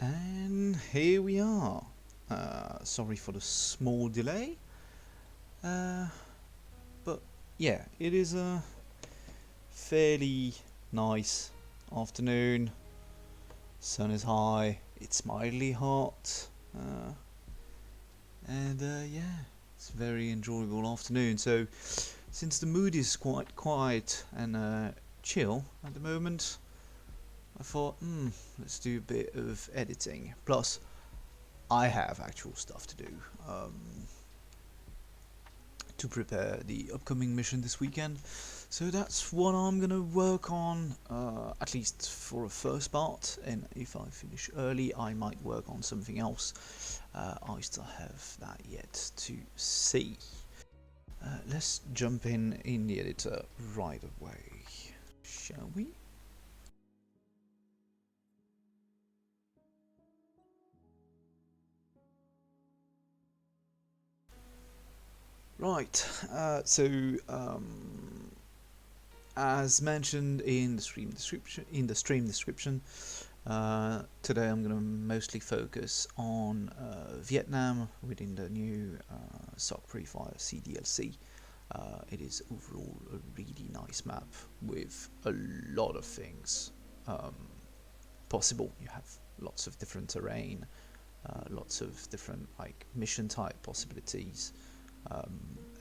And here we are. Sorry for the small delay. Uh, but yeah, it is a fairly nice afternoon. Sun is high. It's mildly hot. And yeah, it's a very enjoyable afternoon. So, since the mood is quite quiet and chill at the moment, I thought, let's do a bit of editing. Plus, I have actual stuff to do to prepare the upcoming mission this weekend. So that's what I'm gonna work on, at least for a first part. And if I finish early, I might work on something else. I still have that yet to see. Let's jump in the editor right away, shall we? Right. As mentioned in the stream description, today I'm going to mostly focus on Vietnam within the new SOC Pre-Fire CDLC. It is overall a really nice map with a lot of things possible. You have lots of different terrain, lots of different mission type possibilities.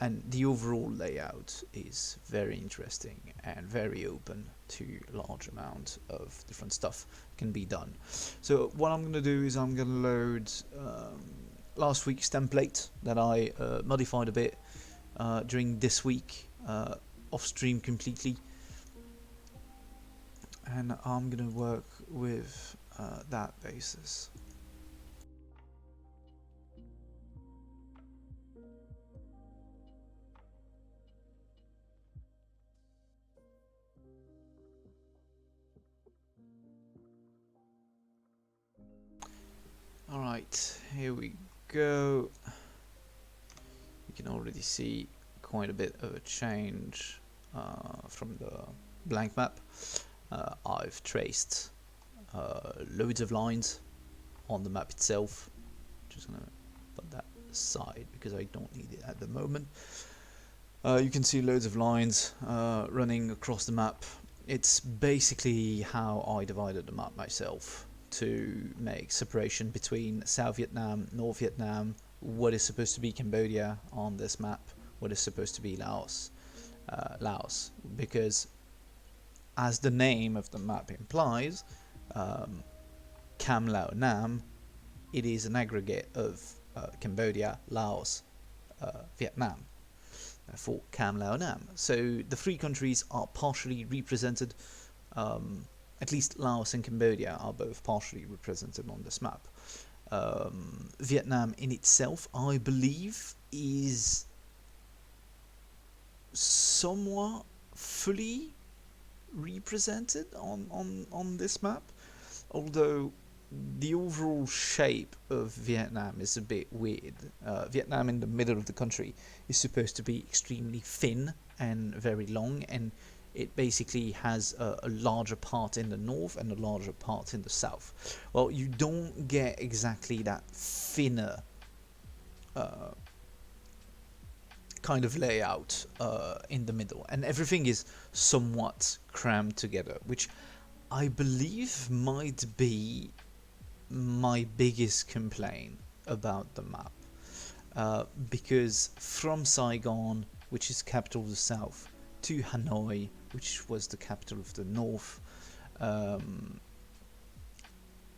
And the overall layout is very interesting and very open to a large amount of different stuff can be done. So what I'm going to do is I'm going to load last week's template that I modified a bit during this week off stream completely, and I'm going to work with that basis. Alright, here we go. You can already see quite a bit of a change from the blank map. I've traced loads of lines on the map itself. Just gonna put that aside because I don't need it at the moment. You can see loads of lines running across the map. It's basically how I divided the map myself to make separation between South Vietnam, North Vietnam, what is supposed to be Cambodia on this map, what is supposed to be Laos, because as the name of the map implies, Cam Lao Nam, it is an aggregate of Cambodia, Laos, Vietnam, for Cam Lao Nam. So the three countries are partially represented. At least Laos and Cambodia are both partially represented on this map. Vietnam in itself, I believe, is somewhat fully represented on this map, although the overall shape of Vietnam is a bit weird. Vietnam in the middle of the country is supposed to be extremely thin and very long, and it basically has a larger part in the north and a larger part in the south. Well, you don't get exactly that thinner kind of layout in the middle, and everything is somewhat crammed together, which I believe might be my biggest complaint about the map. Because from Saigon, which is capital of the south, to Hanoi, which was the capital of the north,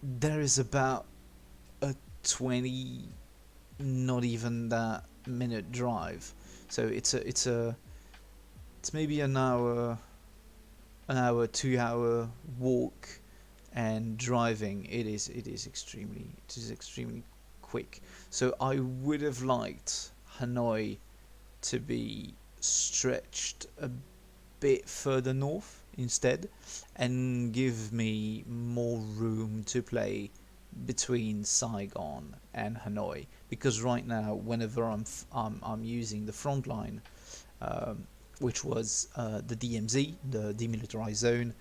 there is about a 20, not even that, minute drive. So it's maybe an hour, 2 hour walk and driving. It is extremely quick. So I would have liked Hanoi to be stretched a bit further north instead, and give me more room to play between Saigon and Hanoi, because right now whenever I'm using the front line, which was the DMZ, the demilitarized zone,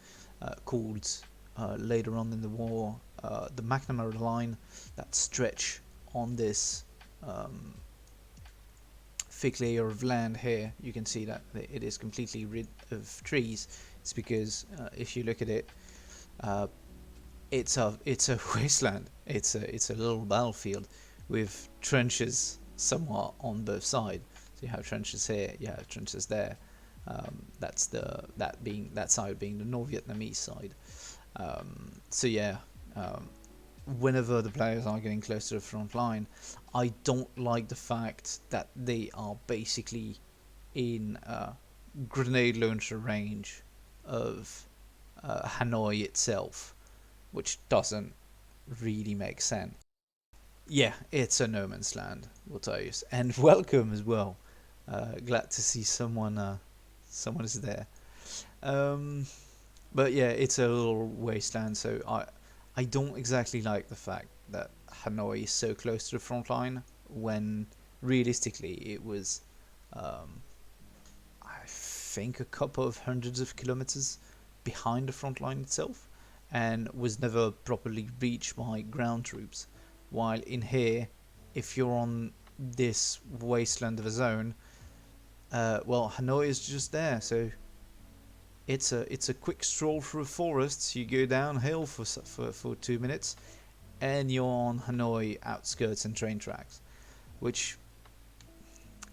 called later on in the war, the McNamara line, that stretch on this thick layer of land here, you can see that it is completely rid of trees. It's because if you look at it, uh, it's a wasteland. It's a little battlefield with trenches somewhat on both sides. So you have trenches here, you have trenches there. That's that side being the North Vietnamese side. So yeah, whenever the players are getting close to the front line, I don't like the fact that they are basically in grenade launcher range of Hanoi itself, which doesn't really make sense. Yeah, it's a no man's land, we'll tell you, and welcome as well. Glad to see someone is there. Um, but yeah, it's a little wasteland, so I don't exactly like the fact that Hanoi is so close to the front line when realistically it was, um, I think, a couple of hundreds of kilometers behind the front line itself, and was never properly reached by ground troops. While in here, if you're on this wasteland of a zone, well, Hanoi is just there, so it's a quick stroll through forests. You go downhill for 2 minutes, and you're on Hanoi outskirts and train tracks. Which,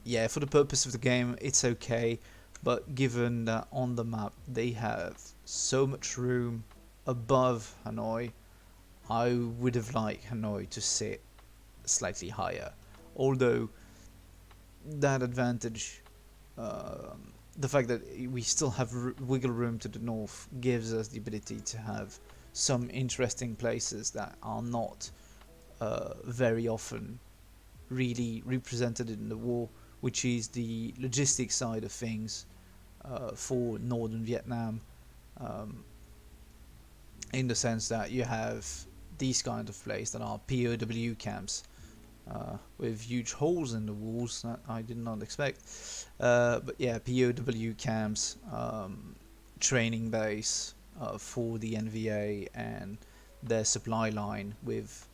yeah, for the purpose of the game, it's okay. But given that on the map they have so much room above Hanoi, I would have liked Hanoi to sit slightly higher. Although that advantage, the fact that we still have wiggle room to the north, gives us the ability to have some interesting places that are not very often really represented in the war, which is the logistics side of things for northern Vietnam, um, in the sense that you have these kind of places that are POW camps with huge holes in the walls that I did not expect. But yeah, POW camps, training base for the NVA and their supply line with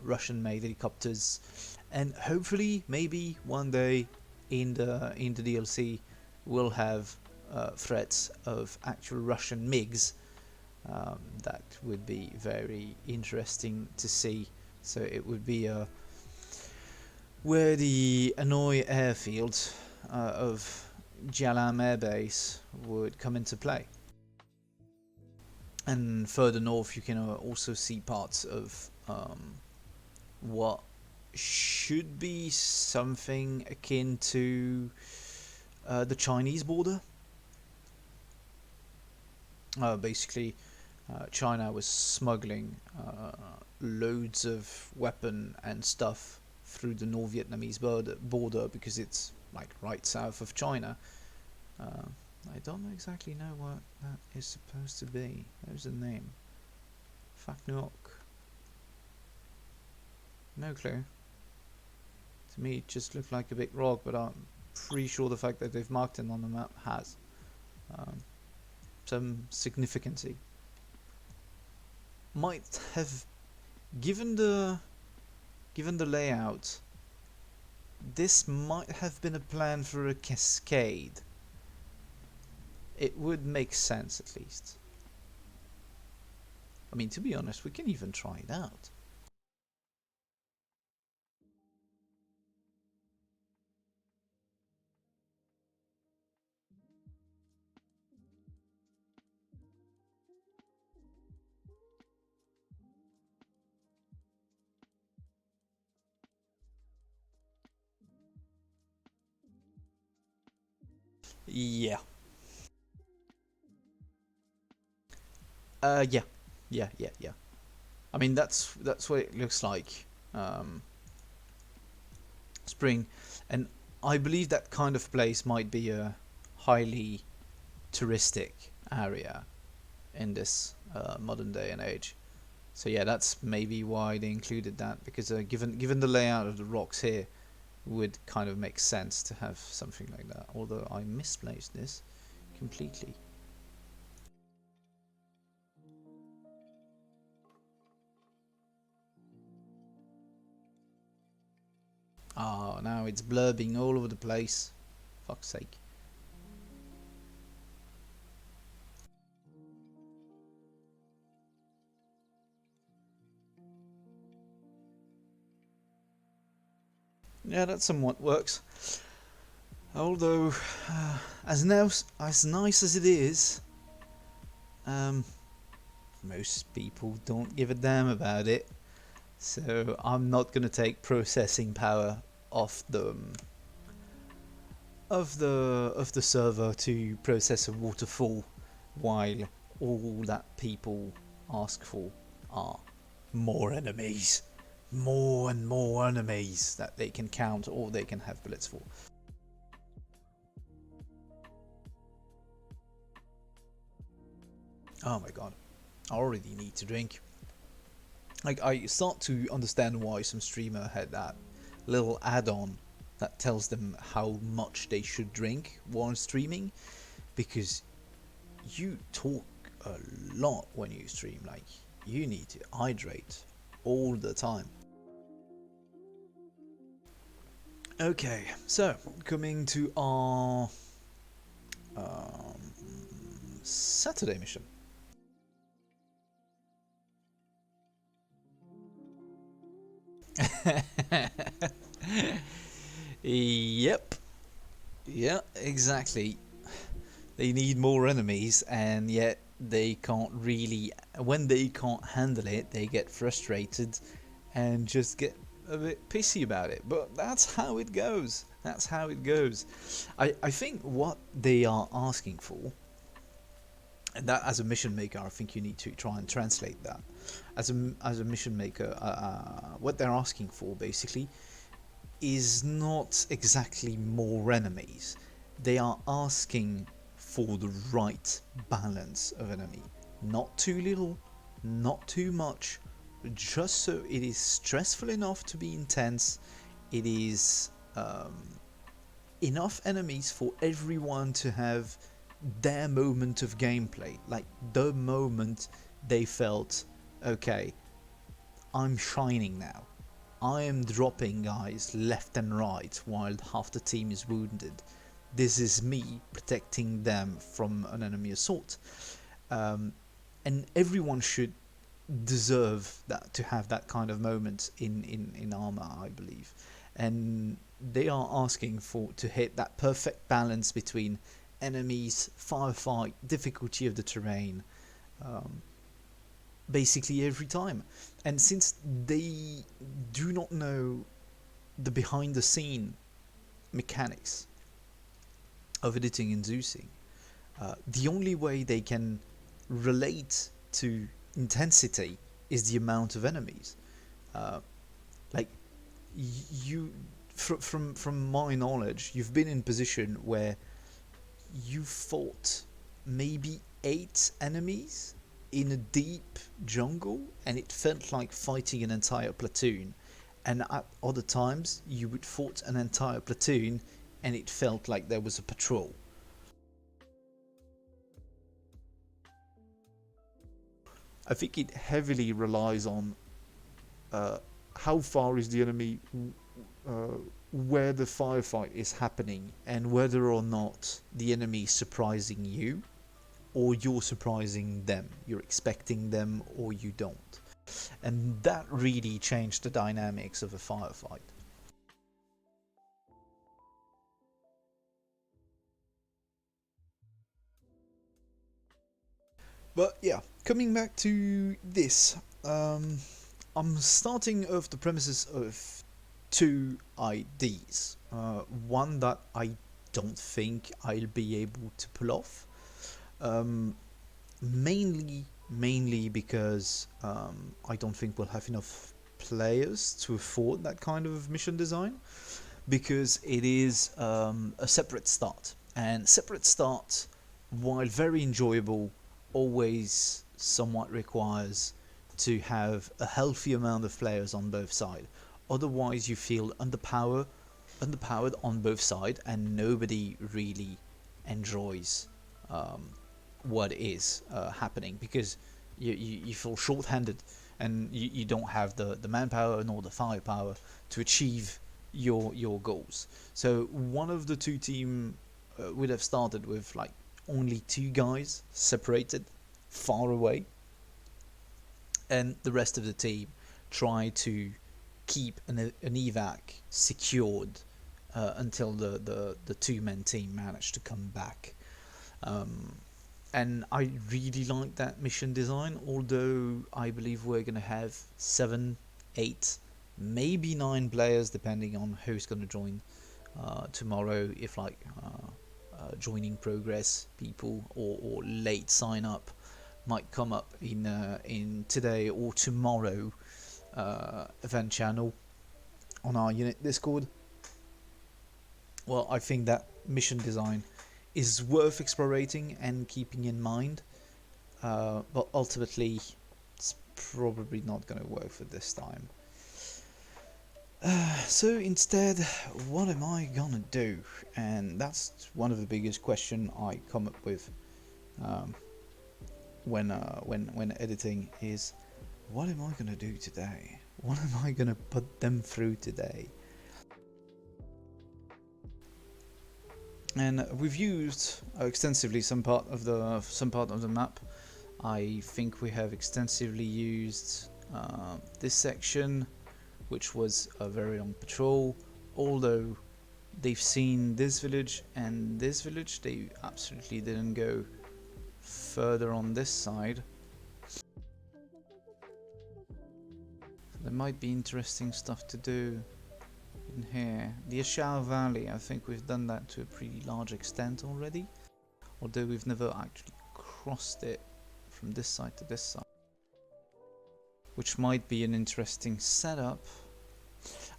Russian-made helicopters, and hopefully, maybe one day in the DLC, we'll have threats of actual Russian MiGs. That would be very interesting to see. So it would be where the Hanoi airfield of Jialam Air Base would come into play. And further north, you can also see parts of what should be something akin to the Chinese border. Basically, China was smuggling loads of weapon and stuff through the North Vietnamese border because it's like right south of China. I don't exactly know what that is supposed to be. There's a name. Phak Nuoc. No clue. To me, it just looked like a big rock, but I'm pretty sure the fact that they've marked it on the map has some significance. Might have, given the layout, this might have been a plan for a cascade. It would make sense, at least. I mean, to be honest, we can even try it out. Yeah. Yeah. Yeah. I mean, that's what it looks like. Spring, and I believe that kind of place might be a highly touristic area in this modern day and age. So yeah, that's maybe why they included that, because given the layout of the rocks here, it would kind of make sense to have something like that. Although I misplaced this completely. Oh, now it's blurbing all over the place. Fuck's sake. Yeah, that somewhat works. Although, as nice as it is, um, most people don't give a damn about it. So I'm not gonna take processing power off the server to process a waterfall, while all that people ask for are more enemies, more and more enemies that they can count or they can have bullets for. Oh my god, I already need to drink. Like, I start to understand why some streamer had that little add-on that tells them how much they should drink while streaming, because you talk a lot when you stream. Like, you need to hydrate all the time. Okay, so coming to our um, Saturday mission. Yep. Yeah, exactly. They need more enemies, and yet they can't really. When they can't handle it, they get frustrated and just get a bit pissy about it. But that's how it goes. That's how it goes. I think what they are asking for, and that as a mission maker, I think you need to try and translate that. As a mission maker, what they're asking for basically is not exactly more enemies. They are asking for the right balance of enemy. Not too little, not too much, just so it is stressful enough to be intense. It is enough enemies for everyone to have their moment of gameplay. Like the moment they felt, okay, I'm shining now. I am dropping guys left and right while half the team is wounded. This is me protecting them from an enemy assault. And everyone should deserve that, to have that kind of moment in Arma, I believe. And they are asking for to hit that perfect balance between enemies, firefight, difficulty of the terrain, um, basically every time. And since they do not know the behind the scene mechanics of editing and Zeusing, the only way they can relate to intensity is the amount of enemies. Uh, like you, from my knowledge, you've been in position where you fought maybe 8 enemies in a deep jungle, and it felt like fighting an entire platoon. And at other times, you would fight an entire platoon, and it felt like there was a patrol. I think it heavily relies on uh, how far is the enemy, uh, where the firefight is happening, and whether or not the enemy is surprising you or you're surprising them. You're expecting them or you don't. And that really changed the dynamics of a firefight. But yeah, coming back to this, I'm starting off the premises of two IDs. One that I don't think I'll be able to pull off. Um, mainly because I don't think we'll have enough players to afford that kind of mission design, because it is a separate start, and separate start, while very enjoyable, always somewhat requires to have a healthy amount of players on both sides. Otherwise you feel underpowered on both sides, and nobody really enjoys um, what is happening, because you feel short-handed, and you don't have the manpower nor the firepower to achieve your goals. So one of the two team would have started with like only two guys separated far away, and the rest of the team try to keep an evac secured until the two-man team managed to come back. And I really like that mission design, although I believe we're going to have 7, 8, maybe 9 players depending on who's going to join tomorrow, if like joining progress people or late sign up might come up in today or tomorrow event channel on our unit Discord. Well, I think that mission design is worth exploring and keeping in mind, but ultimately it's probably not going to work for this time. So instead, what am I gonna do? And that's one of the biggest questions I come up with when editing is, what am I gonna do today? What am I gonna put them through today? And we've used extensively some part of the map. I think we have extensively used this section, which was a very long patrol. Although they've seen this village and this village, they absolutely didn't go further on this side. So there might be interesting stuff to do in here. The Ashao Valley, I think we've done that to a pretty large extent already, although we've never actually crossed it from this side to this side, which might be an interesting setup.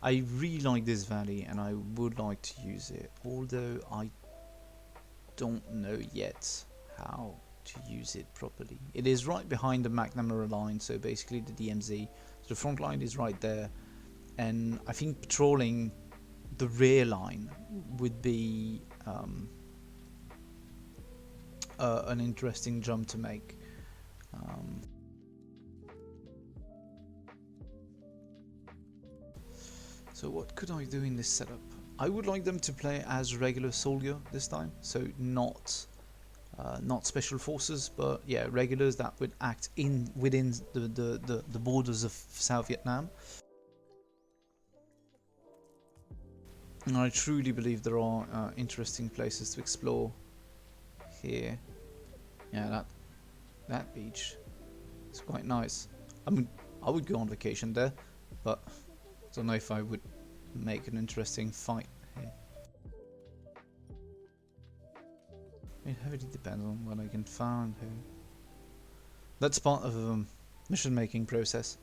I really like this valley and I would like to use it, although I don't know yet how to use it properly. It is right behind the McNamara line, so basically the DMZ. So the front line is right there, and I think patrolling the rear line would be an interesting jump to make. So what could I do in this setup? I would like them to play as regular soldier this time, so not special forces, but yeah, regulars that would act within the borders of South Vietnam. And I truly believe there are interesting places to explore here. Yeah, that beach is quite nice. I mean, I would go on vacation there, but I don't know if I would make an interesting fight here. It heavily depends on what I can find here. That's part of the mission making process.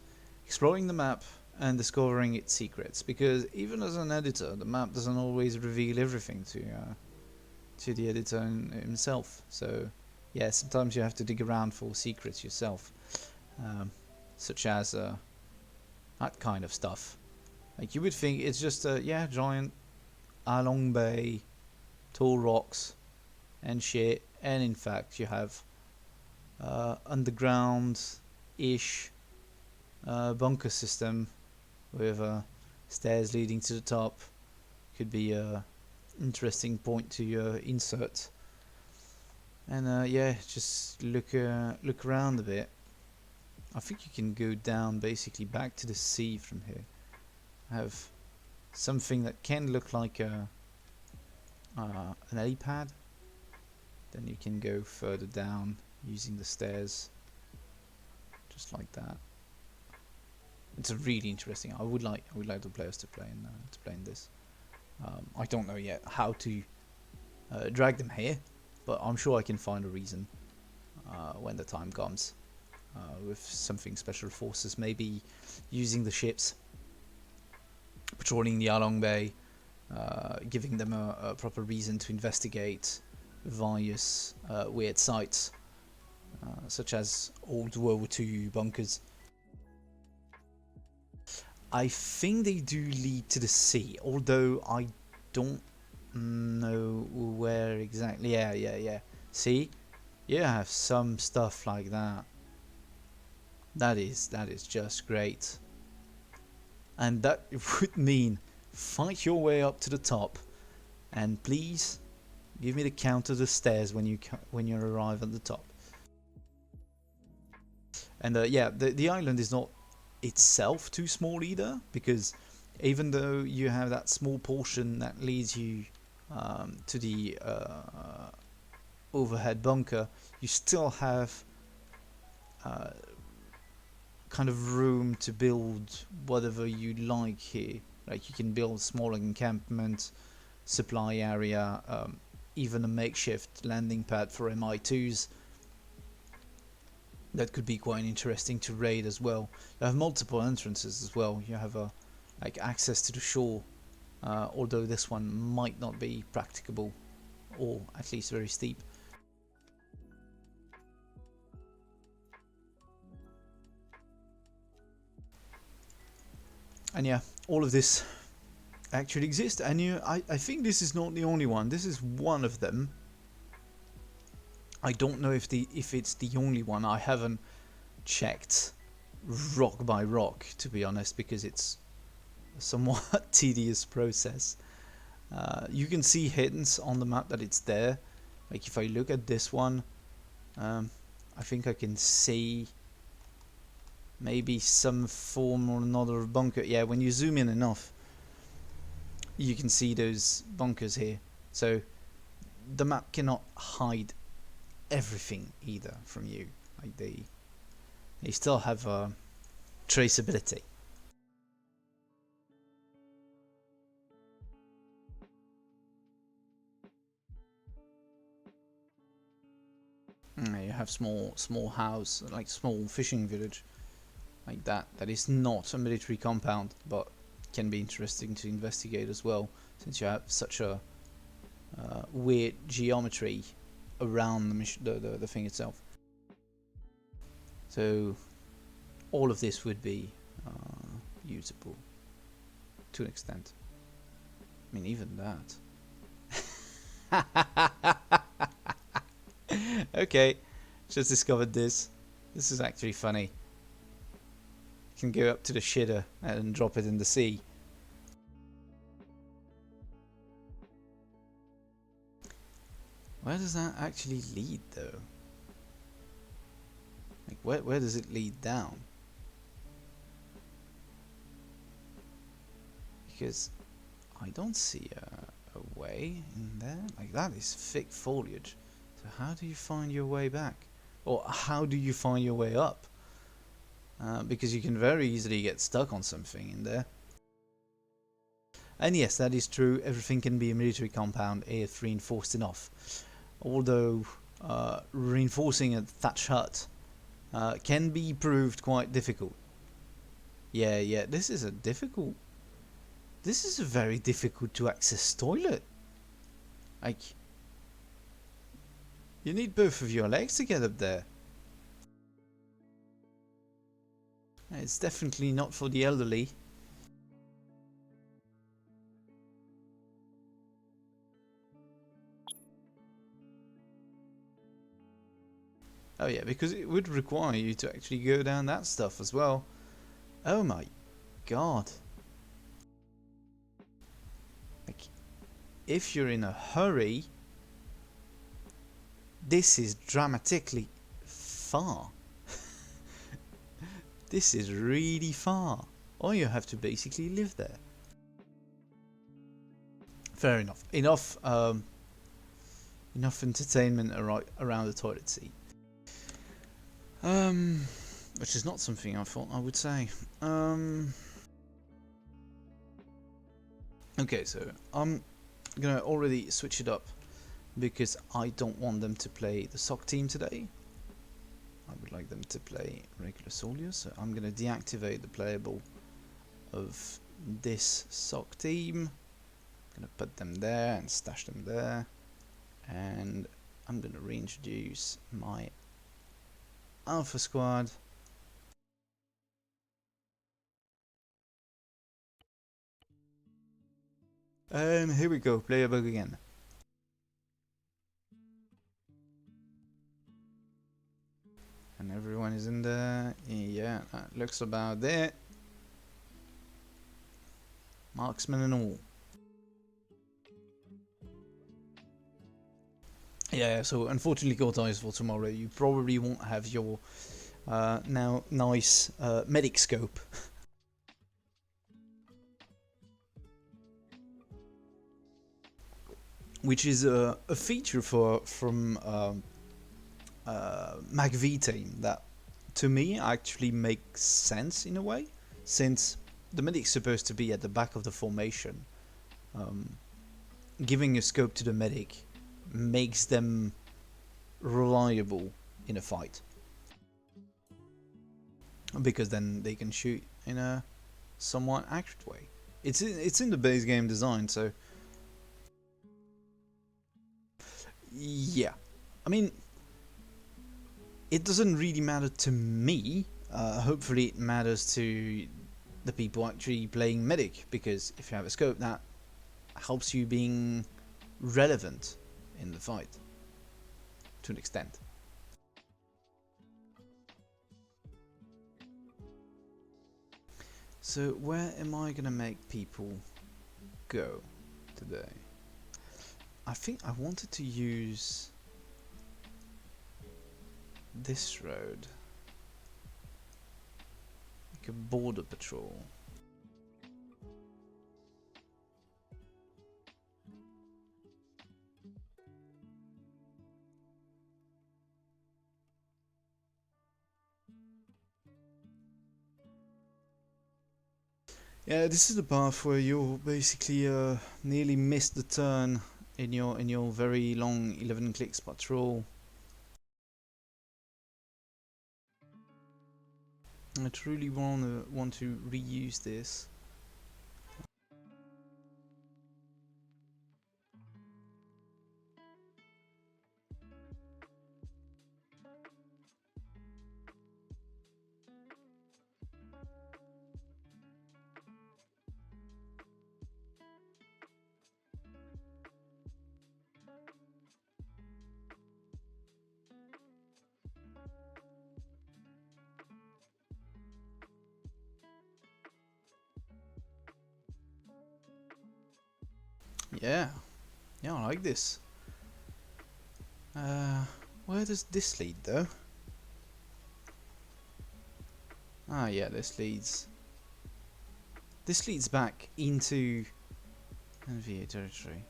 Exploring the map and discovering its secrets, because even as an editor, the map doesn't always reveal everything to the editor himself. So yeah, sometimes you have to dig around for secrets yourself, such as that kind of stuff. Like, you would think it's just a giant Along Bay, tall rocks and shit, and in fact you have underground-ish bunker system with stairs leading to the top. Could be a interesting point to insert. And yeah, just look around a bit. I think you can go down basically back to the sea from here. Have something that can look like an helipad. Then you can go further down using the stairs, just like that. It's a really interesting. I would like the players to play in this. I don't know yet how to drag them here, but I'm sure I can find a reason when the time comes. With something special forces, maybe using the ships, patrolling the Along Bay, giving them a proper reason to investigate various weird sites, such as old World War II bunkers. I think they do lead to the sea, although I don't know where exactly. Yeah. See, you have some stuff like that. That is just great, and that would mean fight your way up to the top, and please give me the count of the stairs when you arrive at the top. And yeah, the island is not itself too small either, because even though you have that small portion that leads you to the overhead bunker, you still have kind of room to build whatever you like here. Like you can build small encampment, supply area, even a makeshift landing pad for MI2s. That could be quite interesting to raid as well. You have multiple entrances as well. You have like access to the shore, although this one might not be practicable, or at least very steep. And yeah, all of this actually exists, and I think this is not the only one. This is one of them. I don't know if it's the only one. I haven't checked rock by rock, to be honest, because it's a somewhat tedious process. You can see hints on the map that it's there. Like if I look at this one, I think I can see maybe some form or another of bunker. Yeah, when you zoom in enough, you can see those bunkers here. So the map cannot hide everything either from you. Like they still have traceability. You have small house, like small fishing village, like that. That is not a military compound, but can be interesting to investigate as well, since you have such a weird geometry around the thing itself. So all of this would be usable to an extent. I mean, even that. Okay, just discovered this. This is actually funny. You can go up to the shitter and drop it in the sea. Where does that actually lead, though? Like, where does it lead down? Because I don't see a way in there. Like, that is thick foliage. So how do you find your way back? Or how do you find your way up? Because you can very easily get stuck on something in there. And yes, that is true. Everything can be a military compound if reinforced enough. Although reinforcing a thatch hut can be proved quite difficult. Yeah, this is a very difficult to access toilet. Like, you need both of your legs to get up there. It's definitely not for the elderly. Oh yeah, because it would require you to actually go down that stuff as well. Oh my god. Like, if you're in a hurry, this is dramatically far. This is really far. Or you have to basically live there. Fair enough. Enough entertainment around the toilet seat. Which is not something I thought I would say. Okay, so I'm gonna already switch it up because I don't want them to play the SOC team today. I would like them to play regular soldiers, so I'm gonna deactivate the playable of this SOC team. I'm gonna put them there and stash them there, and I'm gonna reintroduce my Alpha Squad. And here we go, playable again. And everyone is in there. Yeah, that looks about it. Marksman and all. Yeah, so unfortunately, Cortez, for tomorrow, you probably won't have your now nice medic scope. Which is a feature from MacV team that, to me, actually makes sense in a way, since the medic's supposed to be at the back of the formation. Giving a scope to the medic makes them reliable in a fight, because then they can shoot in a somewhat accurate way. It's in the base game design, so yeah. I mean, it doesn't really matter to me. Hopefully it matters to the people actually playing medic, because if you have a scope, that helps you being relevant in the fight to an extent. So where am I gonna make people go today? I think I wanted to use this road, like a border patrol. Yeah, this is the path where you basically nearly missed the turn in your very long 11 clicks patrol. I truly want to reuse this. Yeah, yeah, I like this. Where does this lead though? Ah, yeah, this leads back into NVA territory.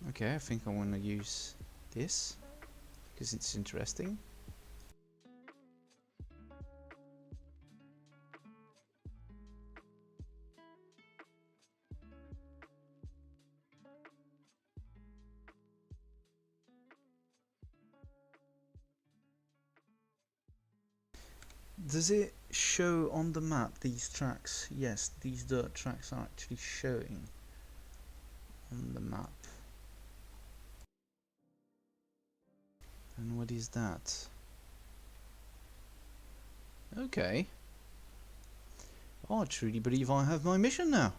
Okay, I think I want to use this because it's interesting. Does it show on the map these tracks? Yes, these dirt tracks are actually showing on the map. And what is that? Okay. Oh, I truly believe I have my mission now,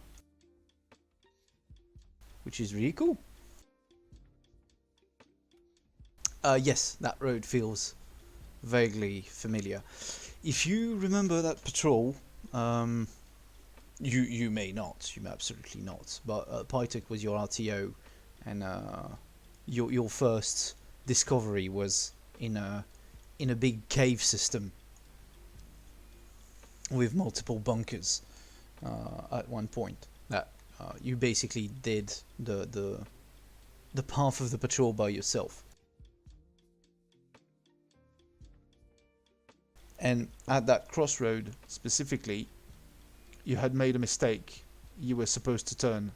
which is really cool. Yes, that road feels vaguely familiar. If you remember that patrol, you may not, you may absolutely not, but Pytek was your RTO, and your first discovery was in a big cave system with multiple bunkers at one point. That you basically did the path of the patrol by yourself. And at that crossroad specifically, you had made a mistake. You were supposed to turn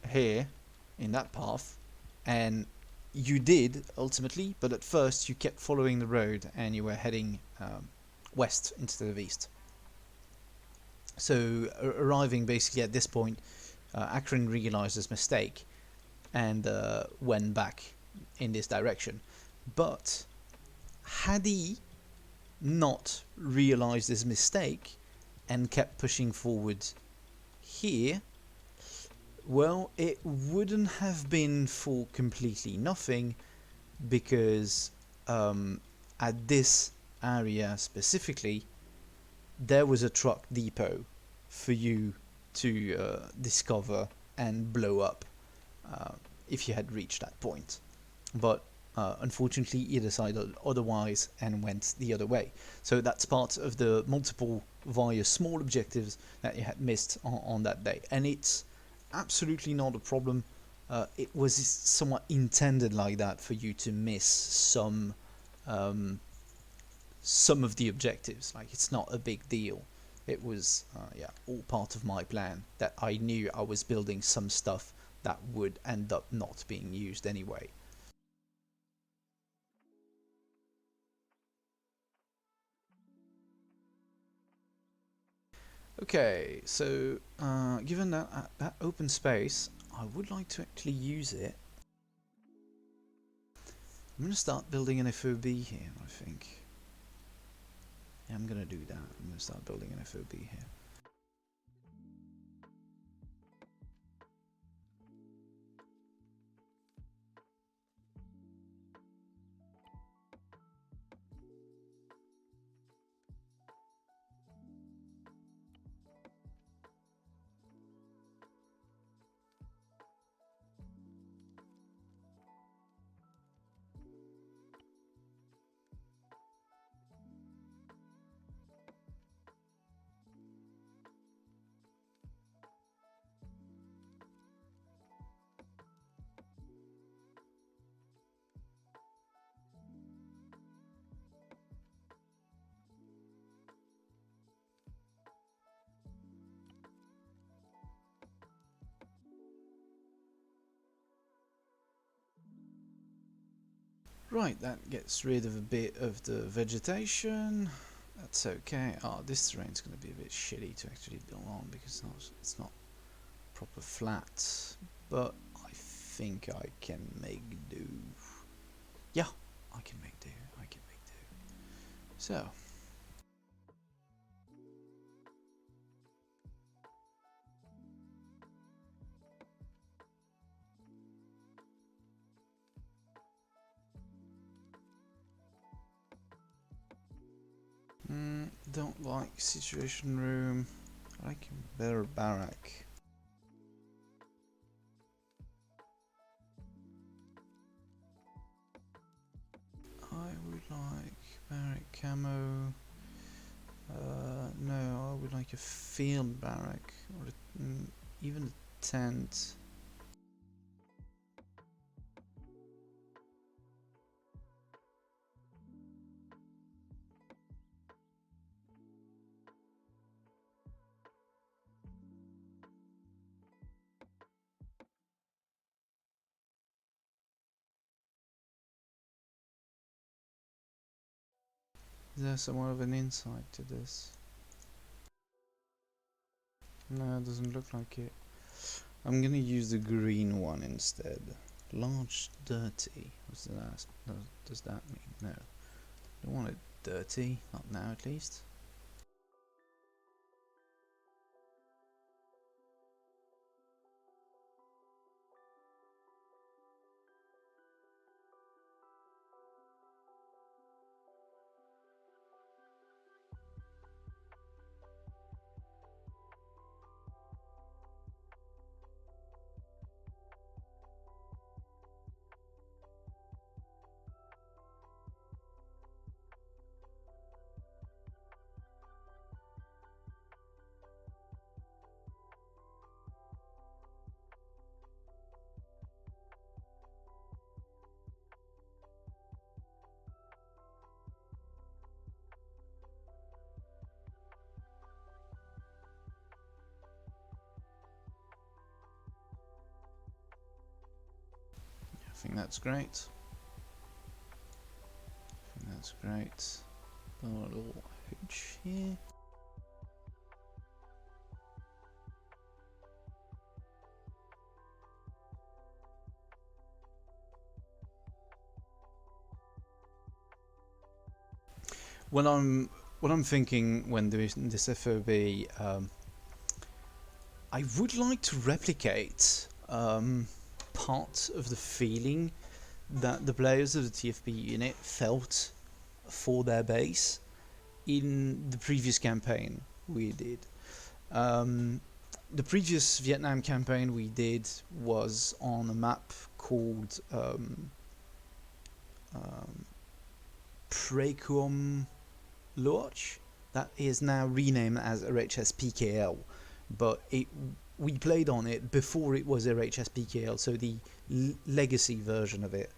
here in that path, and you did ultimately, but at first you kept following the road and you were heading west instead of east. So arriving basically at this point, Akron realized his mistake and went back in this direction. But had he not realized his mistake and kept pushing forward here, well, it wouldn't have been for completely nothing, because at this area specifically there was a truck depot for you to discover and blow up if you had reached that point. But unfortunately, he decided otherwise and went the other way. So that's part of the multiple via small objectives that you had missed on that day, and it's absolutely not a problem. It was somewhat intended like that for you to miss um, some of the objectives. Like, it's not a big deal. It was yeah, all part of my plan, that I knew I was building some stuff that would end up not being used anyway. Okay, so given that open space, I would like to actually use it. I'm going to start building an FOB here, I think. Yeah, I'm going to do that. I'm going to start building an FOB here. Right, that gets rid of a bit of the vegetation. That's okay. Oh, this terrain's going to be a bit shitty to actually build on because it's not proper flat. But I think I can make do. Yeah, I can make do. I can make do. So. Don't like situation room. I like a better barrack. I would like barrack camo. No, I would like a field barrack or even a tent. Is there somewhat of an insight to this? No, it doesn't look like it. I'm gonna use the green one instead. Large dirty. What's that? Does that mean? No. Don't want it dirty. Not now, at least. I think that's great. I think that's great. Put a little hooch here. What I'm thinking when doing this FOB, I would like to replicate part of the feeling that the players of the TFP unit felt for their base in the previous campaign we did. The previous Vietnam campaign we did was on a map called um, Precuum Loch, that is now renamed as RHS-PKL, but we played on it before it was RHS-PKL, so the legacy version of it,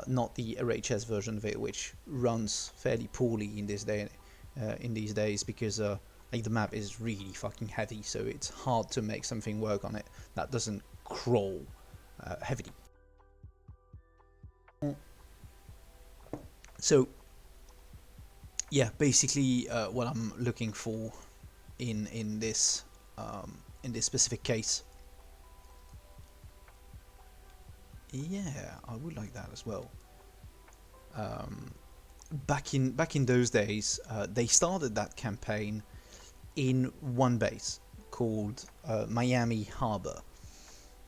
not the RHS version of it, which runs fairly poorly in this day, in these days, because like the map is really fucking heavy, so it's hard to make something work on it that doesn't crawl heavily. So yeah, basically what I'm looking for in this specific case. Yeah, I would like that as well. Um, back in those days, they started that campaign in one base called Miami Harbor.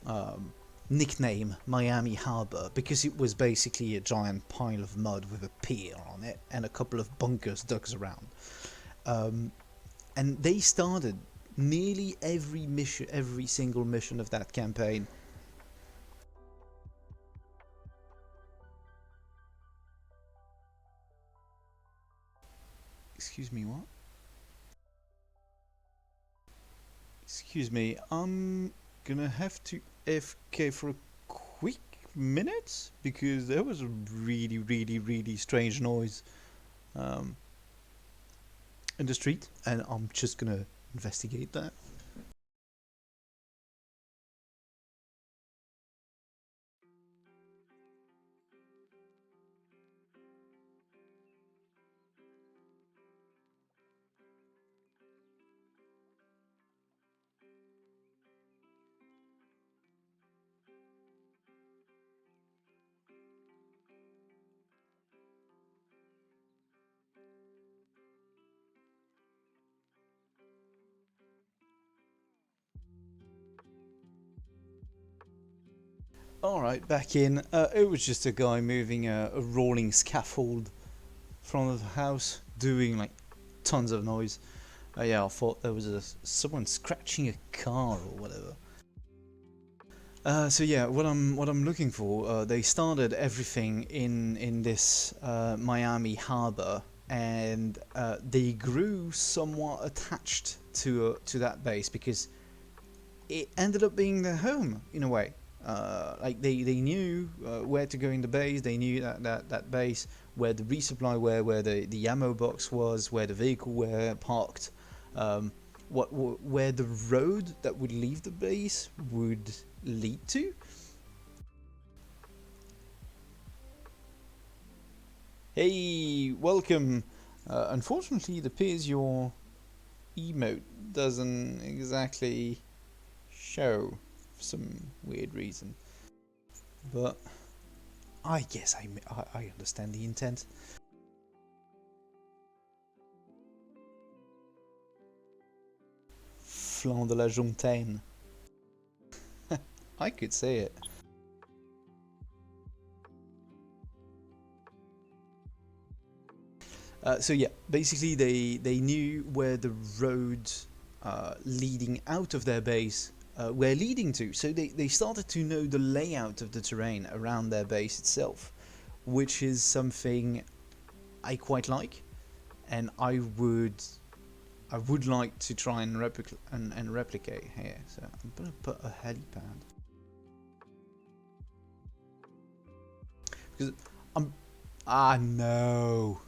Um, Nickname Miami Harbor because it was basically a giant pile of mud with a pier on it and a couple of bunkers dug around. Um, and they started nearly every single mission of that campaign. Excuse me, what? Excuse me, I'm gonna have to FK for a quick minute because there was a really strange noise um, in the street, and I'm just gonna investigate that. Alright, back in. It was just a guy moving a rolling scaffold in front of the house, doing like tons of noise. Yeah, I thought there was someone scratching a car or whatever. So yeah, what I'm looking for, they started everything in this Miami harbor, and they grew somewhat attached to that base because it ended up being their home in a way. Like they knew where to go in the base. They knew that base, where the resupply were, where the ammo box was, where the vehicle were parked, um, where the road that would leave the base would lead to. Hey, welcome. Unfortunately, it appears your emote doesn't exactly show for some weird reason, but I guess I understand the intent. Flanc de la Jontaine. I could say it. So yeah, basically they knew where the roads leading out of their base were leading to. So they started to know the layout of the terrain around their base itself, which is something I quite like, and I would like to try and replicate here. So I'm gonna put a helipad because I'm no.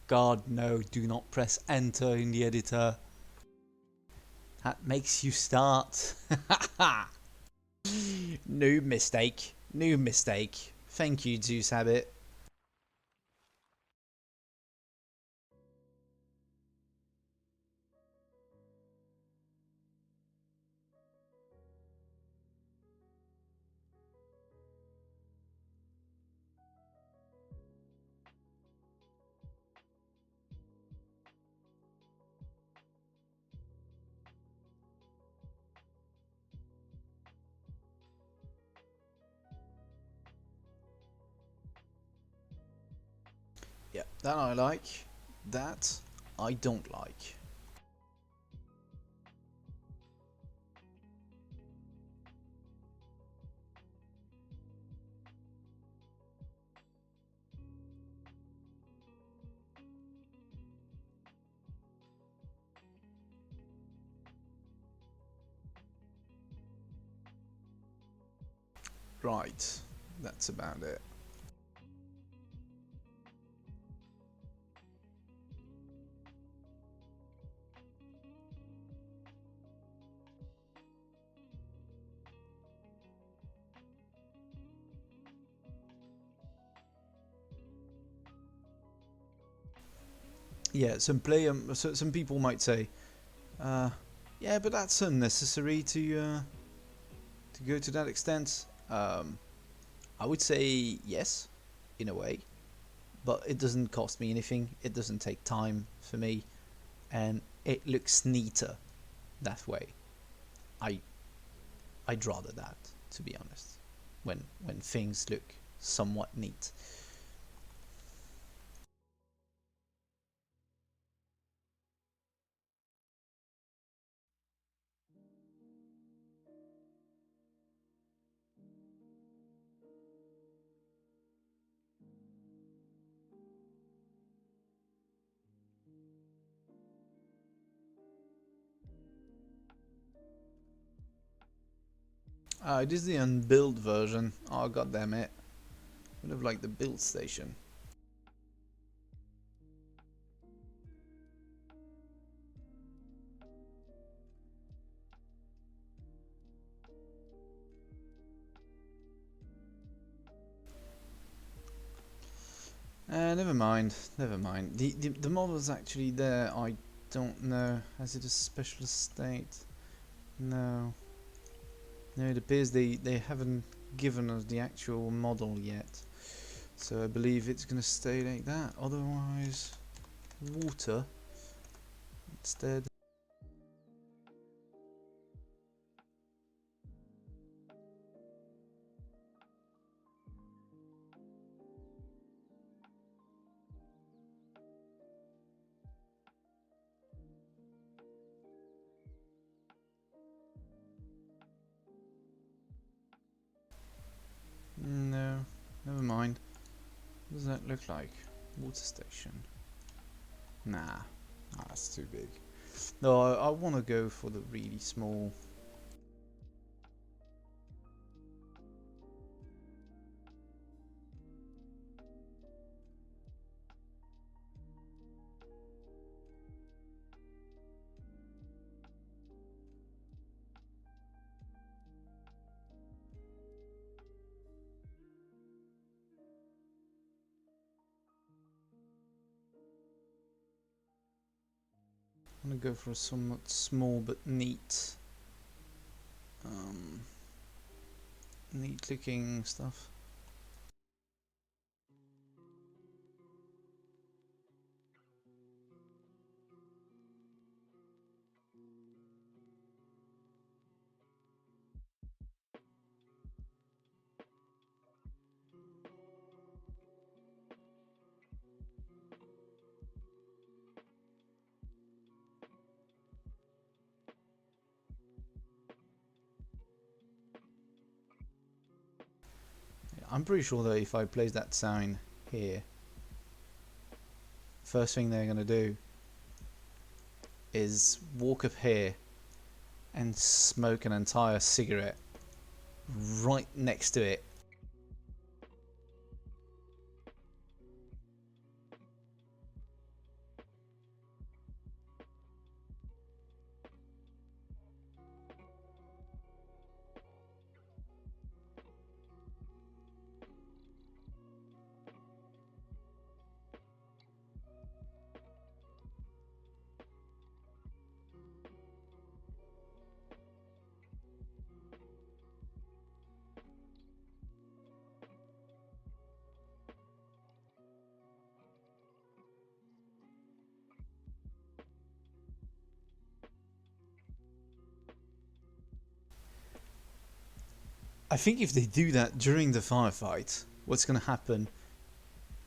God, no, do not press enter in the editor. That makes you start. New mistake. New mistake. Thank you, Zeus Habit. Yeah, that I like. That I don't like. Right, that's about it. Yeah, some people might say, yeah, but that's unnecessary to go to that extent. I would say yes, in a way, but it doesn't cost me anything. It doesn't take time for me, and it looks neater that way. I I'd rather that, to be honest. When things look somewhat neat. This is the unbuilt version. Oh god damn it! Would have liked the build station. Never mind. Never mind. The model's actually there. I don't know. Has it a special state? No. No, it appears they haven't given us the actual model yet. So I believe it's gonna stay like that. Otherwise, water instead. No, never mind. What does that look like? Water station. Nah, that's too big. No, I want to go for the really small. I want to go for a somewhat small but neat, um, neat looking stuff. I'm pretty sure that if I place that sign here, first thing they're gonna do is walk up here and smoke an entire cigarette right next to it. I think if they do that during the firefight, what's gonna happen?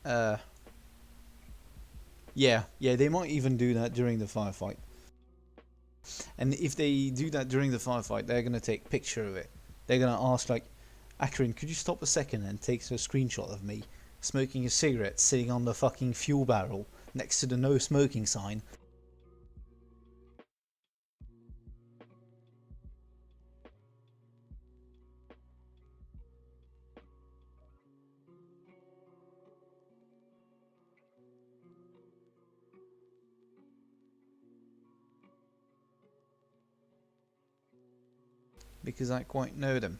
Uh, yeah, they might even do that during the firefight. And if they do that during the firefight, they're gonna take a picture of it. They're gonna ask like, Akron, could you stop a second and take a screenshot of me smoking a cigarette sitting on the fucking fuel barrel next to the no smoking sign? because I quite know them.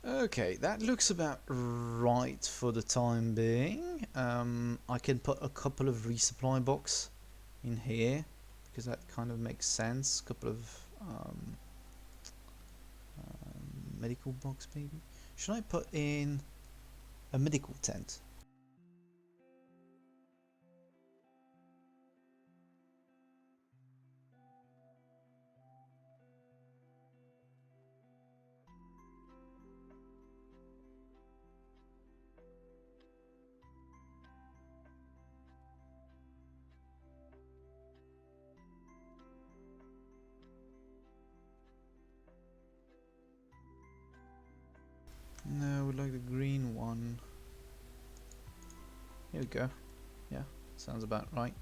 Okay, that looks about right for the time being. I can put a couple of resupply box in here because that kind of makes sense. A couple of medical box maybe. Should I put in a medical tent? No, I would like the green one. Here we go. Yeah, sounds about right.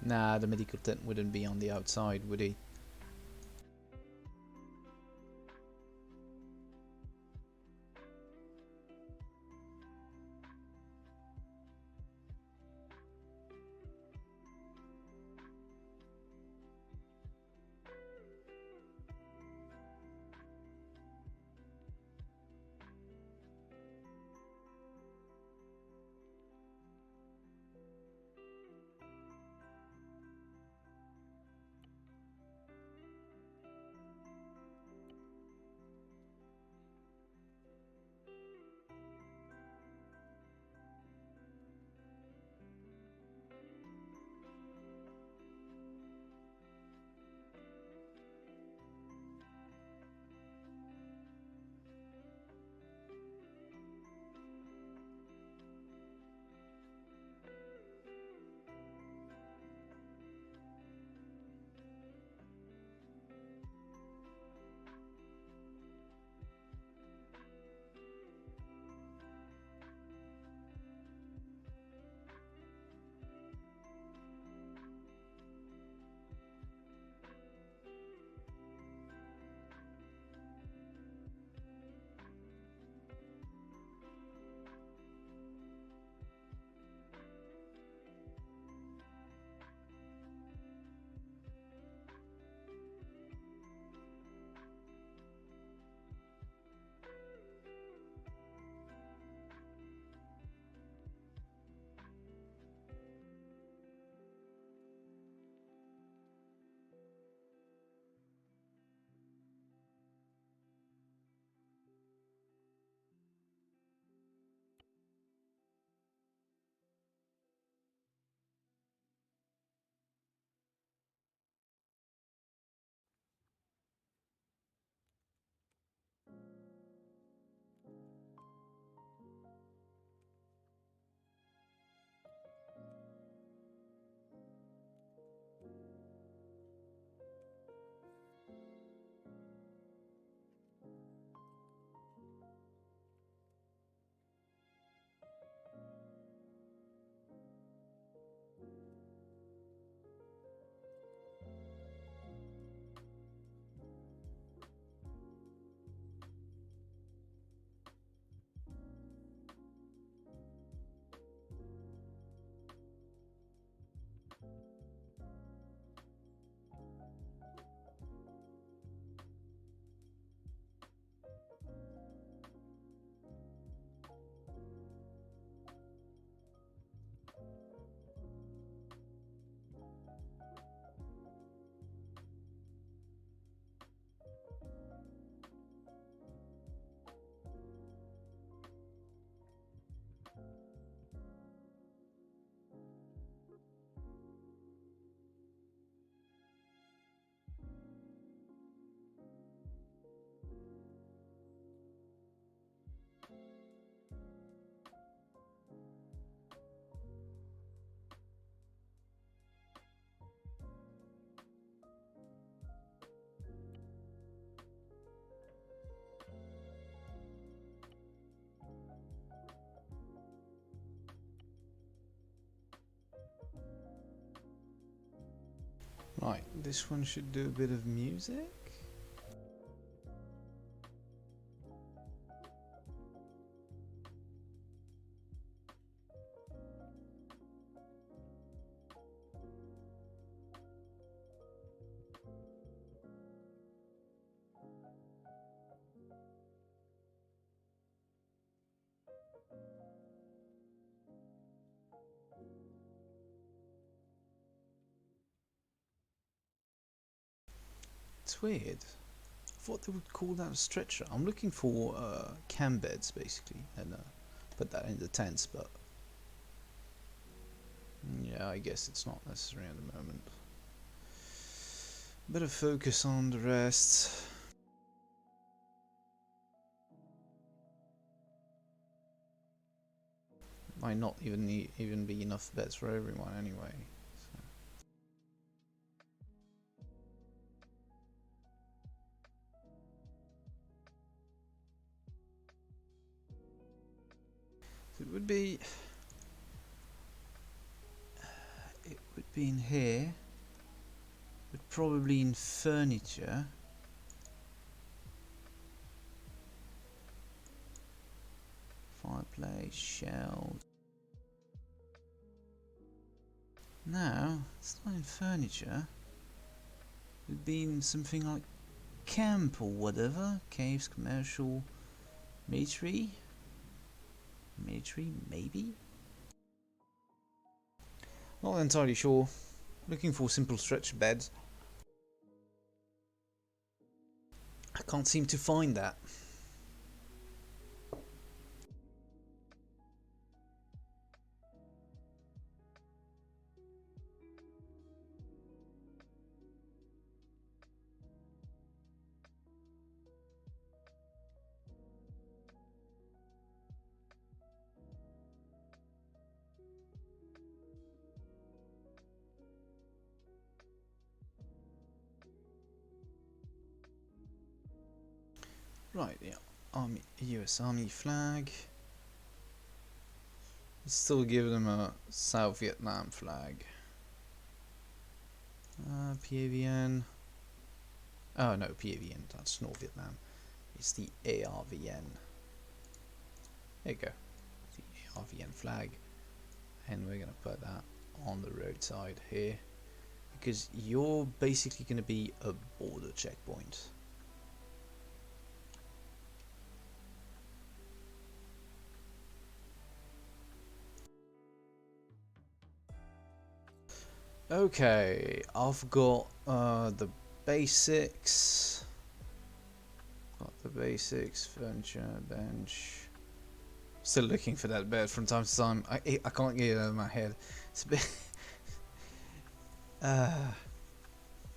Nah, the medical tent wouldn't be on the outside, would he? Right, this one should do a bit of music. It's weird. I thought they would call that a stretcher. I'm looking for cam beds basically, and put that in the tents, but yeah, I guess it's not necessary at the moment. Better focus on the rest. Might not even be enough beds for everyone anyway. So it would be in here, but probably in furniture. Fireplace, shelves. No, it's not in furniture. It would be in something like camp or whatever. Caves, commercial, military. Military, maybe? Not entirely sure. Looking for simple stretch beds. I can't seem to find that. Right, yeah. US Army flag. Let's still give them a South Vietnam flag. PAVN. Oh no, PAVN, that's North Vietnam. It's the ARVN. There you go. The ARVN flag. And we're gonna put that on the roadside here, because you're basically gonna be a border checkpoint. Okay, I've got the basics. Got the basics, furniture, bench. Still looking for that bed from time to time. I can't get it out of my head. It's a bit.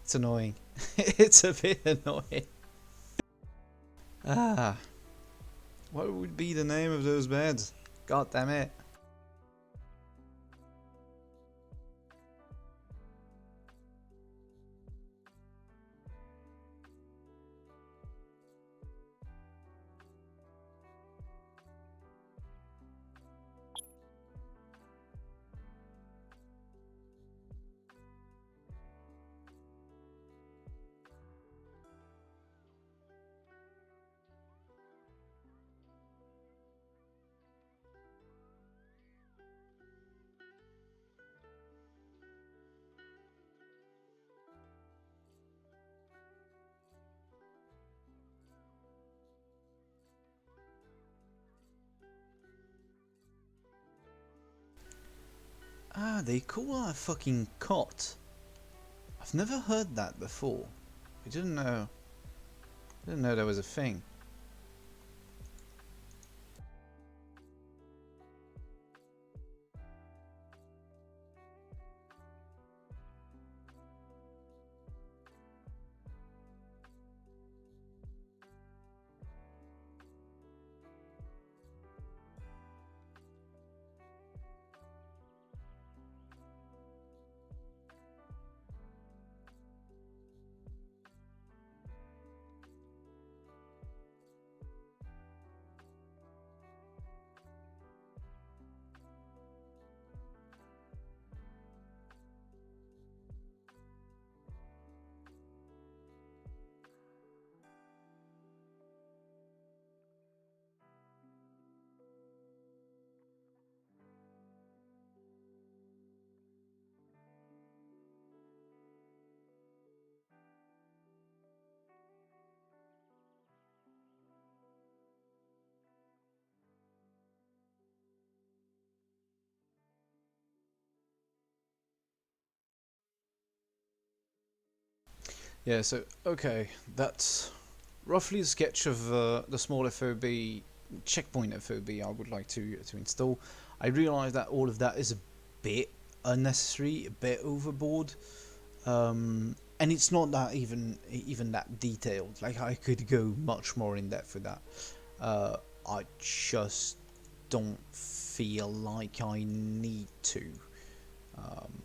It's annoying. It's a bit annoying. What would be the name of those beds? God damn it. They call that a fucking cot. I've never heard that before. I didn't know that was a thing. Yeah, so, okay, that's roughly a sketch of the small FOB, checkpoint FOB I would like to install. I realise that all of that is a bit unnecessary, a bit overboard, and it's not that even that detailed. Like, I could go much more in depth with that. I just don't feel like I need to. Um,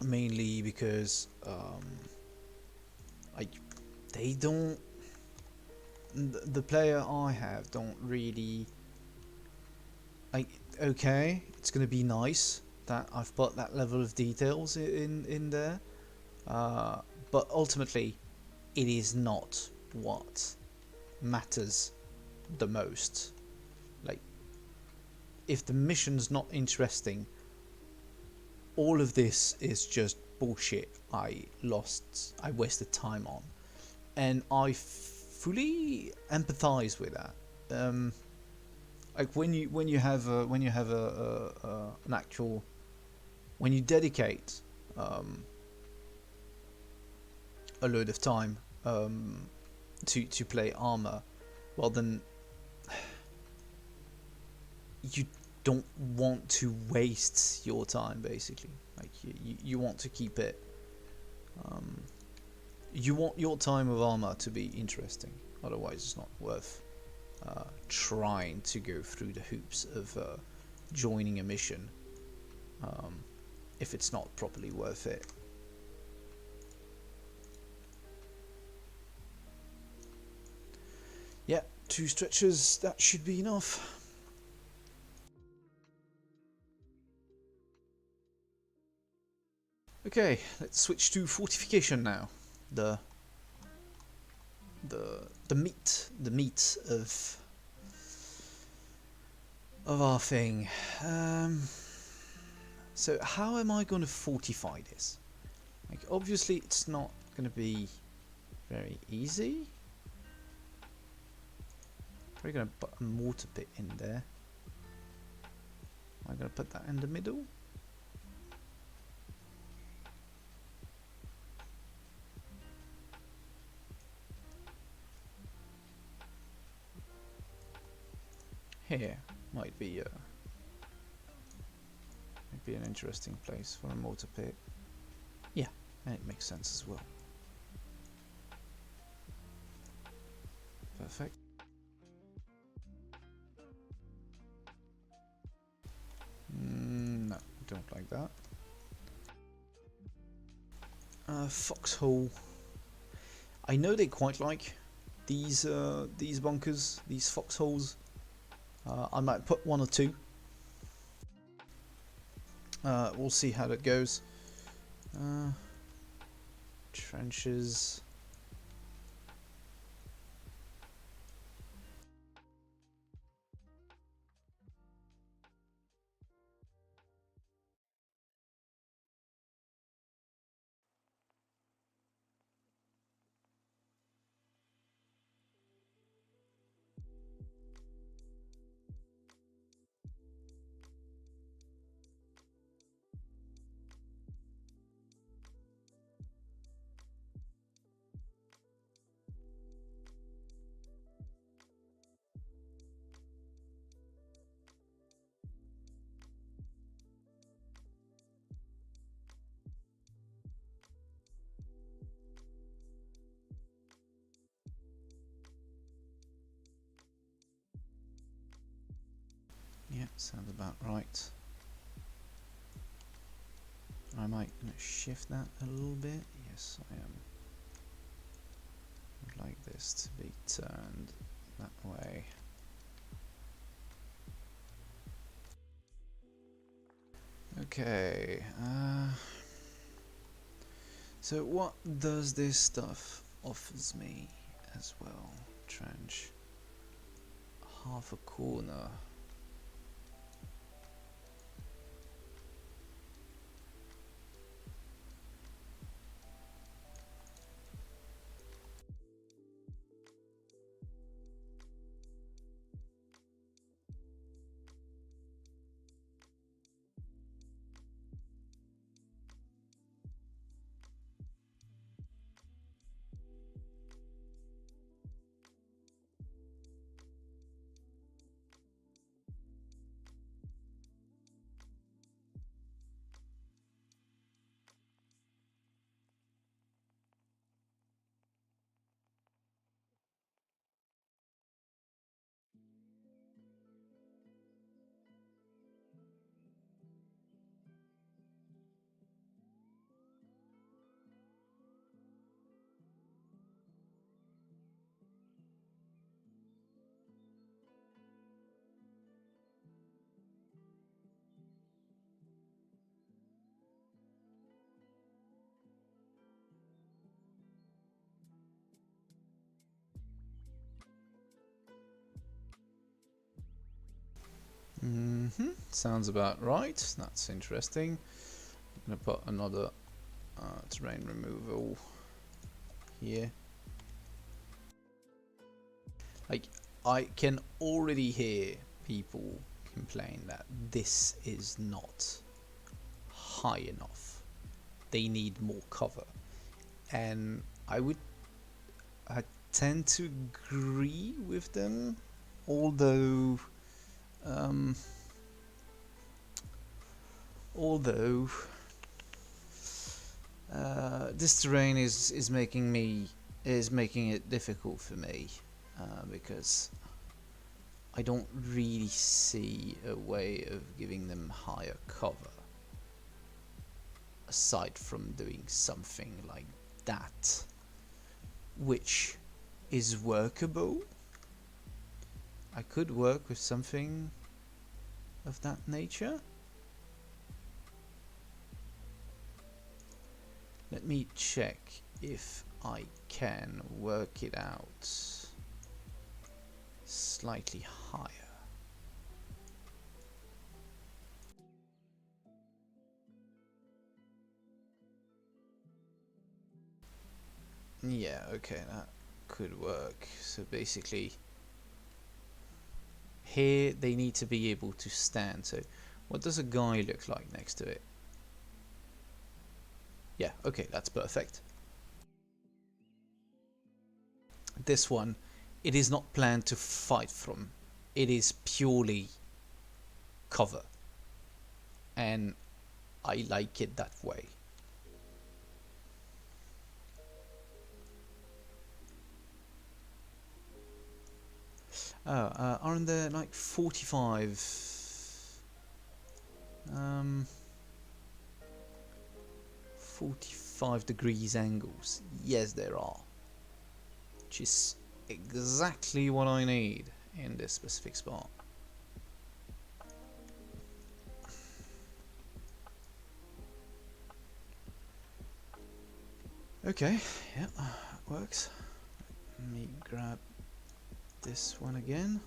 Mainly because I they don't the player I have don't really like. Okay, it's gonna be nice that I've put that level of details in there, uh, but ultimately it is not what matters the most. Like, if the mission's not interesting, all of this is just bullshit. I wasted time on, and I fully empathize with that. Like, when you have an actual, when you dedicate a load of time to play Arma, well then you don't want to waste your time, basically. Like, you want to keep it. Um, you want your time with Arma to be interesting. Otherwise, it's not worth trying to go through the hoops of joining a mission if it's not properly worth it. Yeah, 2 stretchers, that should be enough. Okay, let's switch to fortification now. The the meat of our thing. So how am I going to fortify this? Like, obviously it's not going to be very easy. Probably going to put a mortar pit in there. Am I going to put that in the middle? Here might be an interesting place for a mortar pit. Yeah, and it makes sense as well. Perfect. No, don't like that. Foxhole. I know they quite like these bunkers, these foxholes. I might put 1 or 2. We'll see how that goes. Trenches. Yeah, sounds about right. I might shift that a little bit. Yes, I am. I'd like this to be turned that way. Okay. So what does this stuff offers me as well? Trench. Half a corner. Sounds about right. That's interesting. I'm gonna put another terrain removal here. Like, I can already hear people complain that this is not high enough. They need more cover, and I tend to agree with them, although although this terrain is making it difficult for me, because I don't really see a way of giving them higher cover aside from doing something like that, which is workable. I could work with something of that nature. Let me check if I can work it out slightly higher. Yeah, okay, that could work. So basically, here they need to be able to stand. So what does a guy look like next to it? Yeah, okay, that's perfect. This one, it is not planned to fight from. It is purely cover. And I like it that way. Oh, aren't there like 45 45 degrees angles? Yes, there are. Which is exactly what I need in this specific spot. Okay, yeah, works. Let me grab this one again.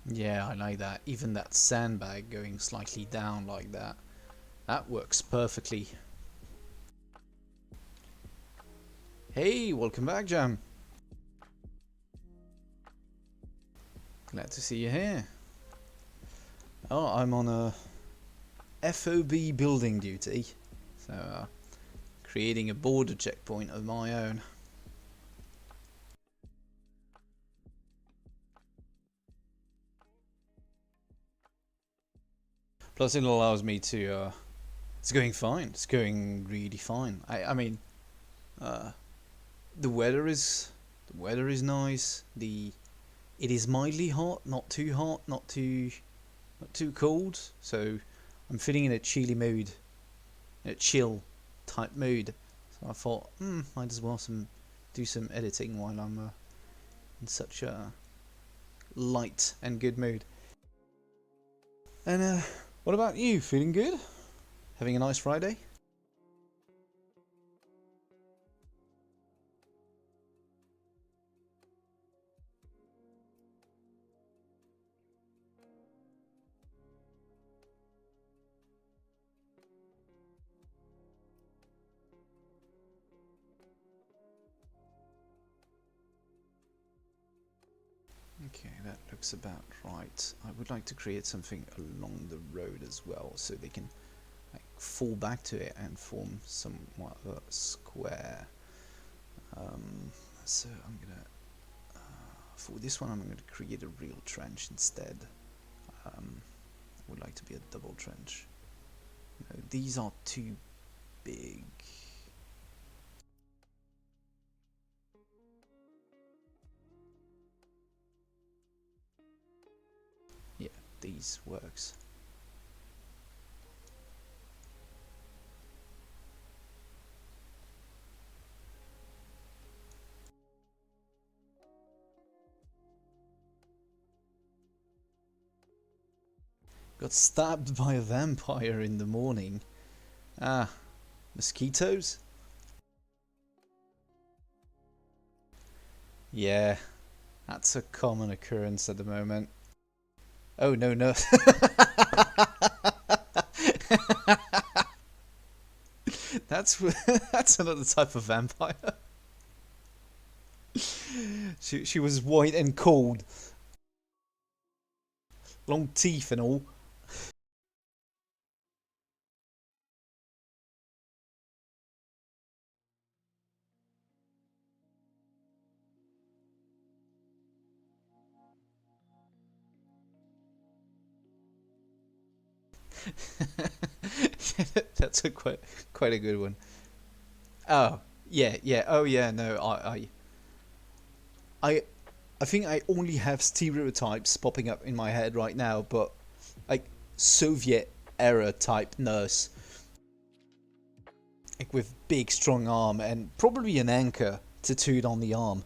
Yeah, I like that. Even that sandbag going slightly down like that. That works perfectly. Hey, welcome back, Jam. Glad to see you here. Oh, I'm on a FOB building duty. So, creating a border checkpoint of my own. Plus, it allows me to. It's going fine. It's going really fine. I mean, the weather is nice. It is mildly hot, not too cold. So, I'm feeling in a chilly mood, a chill type mood. So I thought, might as well do some editing while I'm in such a light and good mood. And what about you? Feeling good? Having a nice Friday? Okay, that looks about right. I would like to create something along the road as well, so they can like fall back to it and form somewhat of a square. So I'm gonna, for this one, I'm gonna create a real trench instead. I would like to be a double trench. No, these are too big. Yeah, these works. Got stabbed by a vampire in the morning. Ah, mosquitoes? Yeah, that's a common occurrence at the moment. Oh no, no. That's that's another type of vampire. She was white and cold, long teeth and all. That's a quite a good one. Oh yeah, yeah. Oh yeah. No, I I think I only have stereotypes popping up in my head right now, but like Soviet era type nurse, like with big strong arm and probably an anchor tattooed on the arm.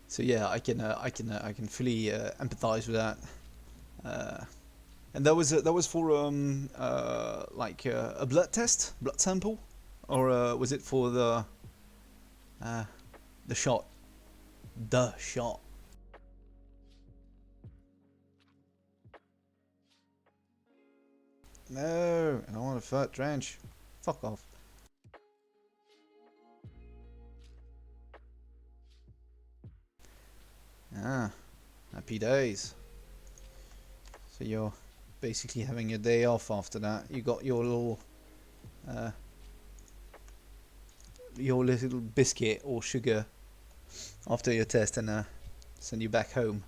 So yeah, I can fully empathize with that. Uh, and that was for like a blood test, blood sample, or was it for uh, the shot? The shot. No, I don't want a fat trench. Fuck off. Ah, happy days. So you're basically having a day off after that. You got uh, your little biscuit or sugar after your test, and send you back home.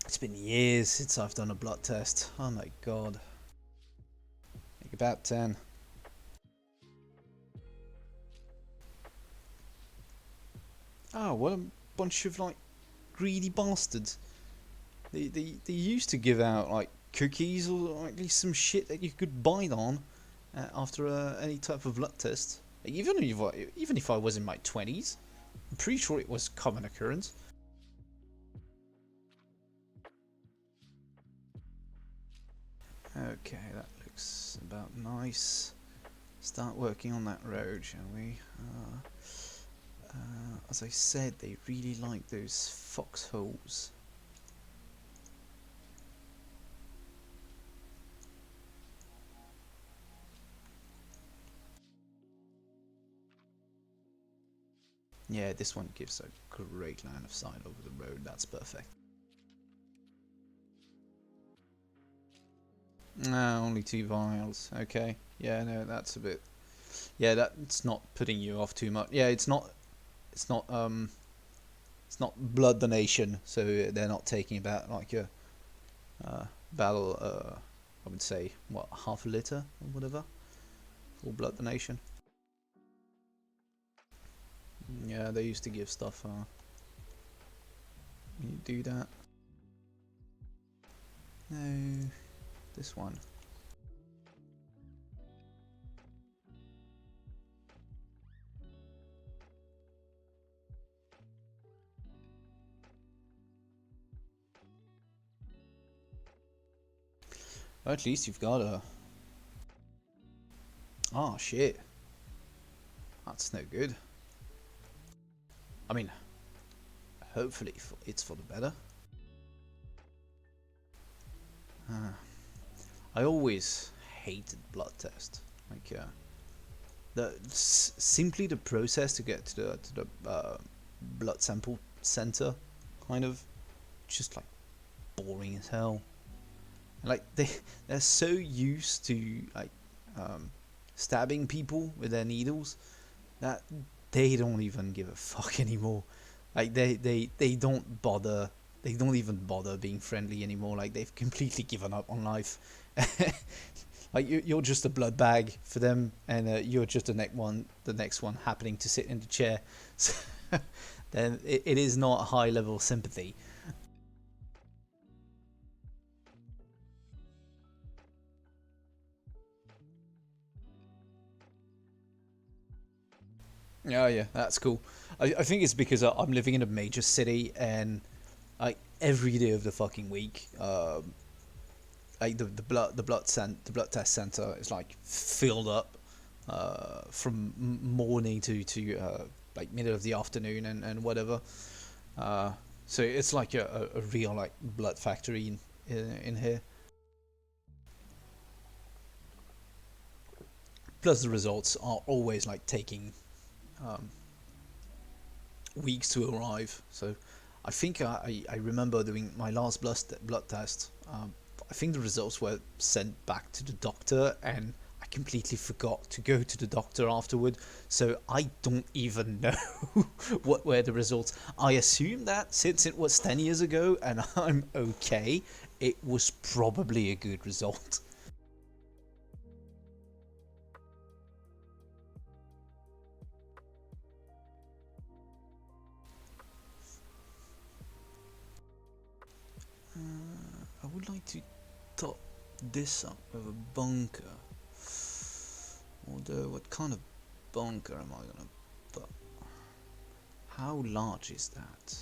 It's been years since I've done a blood test. Oh my god. Like about 10. Oh, what a bunch of like greedy bastards. They used to give out like cookies or at least some shit that you could bite on after any type of blood test. Even if I was in my 20s, I'm pretty sure it was common occurrence. Okay, that looks about nice. Start working on that road, shall we? As I said, they really like those foxholes. Yeah, this one gives a great line of sight over the road. That's perfect. No, only 2 vials. Okay. Yeah, no, that's a bit. Yeah, that's not putting you off too much. Yeah, it's not. It's not. It's not blood donation, so they're not taking about like a barrel. I would say what, half a liter or whatever for blood donation. Yeah, they used to give stuff. You do that. No, this one. Well, at least you've got a. Oh shit, that's no good. I mean, hopefully it's for the better. I always hated blood tests. Like, simply the process to get to the blood sample center, kind of just like boring as hell. Like they're so used to like stabbing people with their needles that they don't even give a fuck anymore. Like they don't bother. They don't even bother being friendly anymore. Like they've completely given up on life. Like you're just a blood bag for them, and you're just the next one happening to sit in the chair. So then it is not a high level sympathy. Yeah, yeah, that's cool. I think it's because I'm living in a major city, and like every day of the fucking week, like the blood test center is like filled up from morning to like middle of the afternoon and whatever. So it's like a real like blood factory in here. Plus the results are always like taking um, weeks to arrive. So I think I remember doing my last blood test. I think the results were sent back to the doctor, and I completely forgot to go to the doctor afterward. So I don't even know what were the results. I assume that since it was 10 years ago and I'm okay, it was probably a good result. I would like to top this up with a bunker. Although, what kind of bunker am I gonna put? How large is that?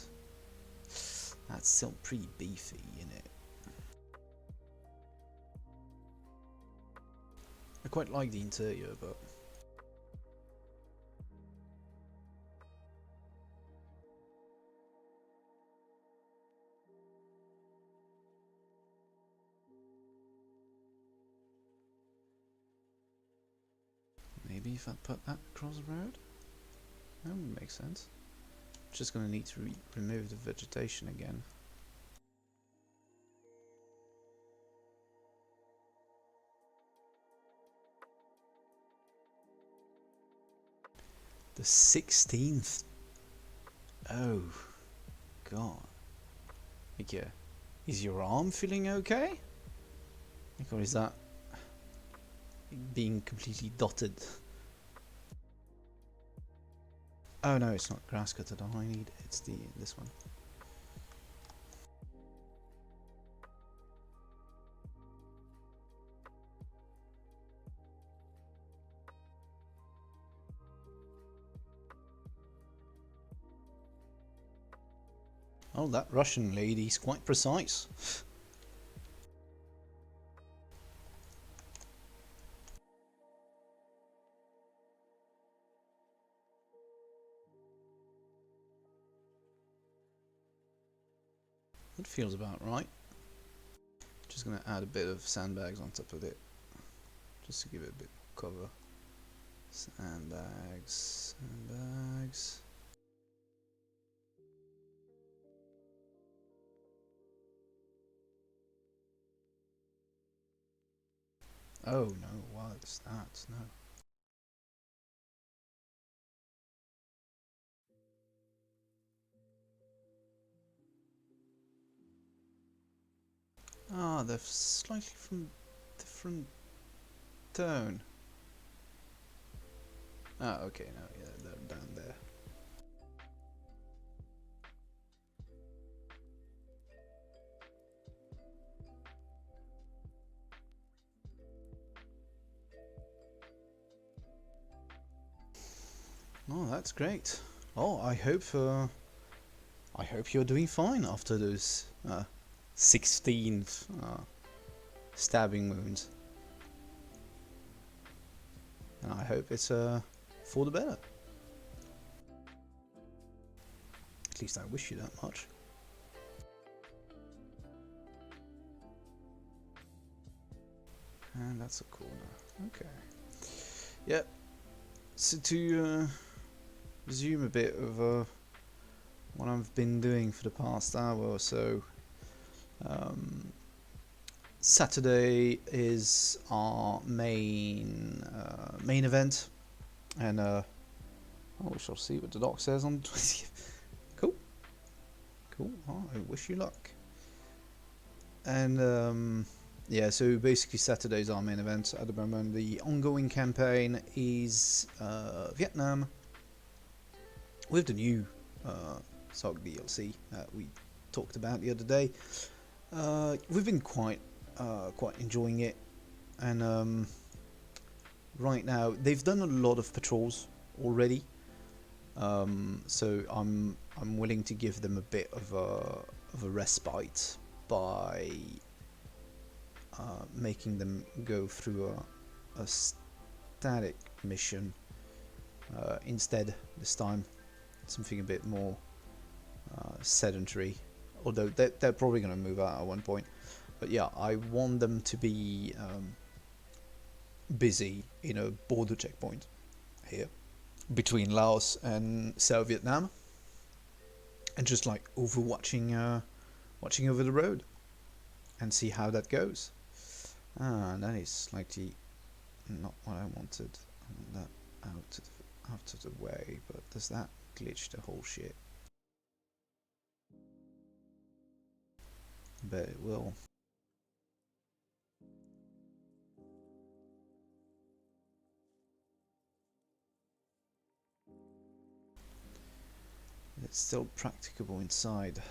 That's still pretty beefy, isn't it? I quite like the interior, but maybe if I put that across the road, that would make sense. Just gonna need to remove the vegetation again. The 16th. Oh, God. Like, yeah. Is your arm feeling okay? Like, or is that being completely dotted? Oh no, it's not grass cutter that I need. It's this one. Oh, that Russian lady's quite precise. That feels about right. Just gonna add a bit of sandbags on top of it, just to give it a bit of cover. Sandbags, sandbags. Oh no, what's that? No. Ah, they're slightly from different tone. Ah, okay, no, yeah, they're down there. Oh, that's great. Oh, I hope you're doing fine after those 16 stabbing wounds, and I hope it's for the better. At least I wish you that much. And that's a corner. Okay. Yep. So to resume a bit of what I've been doing for the past hour or so. Um, Saturday is our main event, and we shall see what the doc says on the 20th. Cool, cool. Oh, I wish you luck. And yeah, so basically Saturday's our main event at the moment. The ongoing campaign is Vietnam with the new CDLC that we talked about the other day. We've been quite enjoying it, and right now they've done a lot of patrols already. So I'm willing to give them a bit of a respite by making them go through a static mission instead this time, something a bit more sedentary. Although they're probably going to move out at one point, but yeah, I want them to be busy in a border checkpoint here between Laos and South Vietnam, and just like overwatching, watching over the road, and see how that goes. That is slightly not what I wanted. I want that out of the way, but does that glitch the whole shit? I bet it will. It's still practicable inside.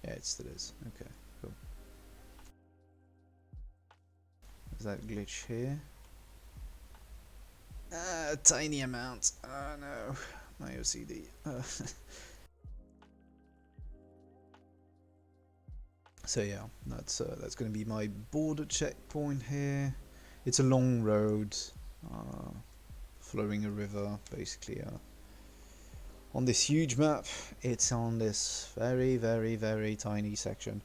Yeah, it still is. Okay, cool. Is that glitch here? A tiny amount. Oh no, my OCD. So yeah, that's going to be my border checkpoint here. It's a long road, following a river, basically. On this huge map, it's on this very, very, very tiny section.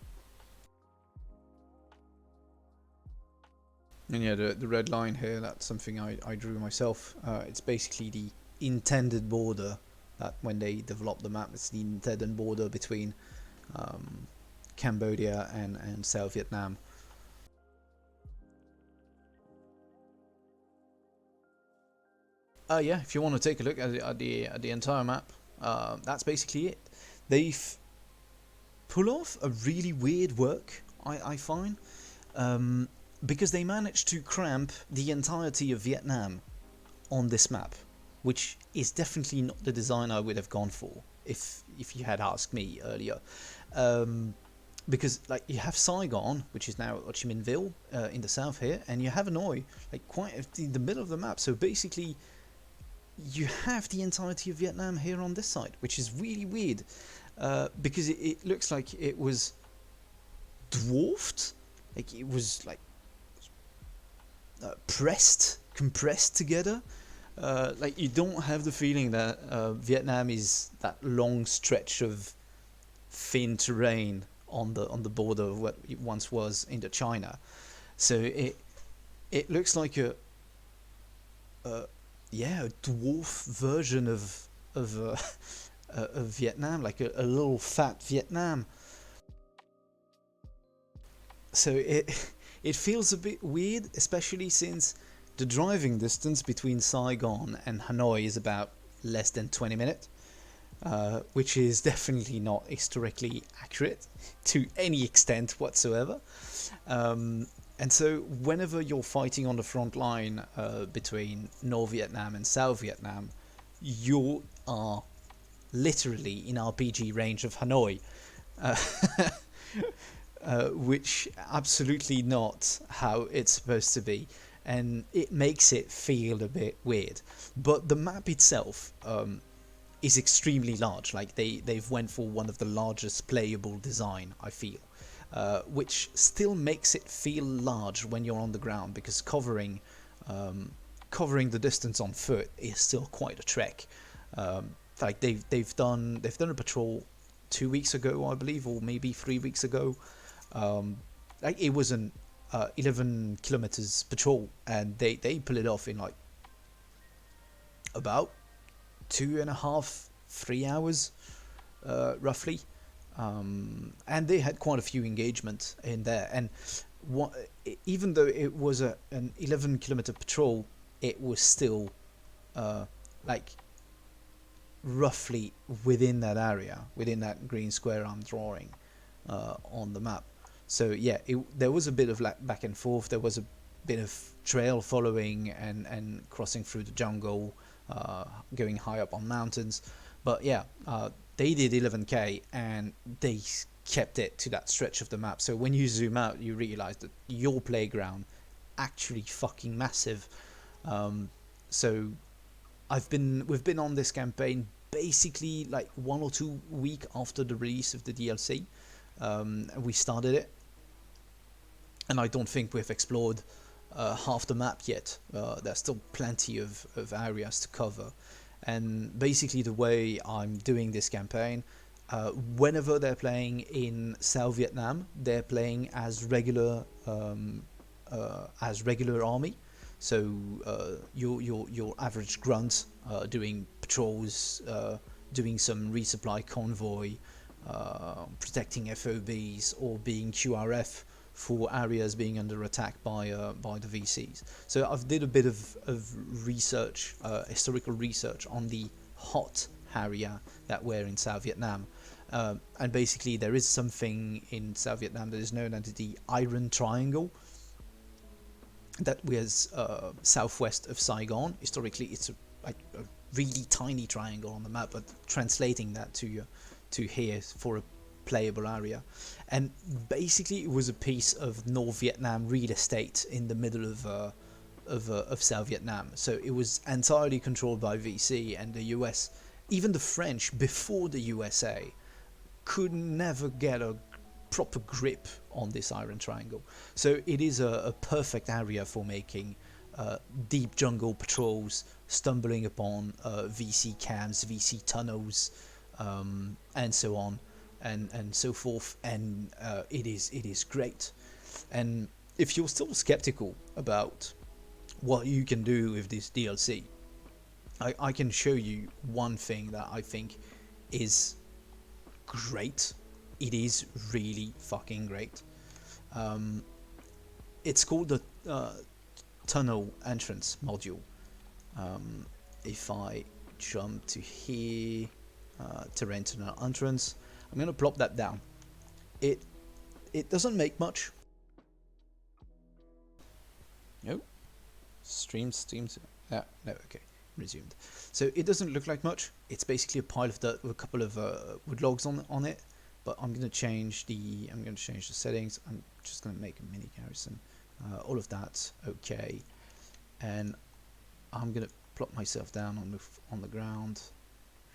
And yeah, the red line here, that's something I drew myself. It's basically the intended border, that when they developed the map, it's the intended border between Cambodia and South Vietnam. Yeah, if you want to take a look at the entire map, that's basically it. They've pulled off a really weird work, I find, because they managed to cramp the entirety of Vietnam on this map, which is definitely not the design I would have gone for if you had asked me earlier. Because like you have Saigon, which is now Ho Chi Minh Ville in the south here, and you have Hanoi like quite in the middle of the map. So basically, you have the entirety of Vietnam here on this side, which is really weird, because it looks like it was dwarfed, like it was like compressed together. Like you don't have the feeling that Vietnam is that long stretch of thin terrain on the border of what it once was Indochina. So it looks like a dwarf version of Vietnam, like a little fat Vietnam. So it feels a bit weird, especially since the driving distance between Saigon and Hanoi is about less than 20 minutes. Which is definitely not historically accurate to any extent whatsoever. And so whenever you're fighting on the front line between North Vietnam and South Vietnam, you are literally in RPG range of Hanoi, which absolutely not how it's supposed to be, and it makes it feel a bit weird. But the map itself is extremely large. Like they've went for one of the largest playable design, I feel, which still makes it feel large when you're on the ground, because covering the distance on foot is still quite a trek. Like they've done a patrol 2 weeks ago, I believe, or maybe 3 weeks ago. Like it was an 11 kilometers patrol, and they pull it off in like about 2.5, 3 hours, roughly. And they had quite a few engagements in there. And what, even though it was an 11-kilometer patrol, it was still like roughly within that area, within that green square I'm drawing on the map. So yeah, there was a bit of like back and forth. There was a bit of trail following and crossing through the jungle, going high up on mountains. But yeah, they did 11k and they kept it to that stretch of the map. So when you zoom out, you realize that your playground actually fucking massive. So we've been on this campaign basically like 1 or 2 weeks after the release of the DLC. We started it, and I don't think we've explored half the map yet. There's still plenty of areas to cover. And basically the way I'm doing this campaign, whenever they're playing in South Vietnam, they're playing as regular army. So your average grunt doing patrols, doing some resupply convoy, protecting FOBs, or being QRF for areas being under attack by the VCs. So I've did a bit of research, historical research on the hot area that were in South Vietnam. And basically there is something in South Vietnam that is known as the Iron Triangle, that was southwest of Saigon. Historically, it's like a really tiny triangle on the map, but translating that to here for a playable area. And basically, it was a piece of North Vietnam real estate in the middle of South Vietnam. So it was entirely controlled by VC and the US. Even the French, before the USA, could never get a proper grip on this Iron Triangle. So it is a perfect area for making deep jungle patrols, stumbling upon VC camps, VC tunnels, and so on and so forth. And it is great. And if you're still skeptical about what you can do with this DLC, I can show you one thing that I think is great. It is really fucking great. It's called the tunnel entrance module. If I jump to here, terrain tunnel entrance, I'm gonna plop that down. It doesn't make much. No, streams. No, okay, resumed. So it doesn't look like much. It's basically a pile of dirt with a couple of wood logs on it. But I'm gonna change the settings. I'm just gonna make a mini garrison. All of that, okay. And I'm gonna plop myself down on the ground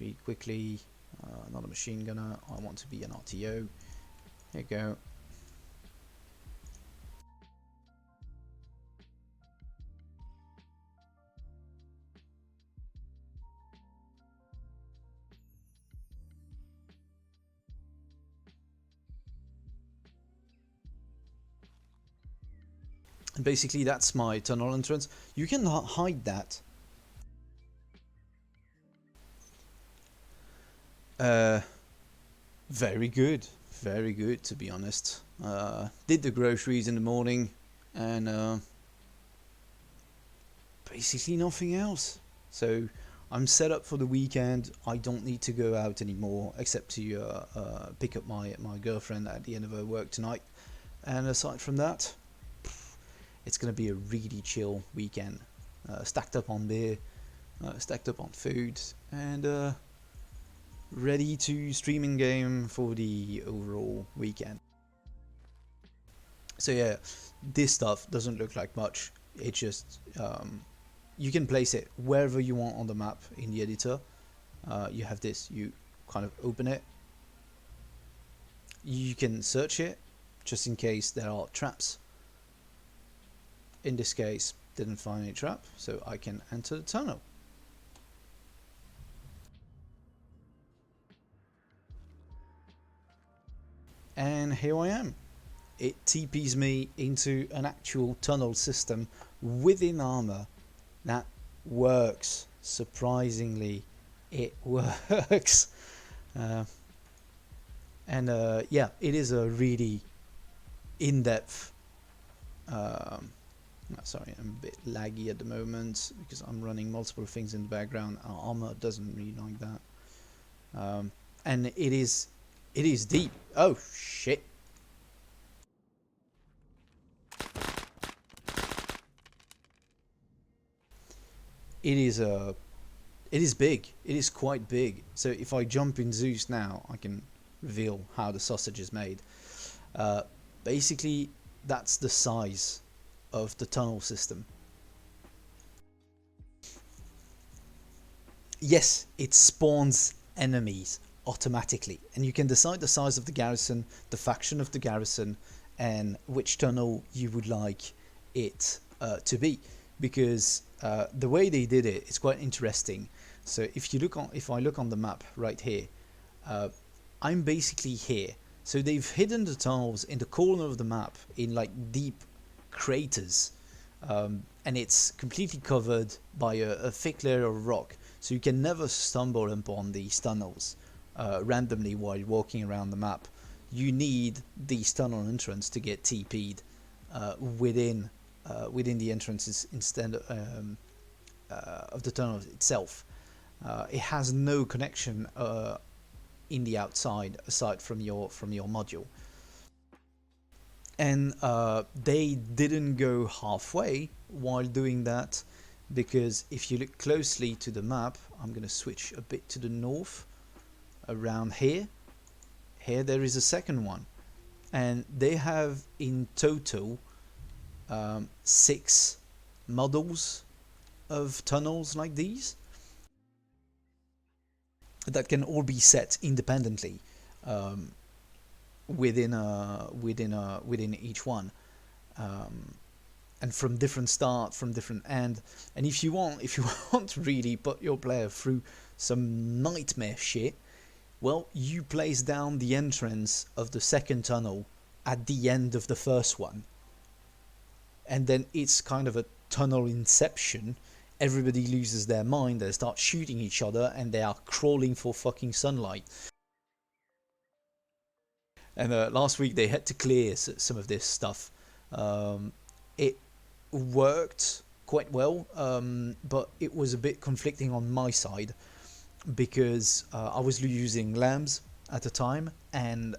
really quickly. Not a machine gunner. I want to be an RTO. There you go. And basically that's my tunnel entrance. You can hide that. Very good, to be honest. Did the groceries in the morning, and basically nothing else. So I'm set up for the weekend. I don't need to go out anymore, except to pick up my girlfriend at the end of her work tonight. And aside from that, it's going to be a really chill weekend. Stacked up on beer, stacked up on food, and ready to stream in game for the overall weekend. So yeah, this stuff doesn't look like much. It just you can place it wherever you want on the map in the editor. You have this. You kind of open it. You can search it just in case there are traps. In this case, didn't find any trap, so I can enter the tunnel. And here I am. It TPs me into an actual tunnel system within Arma that works. surprisingly it works. uh, and yeah, it is a really in-depth sorry, I'm a bit laggy at the moment because I'm running multiple things in the background. Arma doesn't really like that. And it is deep. Oh shit. It is it is big. It is quite big. So if I jump in Zeus now, I can reveal how the sausage is made. Uh, Basically, that's the size of the tunnel system. Yes, it spawns enemies automatically, and you can decide the size of the garrison, the faction of the garrison, and which tunnel you would like it to be. Because the way they did it is quite interesting. So if I look on the map right here, uh, I'm basically here. So they've hidden the tunnels in the corner of the map in like deep craters, and it's completely covered by a thick layer of rock, so you can never stumble upon these tunnels randomly while walking around the map. You need these tunnel entrance to get TP'd within the entrances instead of the tunnel itself. It has no connection in the outside aside from your module. And they didn't go halfway while doing that, because if you look closely to the map, I'm going to switch a bit to the north around here. Here there is a second one, and they have in total 6 models of tunnels like these that can all be set independently um, within each one, um, and from different start, from different end. And if you want to really put your player through some nightmare shit, well, you place down the entrance of the second tunnel at the end of the first one, and then it's kind of a tunnel inception. Everybody loses their mind, they start shooting each other, and they are crawling for fucking sunlight. And last week they had to clear some of this stuff. It worked quite well, but it was a bit conflicting on my side, because I was using lambs at the time, and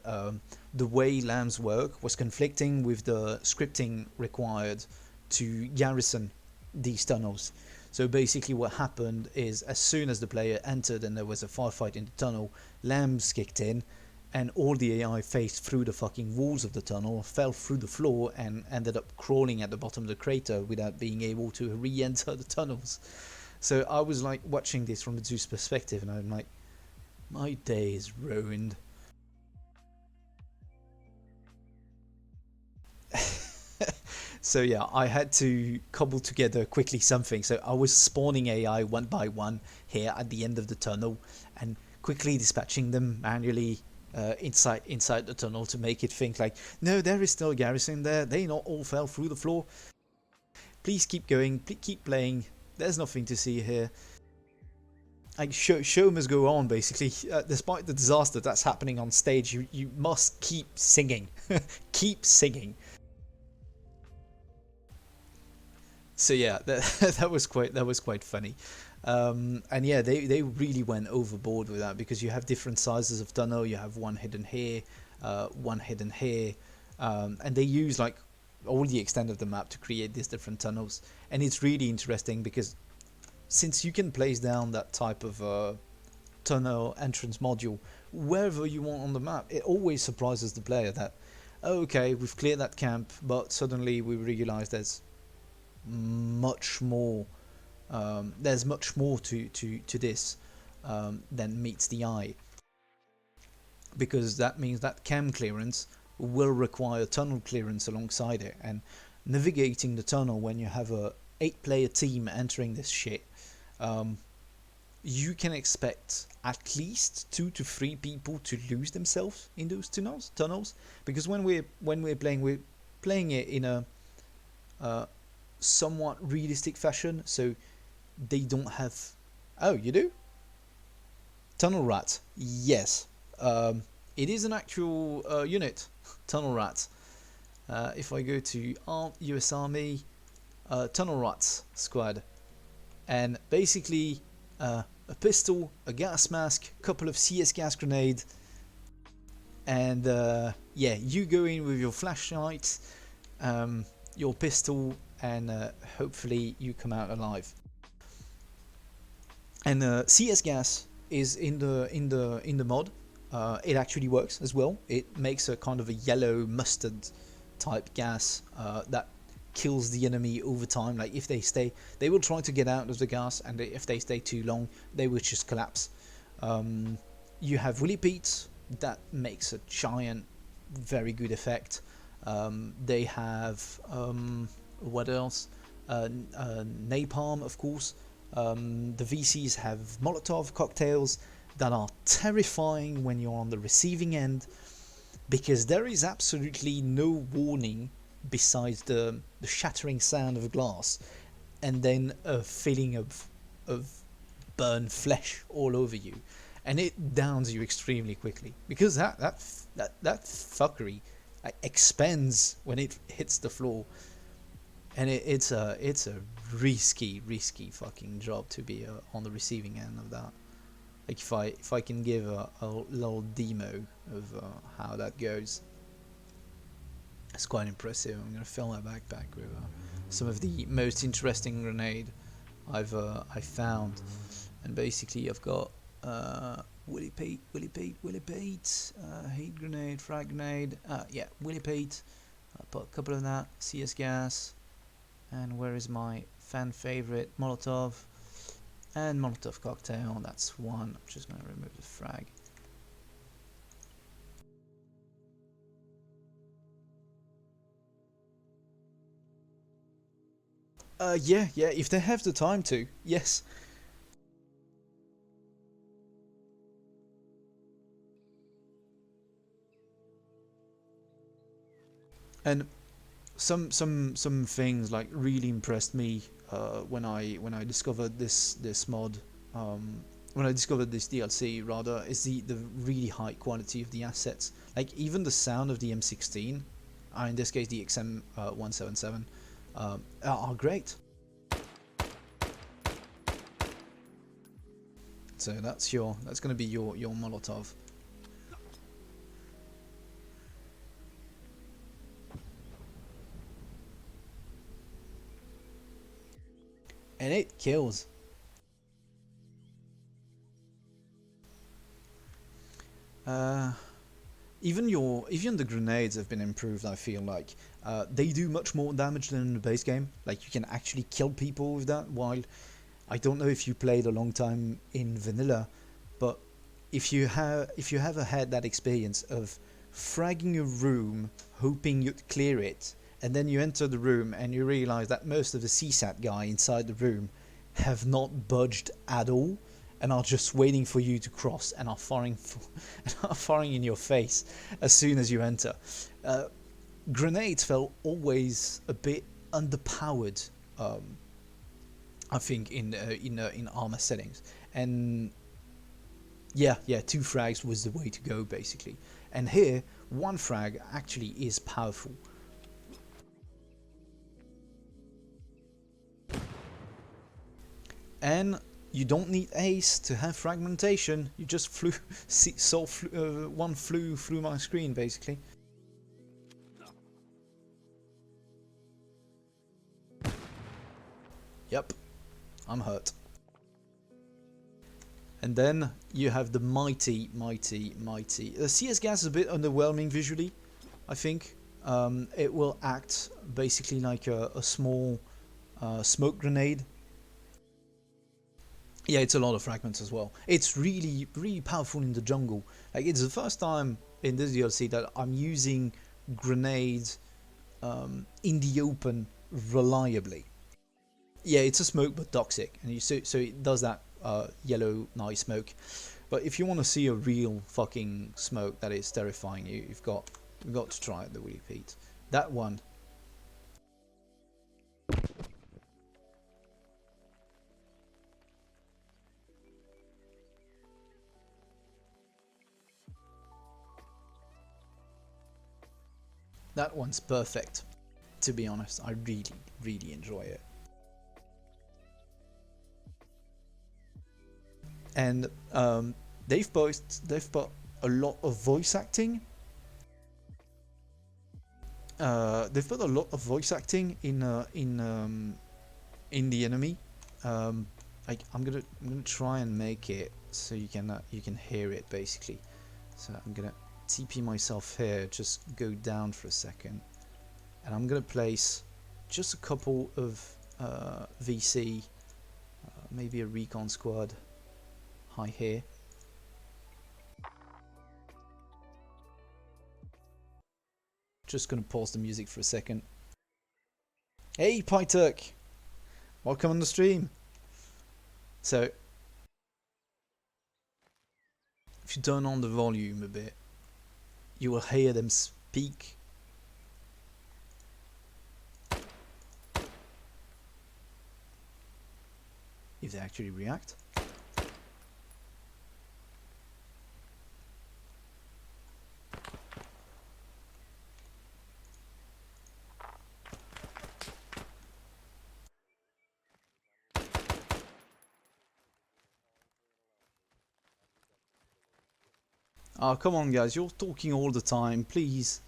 the way lambs work was conflicting with the scripting required to garrison these tunnels. So basically what happened is, as soon as the player entered and there was a firefight in the tunnel, lambs kicked in, and all the AI faced through the fucking walls of the tunnel, fell through the floor, and ended up crawling at the bottom of the crater without being able to re-enter the tunnels. So I was like watching this from the Zeus perspective, and I'm like, my day is ruined. So yeah, I had to cobble together quickly something. So I was spawning AI one by one here at the end of the tunnel, and quickly dispatching them manually inside the tunnel to make it think like, no, there is still a garrison there. They not all fell through the floor. Please keep going. Keep playing. There's nothing to see here. Like, show must go on, basically. Despite the disaster that's happening on stage, you must keep singing. Keep singing. So yeah, that was quite funny. And yeah, they really went overboard with that, because you have different sizes of tunnel. You have one hidden here, one hidden here, and they use like all the extent of the map to create these different tunnels. And it's really interesting, because since you can place down that type of tunnel entrance module wherever you want on the map, it always surprises the player that, oh, okay, we've cleared that camp, but suddenly we realize much more there's much more to this than meets the eye, because that means that cam clearance will require tunnel clearance alongside it. And navigating the tunnel when you have a 8-player team entering this shit, you can expect at least 2 to 3 people to lose themselves in those tunnels, because when we're playing it in a somewhat realistic fashion, so they don't have Oh, you do? Tunnel rat. Yes. Um, it is an actual unit. Tunnel rat. If I go to US Army, Tunnel Rats Squad, and basically a pistol, a gas mask, couple of CS gas grenades, and yeah, you go in with your flashlight, your pistol, and hopefully you come out alive. And CS gas is in the mod. It actually works as well. It makes a kind of a yellow mustard type gas that kills the enemy over time. Like if they stay, they will try to get out of the gas, and if they stay too long, they will just collapse. You have Willy Pete that makes a giant, very good effect. They have what else? Napalm, of course. The VCs have Molotov cocktails that are terrifying when you're on the receiving end, because there is absolutely no warning besides the shattering sound of glass and then a feeling of burn flesh all over you, and it downs you extremely quickly because that fuckery expands when it hits the floor, and it's a risky fucking job to be on the receiving end of that. Like if I can give a little demo of how that goes, it's quite impressive. I'm gonna fill my backpack with some of the most interesting grenade I found, and basically I've got Willy Pete, heat grenade, frag grenade, yeah, Willy Pete. I put a couple of that, CS gas, and where is my fan favorite Molotov, and Molotov cocktail. That's one. I'm just gonna remove the frag. Yeah, if they have the time to, yes. And some things like really impressed me when I discovered this mod, when I discovered this DLC rather, is the really high quality of the assets. Like even the sound of the M16, in this case the XM 177, are great. So that's gonna be your Molotov. And it kills. Uh, even the grenades have been improved. I feel like they do much more damage than in the base game. Like you can actually kill people with that. While I don't know if you played a long time in vanilla, but if you ever had that experience of fragging a room, hoping you'd clear it, and then you enter the room and you realize that most of the CSAT guy inside the room have not budged at all and are just waiting for you to cross and are firing and are firing in your face as soon as you enter. Uh, Grenades felt always a bit underpowered. I think in Arma settings, and yeah, two frags was the way to go basically. And here, one frag actually is powerful. And you don't need ace to have fragmentation. You just one flew through my screen basically. Yep, I'm hurt. And then you have the mighty. The CS gas is a bit underwhelming visually, I think. It will act basically like a small smoke grenade. Yeah, it's a lot of fragments as well. It's really powerful in the jungle. Like it's the first time in this DLC that I'm using grenades in the open reliably. Yeah, it's a smoke but toxic, and so it does that yellow nice smoke. But if you want to see a real fucking smoke that is terrifying you, you've got to try it, the Willy Pete. That one. That one's perfect. To be honest, I really enjoy it. And they've put a lot of voice acting. They've put a lot of voice acting in the enemy. Um, I'm gonna try and make it so you can hear it basically. So I'm gonna TP myself here. Just go down for a second, and I'm gonna place just a couple of VC, maybe a recon squad high here. Just gonna pause the music for a second. Hey Pyturk, welcome on the stream. So if you turn on the volume a bit, you will hear them speak. If they actually react. Oh, come on guys, you're talking all the time, please.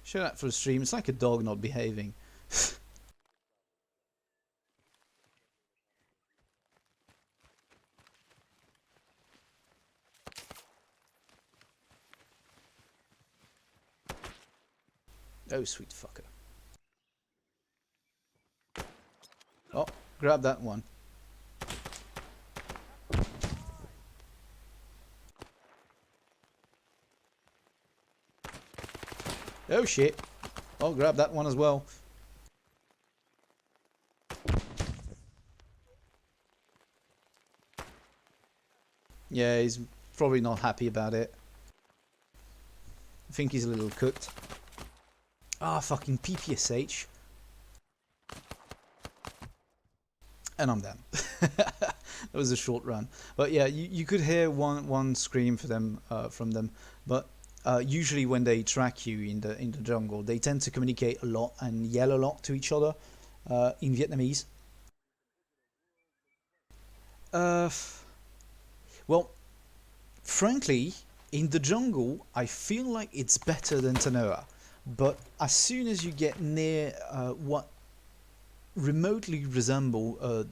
Shut up for the stream, it's like a dog not behaving. Oh, sweet fucker. Oh, grab that one. Oh shit. Oh, grab that one as well. Yeah, he's probably not happy about it. I think he's a little cooked. Ah, fucking PPSH. And I'm done. That was a short run. But yeah, you could hear one scream for them from them. But usually when they track you in the jungle, they tend to communicate a lot and yell a lot to each other in Vietnamese. Well, frankly, in the jungle, I feel like it's better than Tanoa. But as soon as you get near what remotely resemble a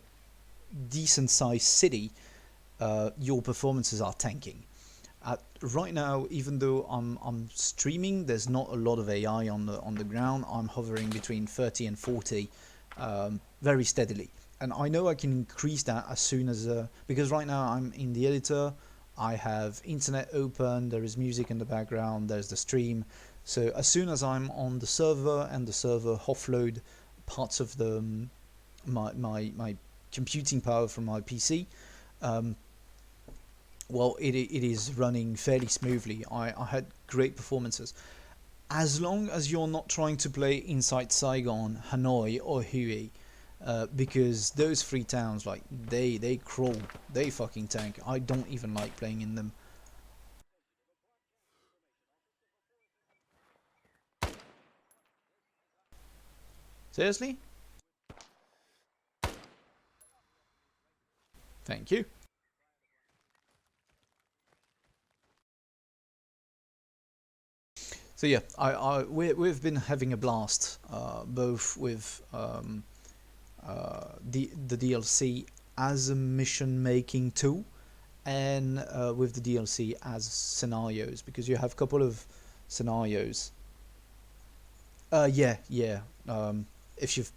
decent sized city, your performances are tanking. Right now, even though I'm streaming, there's not a lot of AI on the ground. I'm hovering between 30 and 40 very steadily, and I know I can increase that as soon as because right now I'm in the editor. I have internet open. There is music in the background. There's the stream. So as soon as I'm on the server and the server offload parts of the my computing power from my PC, well, it is running fairly smoothly. I had great performances. As long as you're not trying to play inside Saigon, Hanoi, or Hue, because those three towns, like, they crawl, they fucking tank. I don't even like playing in them. Seriously? Thank you. So yeah, we've been having a blast, both with the DLC as a mission making tool, and with the DLC as scenarios, because you have a couple of scenarios. Yeah. If you've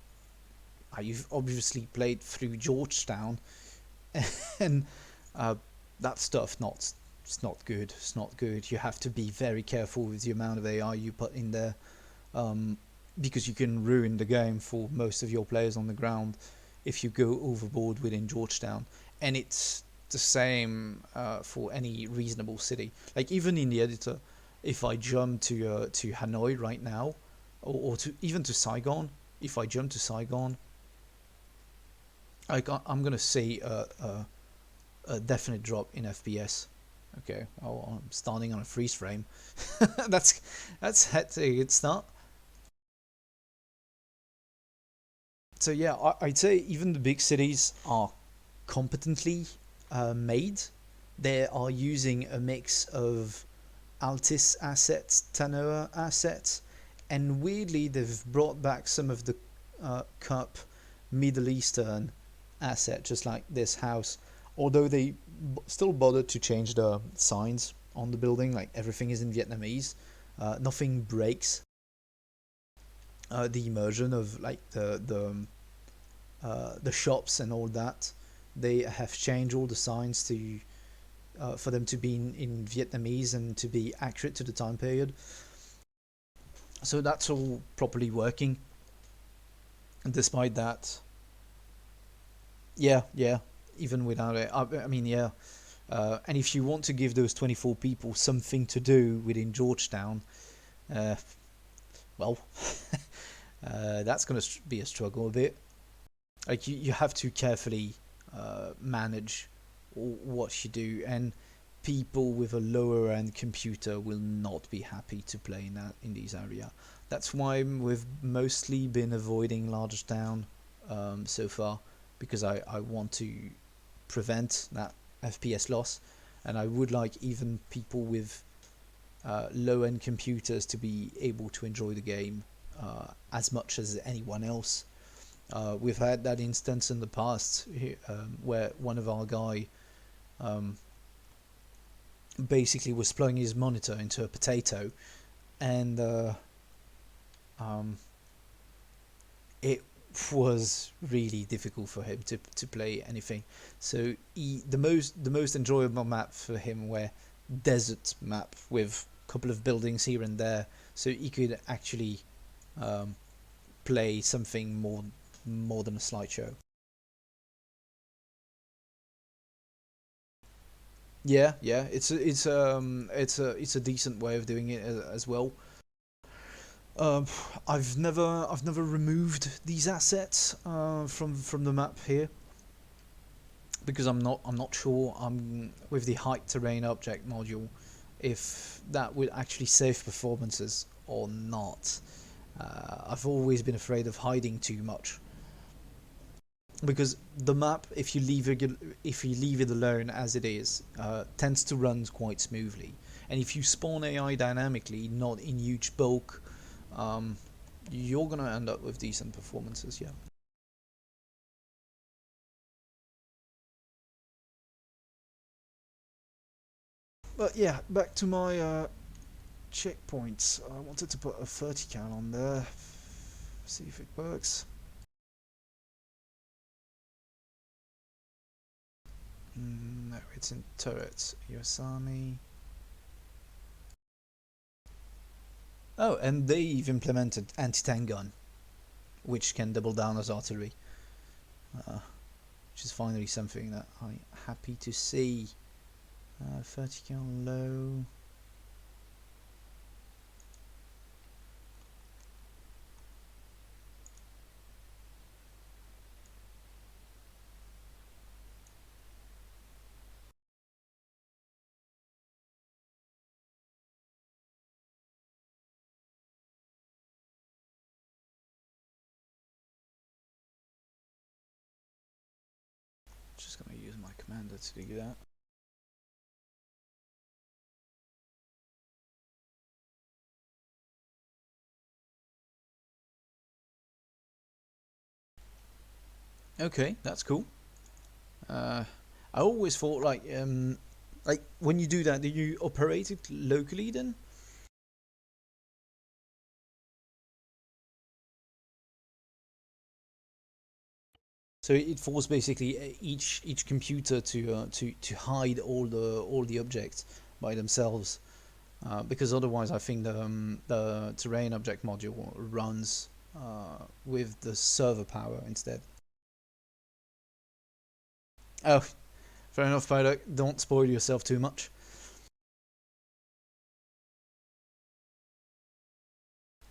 obviously played through Georgetown, and that stuff it's not good. It's not good. You have to be very careful with the amount of AI you put in there, because you can ruin the game for most of your players on the ground if you go overboard within Georgetown. And it's the same for any reasonable city. Like, even in the editor, if I jump to Hanoi right now, or to even to Saigon, if I jump to Saigon, I'm gonna see a definite drop in FPS. Okay, I'm starting on a freeze frame. that's that's a good start. So yeah, I'd say even the big cities are competently made. They are using a mix of Altis assets, Tanoa assets, and weirdly they've brought back some of the Cup Middle Eastern asset, just like this house. Although they still bothered to change the signs on the building, like everything is in Vietnamese, nothing breaks the immersion of like the shops and all that. They have changed all the signs to for them to be in Vietnamese and to be accurate to the time period. So that's all properly working. Despite that, yeah, even without it, I mean, yeah. And if you want to give those 24 people something to do within Georgetown, uh, well, that's going to be a struggle a bit. Like you have to carefully manage what you do, and people with a lower end computer will not be happy to play in these area. That's why we've mostly been avoiding large town so far, because I want to prevent that FPS loss, and I would like even people with low end computers to be able to enjoy the game as much as anyone else. We've had that instance in the past where one of our guy um, basically was plugging his monitor into a potato, and um, it was really difficult for him to play anything. So the most enjoyable map for him were desert map with a couple of buildings here and there, so he could actually um, play something more than a slideshow. Yeah, it's a decent way of doing it as well. Um, I've never removed these assets from the map here, because I'm not sure with the height terrain object module if that would actually save performances or not. I've always been afraid of hiding too much, because the map, if you leave it alone as it is, tends to run quite smoothly, and if you spawn AI dynamically, not in huge bulk, um, you're gonna end up with decent performances. Yeah. But yeah, back to my checkpoints. I wanted to put a 30 cal on there. See if it works. No, it's in turrets. US Army. Oh, and they've implemented anti-tank gun, which can double down as artillery, uh, which is finally something that I'm happy to see. 30 cal low. Just gonna use my commander to do that. Okay, that's cool. Uh, I always thought like when you do that, do you operate it locally then? So it forces basically each computer to hide all the objects by themselves, because otherwise I think the terrain object module runs with the server power instead. Oh, fair enough, Pilot. Don't spoil yourself too much.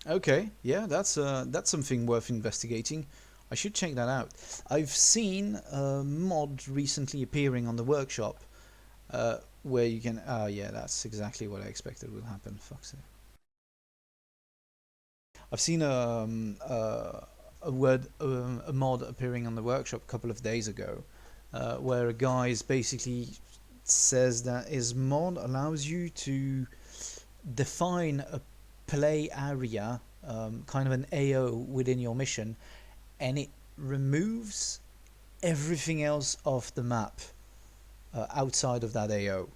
Okay, yeah, that's something worth investigating. I should check that out. I've seen a mod recently appearing on the workshop where you can. Oh, yeah, that's exactly what I expected would happen. Fuck's sake. I've seen a mod appearing on the workshop a couple of days ago, where a guy is basically says that his mod allows you to define a play area, kind of an AO within your mission, and it removes everything else off the map outside of that AO,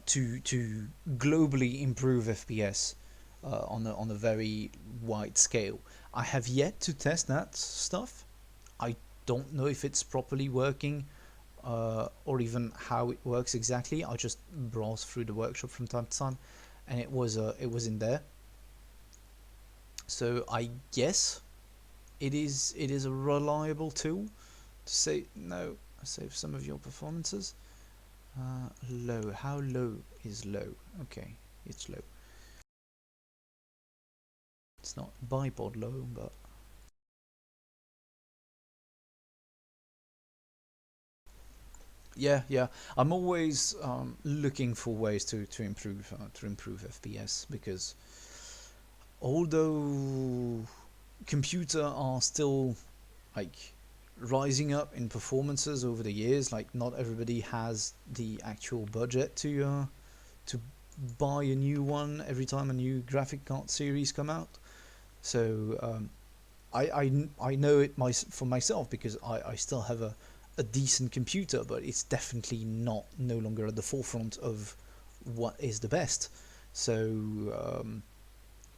to globally improve FPS on a very wide scale. I have yet to test that stuff. I don't know if it's properly working, or even how it works exactly. I just browse through the workshop from time to time, and it was in there. So I guess it is a reliable tool to say no. Save some of your performances. Low. How low is low? Okay, it's low. It's not bipod low, but yeah. I'm always looking for ways to improve FPS, because although computer are still like rising up in performances over the years, like not everybody has the actual budget to buy a new one every time a new graphic card series come out. So I know it for myself, because I still have a decent computer, but it's definitely no longer at the forefront of what is the best. So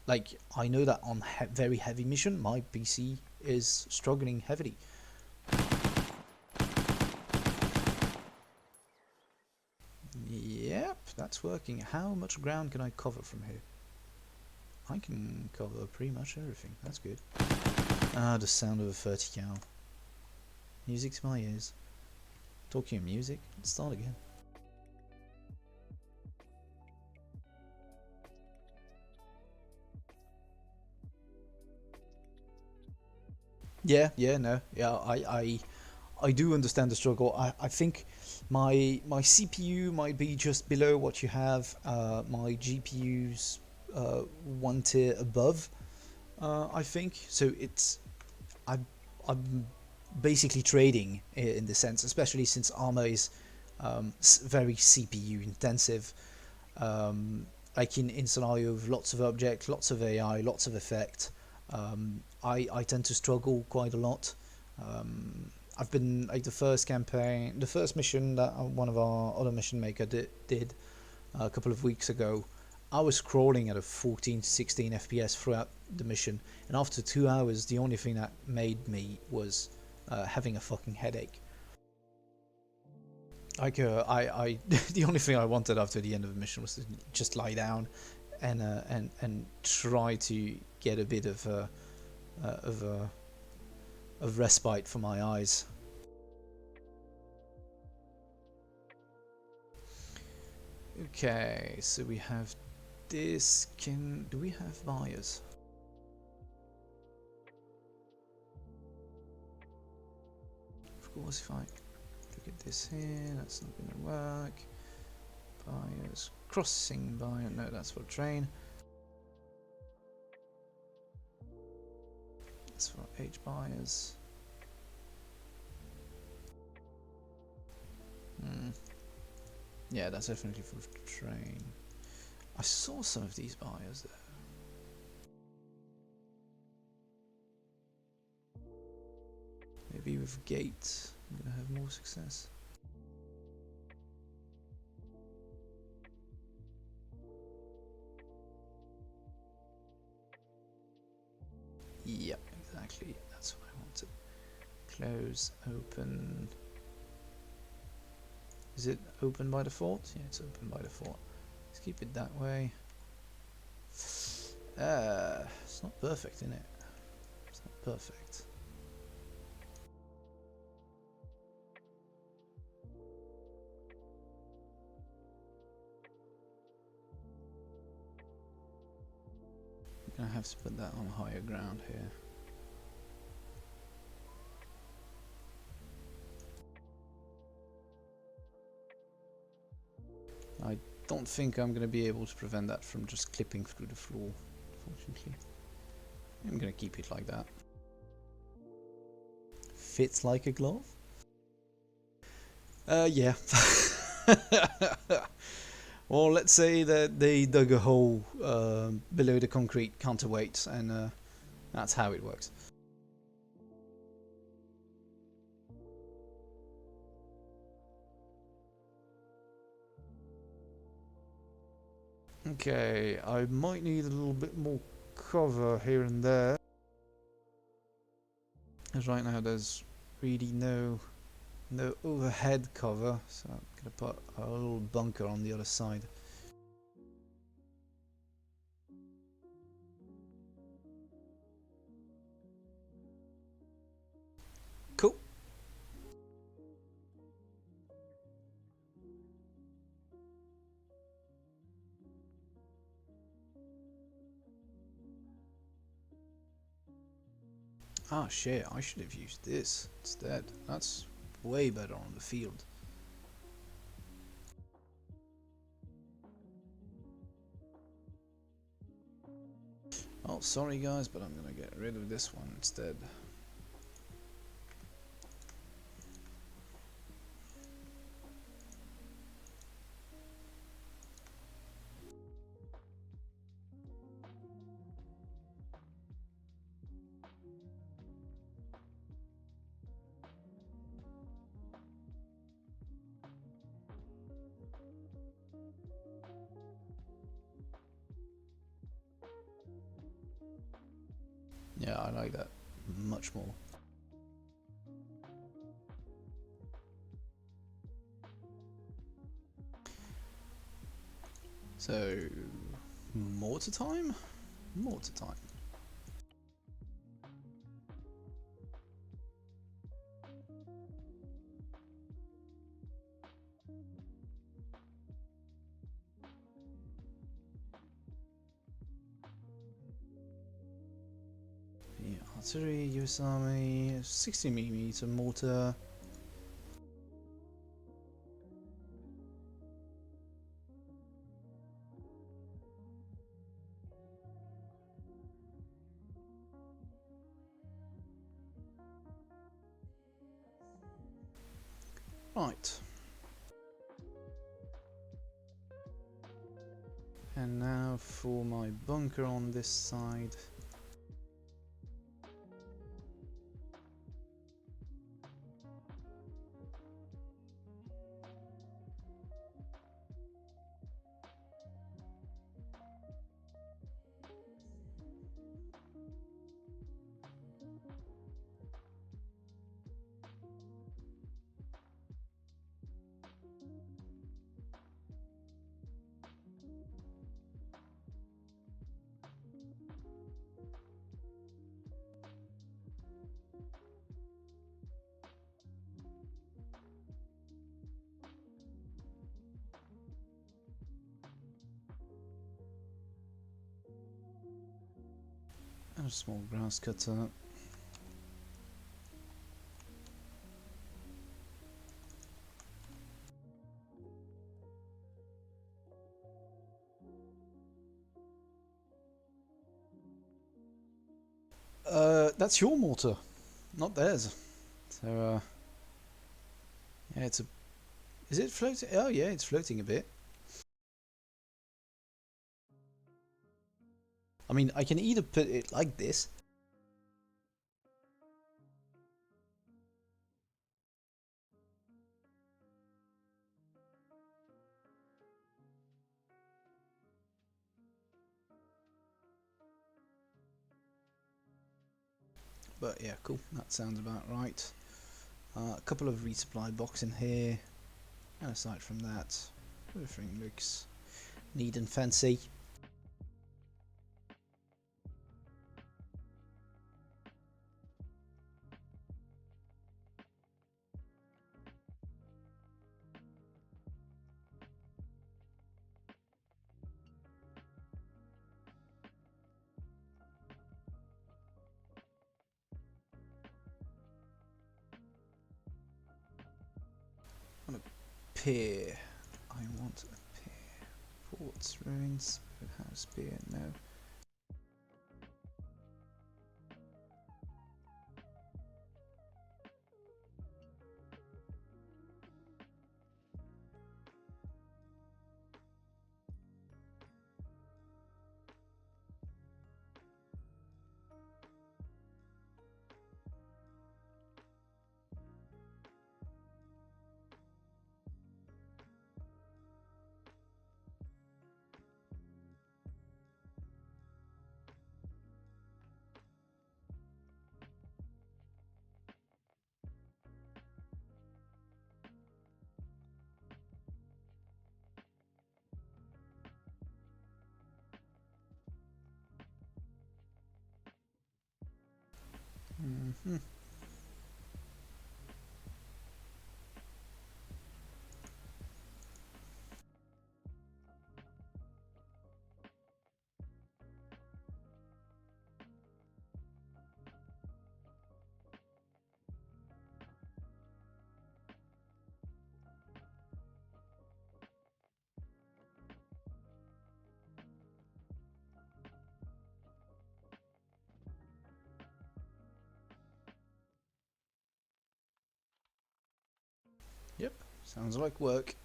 like I know that on very heavy mission, my PC is struggling heavily. Yep, that's working. How much ground can I cover from here? I can cover pretty much everything. That's good. Ah, the sound of a 30 cal. Music to my ears. Talking of music, let's start again. I do understand the struggle. I think my CPU might be just below what you have. My GPU's one tier above. I think so. I'm basically trading in the sense, especially since Arma is very CPU intensive. Like in scenario of lots of objects, lots of AI, lots of effect. I tend to struggle quite a lot. I've been like the first mission that one of our other mission maker did a couple of weeks ago. I was crawling at a 14 to 16 FPS throughout the mission, and after 2 hours, the only thing that made me was having a fucking headache. Like I the only thing I wanted after the end of the mission was to just lie down and try to get a bit of of respite for my eyes. Okay, so we have this. Do we have buyers? Of course, if I look at this here, that's not going to work. Buyers, crossing buyer, no, that's for train. That's for H buyers. Yeah, that's definitely for train. I saw some of these buyers there. Maybe with gate, I'm gonna have more success. Yep, exactly. That's what I wanted. Close, open. Is it open by default? Yeah, it's open by default. Let's keep it that way. It's not perfect, is it? It's not perfect. I'm gonna have to put that on higher ground here. I don't think I'm gonna be able to prevent that from just clipping through the floor, unfortunately. I'm gonna keep it like that. fits like a glove? Yeah. Or let's say that they dug a hole below the concrete counterweight, and that's how it works. Okay, I might need a little bit more cover here and there, because right now there's really no overhead cover, so I'm gonna put a little bunker on the other side. Cool. Ah shit, I should have used this instead. That's way better on the field. Oh, sorry guys, but I'm gonna get rid of this one instead. Yeah, I like that much more. So, mortar time? Mortar time. Yeah, artillery, US Army, 60mm mortar. Right. And now for my bunker on this side. And a small grass cutter. That's your mortar, not theirs. So, yeah, it's a. Is it floating? Oh, yeah, it's floating a bit. I mean, I can either put it like this. But yeah, cool. That sounds about right. A couple of resupply boxes in here. And aside from that, everything looks neat and fancy. On a pier. I want a pier. Ports, ruins, house pier, no. Mm-hmm. Yep, sounds like work.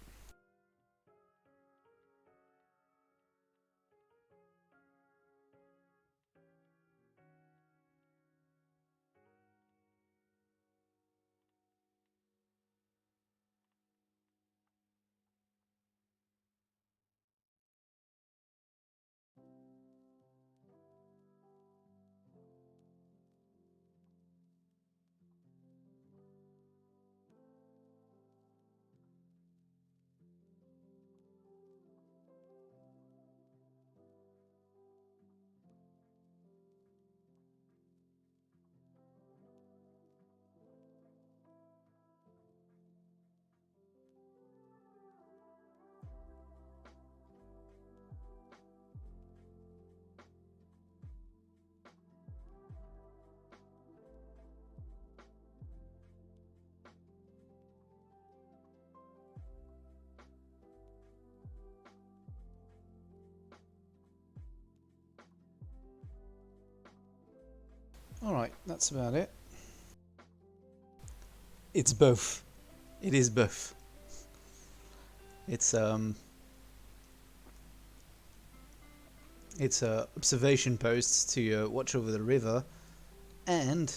Alright, that's about it. It's both. It is both. It's observation posts to watch over the river, and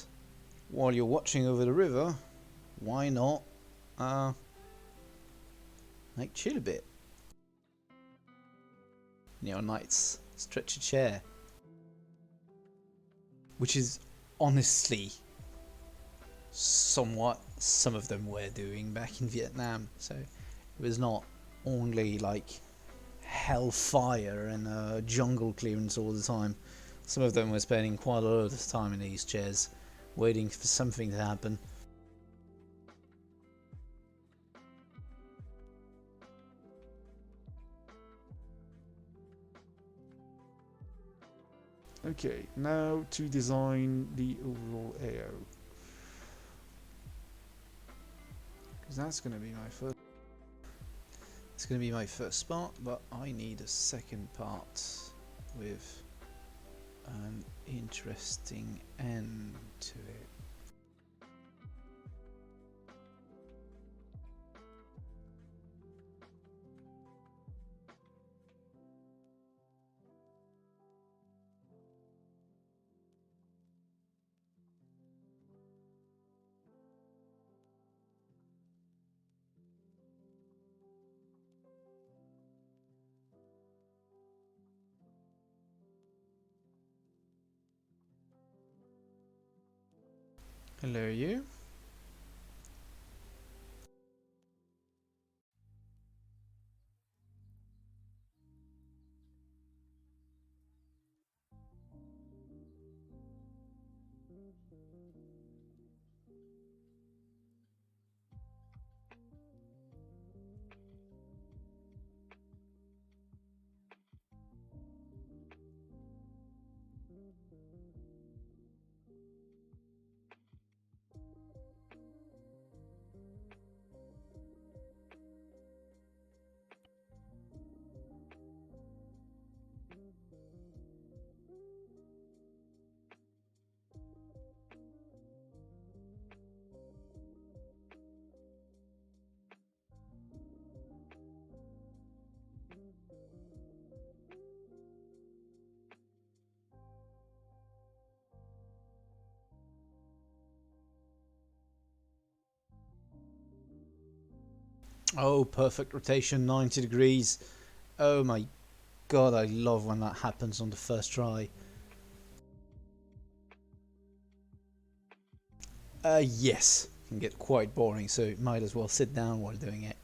while you're watching over the river, why not like chill a bit? You know, nights, stretch a chair, which is honestly somewhat some of them were doing back in Vietnam. So it was not only like hellfire and jungle clearance all the time. Some of them were spending quite a lot of time in these chairs, waiting for something to happen. Okay, now to design the overall AO. Because that's going to be my first. It's going to be my first part, but I need a second part with an interesting end to it. Hello, you. Oh, perfect rotation, 90 degrees. Oh my god, I love when that happens on the first try. Yes, it can get quite boring, so might as well sit down while doing it.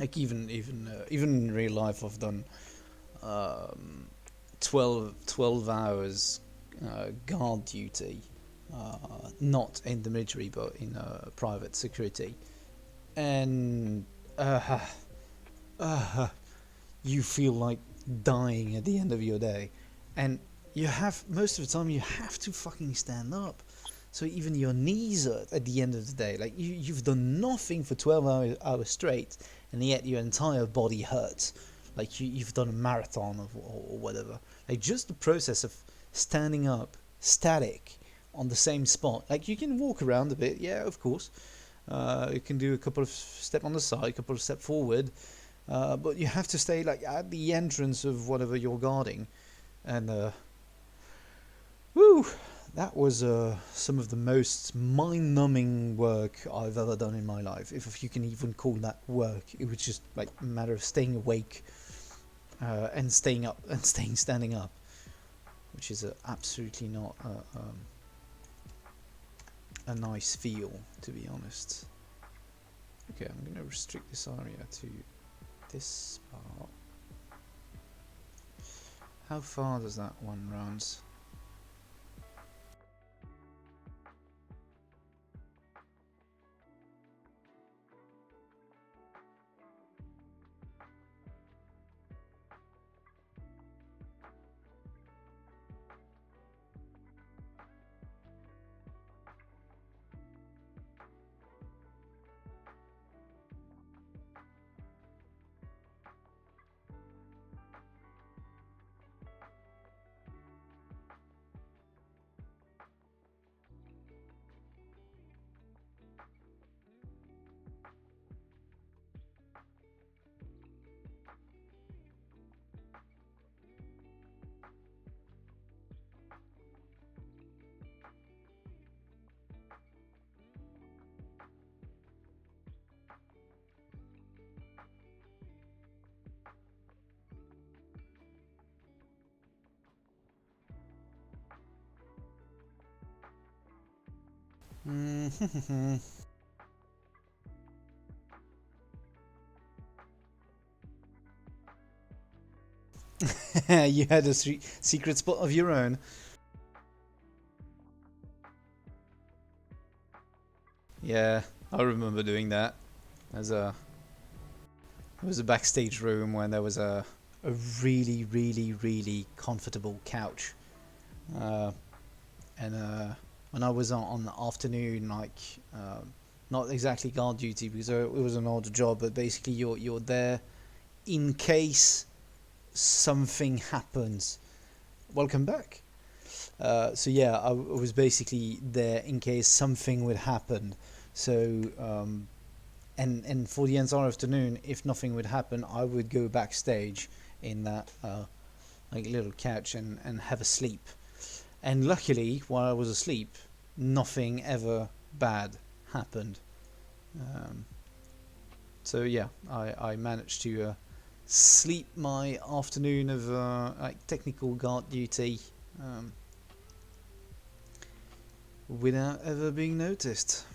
Like even in real life, I've done 12 hours guard duty, not in the military but in private security, and uh, uh, you feel like dying at the end of your day, and you have most of the time you have to fucking stand up. So even your knees hurt at the end of the day. Like you've done nothing for 12 hours straight, and yet your entire body hurts. Like you've done a marathon or whatever. Like just the process of standing up, static, on the same spot. Like you can walk around a bit, yeah, of course. You can do a couple of step on the side, a couple of step forward, but you have to stay like at the entrance of whatever you're guarding, and woo, that was some of the most mind-numbing work I've ever done in my life. If you can even call that work, it was just like a matter of staying awake and staying up and staying standing up, which is absolutely not a nice feel, to be honest. Okay, I'm gonna restrict this area to this part. How far does that one run? You had a secret spot of your own. Yeah, I remember doing that. As a It was a backstage room where there was a really, really, really comfortable couch. Uh, and when I was on the afternoon, like not exactly guard duty because it was an odd job, but basically you're there in case something happens. Welcome back. So yeah, I was basically there in case something would happen. So and for the entire afternoon, if nothing would happen, I would go backstage in that like little couch and have a sleep. And luckily, while I was asleep, nothing ever bad happened. Um, so yeah, I managed to sleep my afternoon of like technical guard duty without ever being noticed.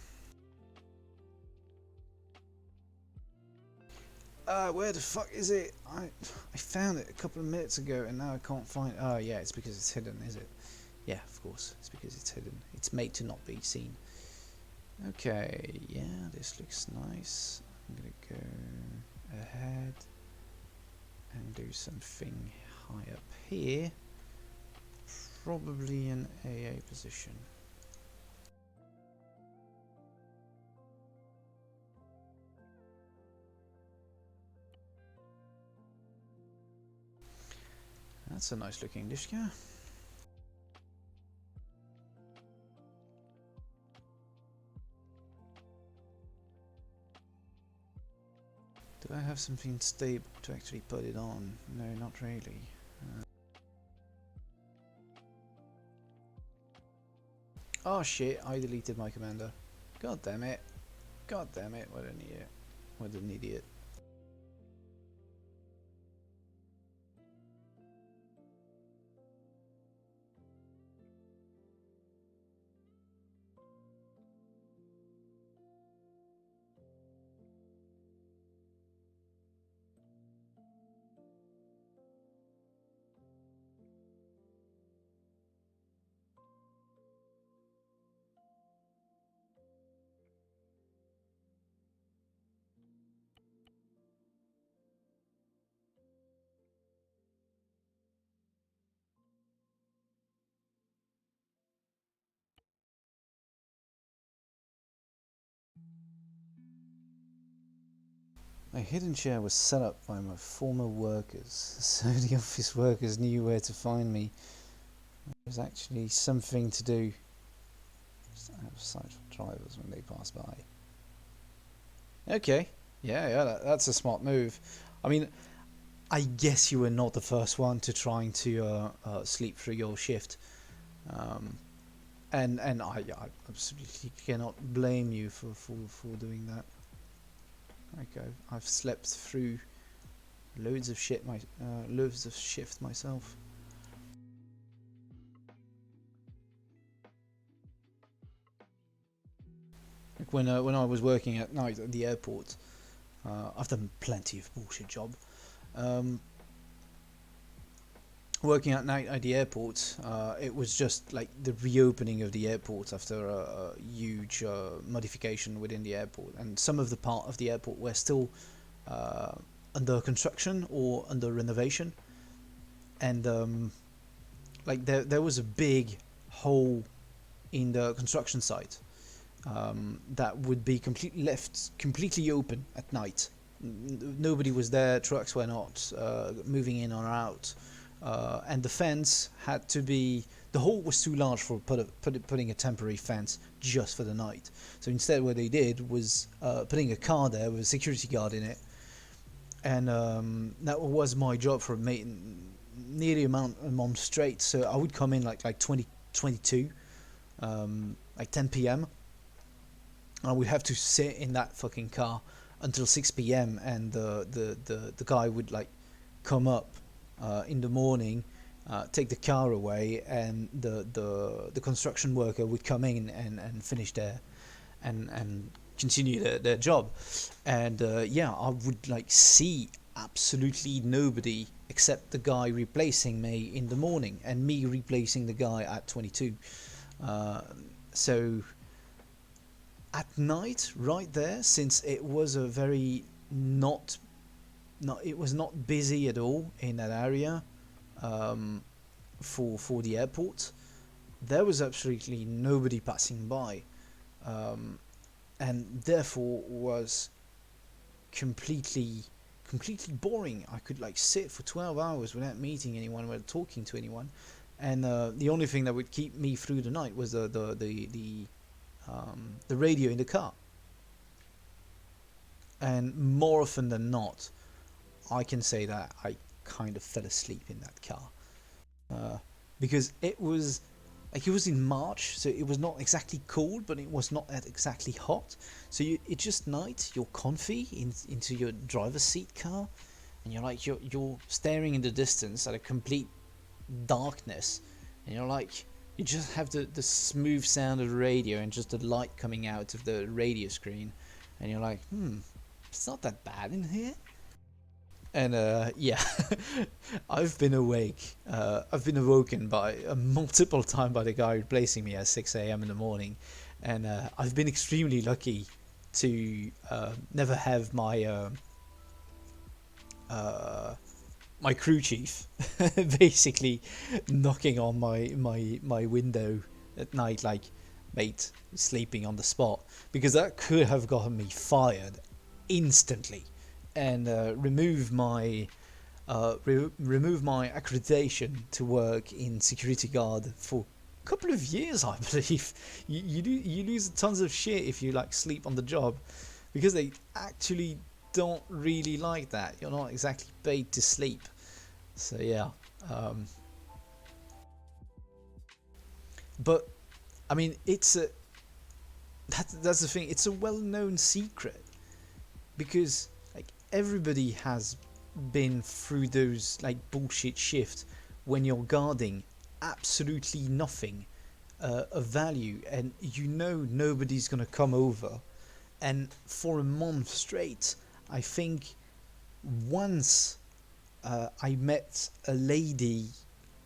Where the fuck is it? I found it a couple of minutes ago and now I can't find it. Oh yeah, it's because it's hidden, is it? Yeah, of course, it's because it's hidden. It's made to not be seen. Okay, yeah, this looks nice. I'm gonna go ahead and do something high up here. Probably an AA position. That's a nice looking dishka. Do I have something stable to actually put it on? No, not really. Oh shit, I deleted my commander. God damn it. God damn it, what an idiot. What an idiot. A hidden chair was set up by my former workers, so the office workers knew where to find me. There was actually something to do. Just out of sight for drivers when they pass by. Okay, yeah, that's a smart move. I mean, I guess you were not the first one to trying to sleep through your shift, and I absolutely cannot blame you for doing that. Like I've slept through loads of shift myself. Like when I was working at night at the airport, I've done plenty of bullshit job. Um, Working at night at the airport, it was just like the reopening of the airport after a huge modification within the airport, and some of the part of the airport were still uh, under construction or under renovation, and like there was a big hole in the construction site that would be completely left completely open at night. Nobody was there, trucks were not moving in or out, and the fence had to be. The hole was too large for putting a temporary fence just for the night. So instead, what they did was putting a car there with a security guard in it, and that was my job for nearly a month straight. So I would come in like 2022, like 10 p.m. I would have to sit in that fucking car until 6 p.m. and the guy would like come up in the morning, take the car away, and the construction worker would come in and finish and continue their job. And yeah, I would like see absolutely nobody except the guy replacing me in the morning and me replacing the guy at 22. So at night, right there, since it was a very not it was not busy at all in that area, for the airport, there was absolutely nobody passing by, and therefore was completely boring. I could like sit for 12 hours without meeting anyone, without talking to anyone, and the only thing that would keep me through the night was the radio in the car. And more often than not, I can say that I kind of fell asleep in that car, because it was in March, so it was not exactly cold, but it was not exactly hot. So it's just night. You're comfy into your driver's seat car, and you're staring in the distance at a complete darkness, and you just have the smooth sound of the radio and just the light coming out of the radio screen, and you're like, it's not that bad in here. And yeah, I've been awake. I've been awoken by multiple times by the guy replacing me at 6 a.m. in the morning, and I've been extremely lucky to never have my crew chief basically knocking on my window at night, like, mate, sleeping on the spot, because that could have gotten me fired instantly and remove my accreditation to work in security guard for a couple of years, I believe. You lose tons of shit if you like sleep on the job, because they actually don't really like that. You're not exactly paid to sleep. So yeah, but I mean, that's the thing. It's a well-known secret, because like everybody has been through those like bullshit shifts when you're guarding absolutely nothing of value, and nobody's gonna come over. And for a month straight, I think once I met a lady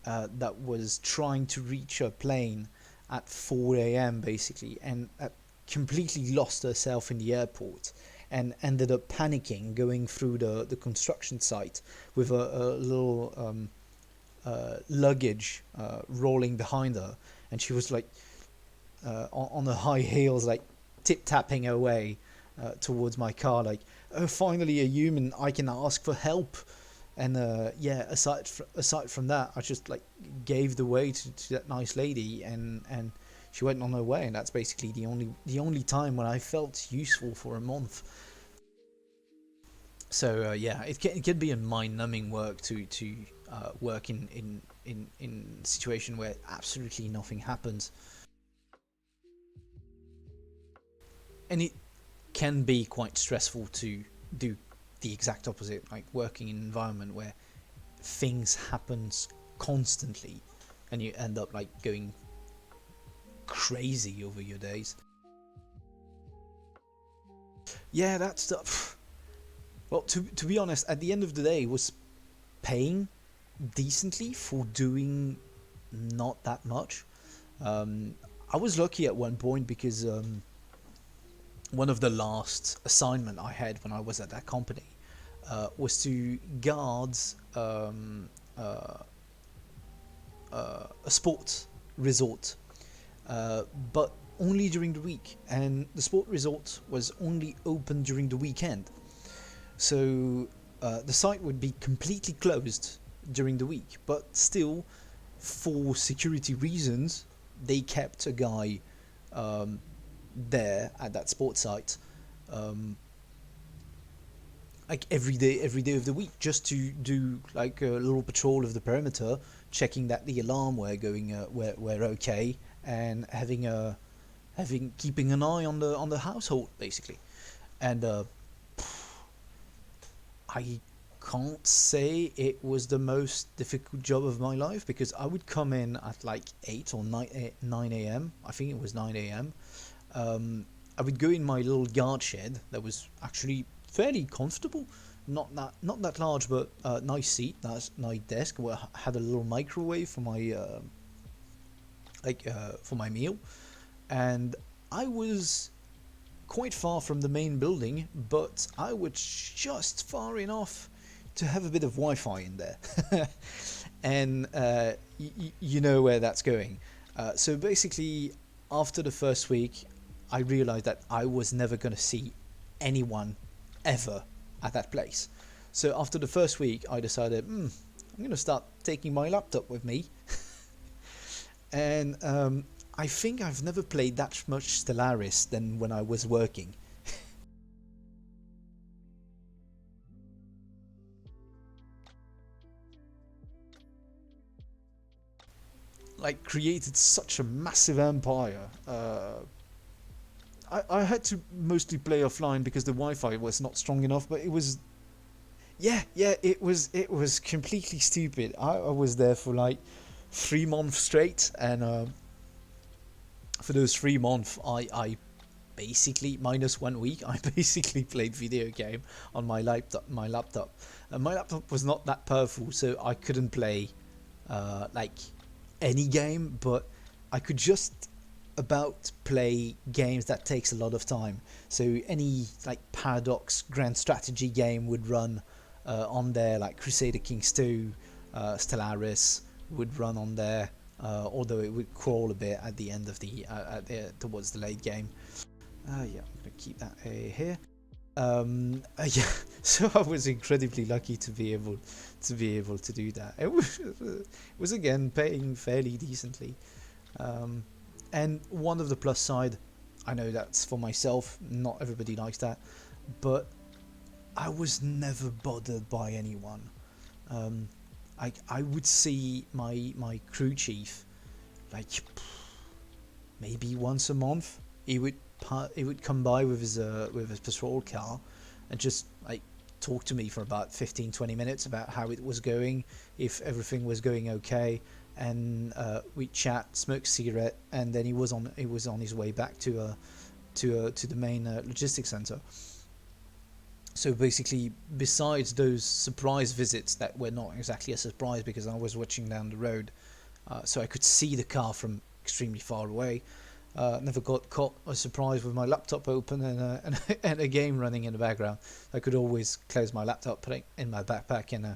that was trying to reach her plane at 4 a.m. basically, and completely lost herself in the airport and ended up panicking going through the construction site with a little luggage rolling behind her, and she was like on her high heels, like tip tapping her way towards my car, like, oh, finally a human I can ask for help. And yeah, aside from that, I just like gave the way to that nice lady, and she went on her way, and that's basically the only time when I felt useful for a month. So yeah, it can be a mind-numbing work to work in situation where absolutely nothing happens, and it can be quite stressful to do the exact opposite, like working in an environment where things happens constantly, and you end up like going crazy over your days. Yeah, that stuff. Well, to be honest, at the end of the day, it was paying decently for doing not that much. Um, I was lucky at one point because one of the last assignment I had when I was at that company was to guard uh, a sports resort, but only during the week, and the sport resort was only open during the weekend. So the site would be completely closed during the week, but still, for security reasons, they kept a guy um, there at that sports site, um, like every day of the week, just to do like a little patrol of the perimeter, checking that the alarm were okay, and having keeping an eye on the household basically. And I can't say it was the most difficult job of my life, because I would come in at like 8 or 9 a.m. I think it was 9 a.m. I would go in my little guard shed that was actually fairly comfortable, not that large, but nice seat, nice desk, where I had a little microwave for my for my meal, and I was quite far from the main building, but I was just far enough to have a bit of Wi-Fi in there, and you know where that's going. So basically, after the first week, I realized that I was never going to see anyone ever at that place. So after the first week, I decided, I'm going to start taking my laptop with me, and I think I've never played that much Stellaris than when I was working. Like, created such a massive empire. I had to mostly play offline because the Wi-Fi was not strong enough, but it was, yeah, it was completely stupid. I was there for like 3 months straight, and for those 3 months, I basically, minus 1 week, I basically played video game on my laptop. My laptop was not that powerful, so I couldn't play like any game, but I could just about play games that takes a lot of time. So any like Paradox grand strategy game would run on there, like Crusader Kings 2, Stellaris would run on there, although it would crawl a bit at the end of towards the late game. Yeah, I'm gonna keep that here. Yeah, so I was incredibly lucky to be able to do that. It was again paying fairly decently, and one of the plus side, I know that's for myself. Not everybody likes that, but I was never bothered by anyone. Um, I would see my crew chief like maybe once a month. He would come by with his patrol car, and just like talk to me for about 15-20 minutes about how it was going, if everything was going okay, and we'd chat, smoke a cigarette, and then he was on his way back to the main logistics center. So basically, besides those surprise visits that were not exactly a surprise because I was watching down the road, so I could see the car from extremely far away. Never got caught by surprise with my laptop open and a game running in the background. I could always close my laptop, put it in my backpack, and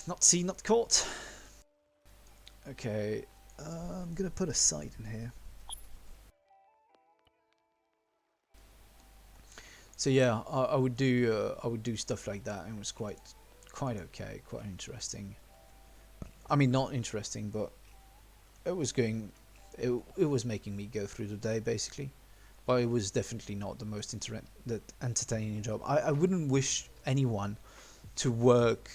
not seen, not caught. Okay, I'm gonna put a site in here. So yeah, I would do stuff like that, and it was quite okay, quite interesting. I mean, not interesting, but it was going, it was making me go through the day basically. But it was definitely not the most that entertaining job. I wouldn't wish anyone to work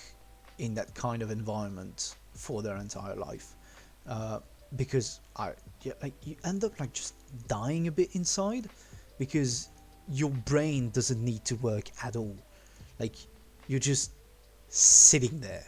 in that kind of environment for their entire life, uh, because yeah, like you end up like just dying a bit inside, because your brain doesn't need to work at all. Like you're just sitting there,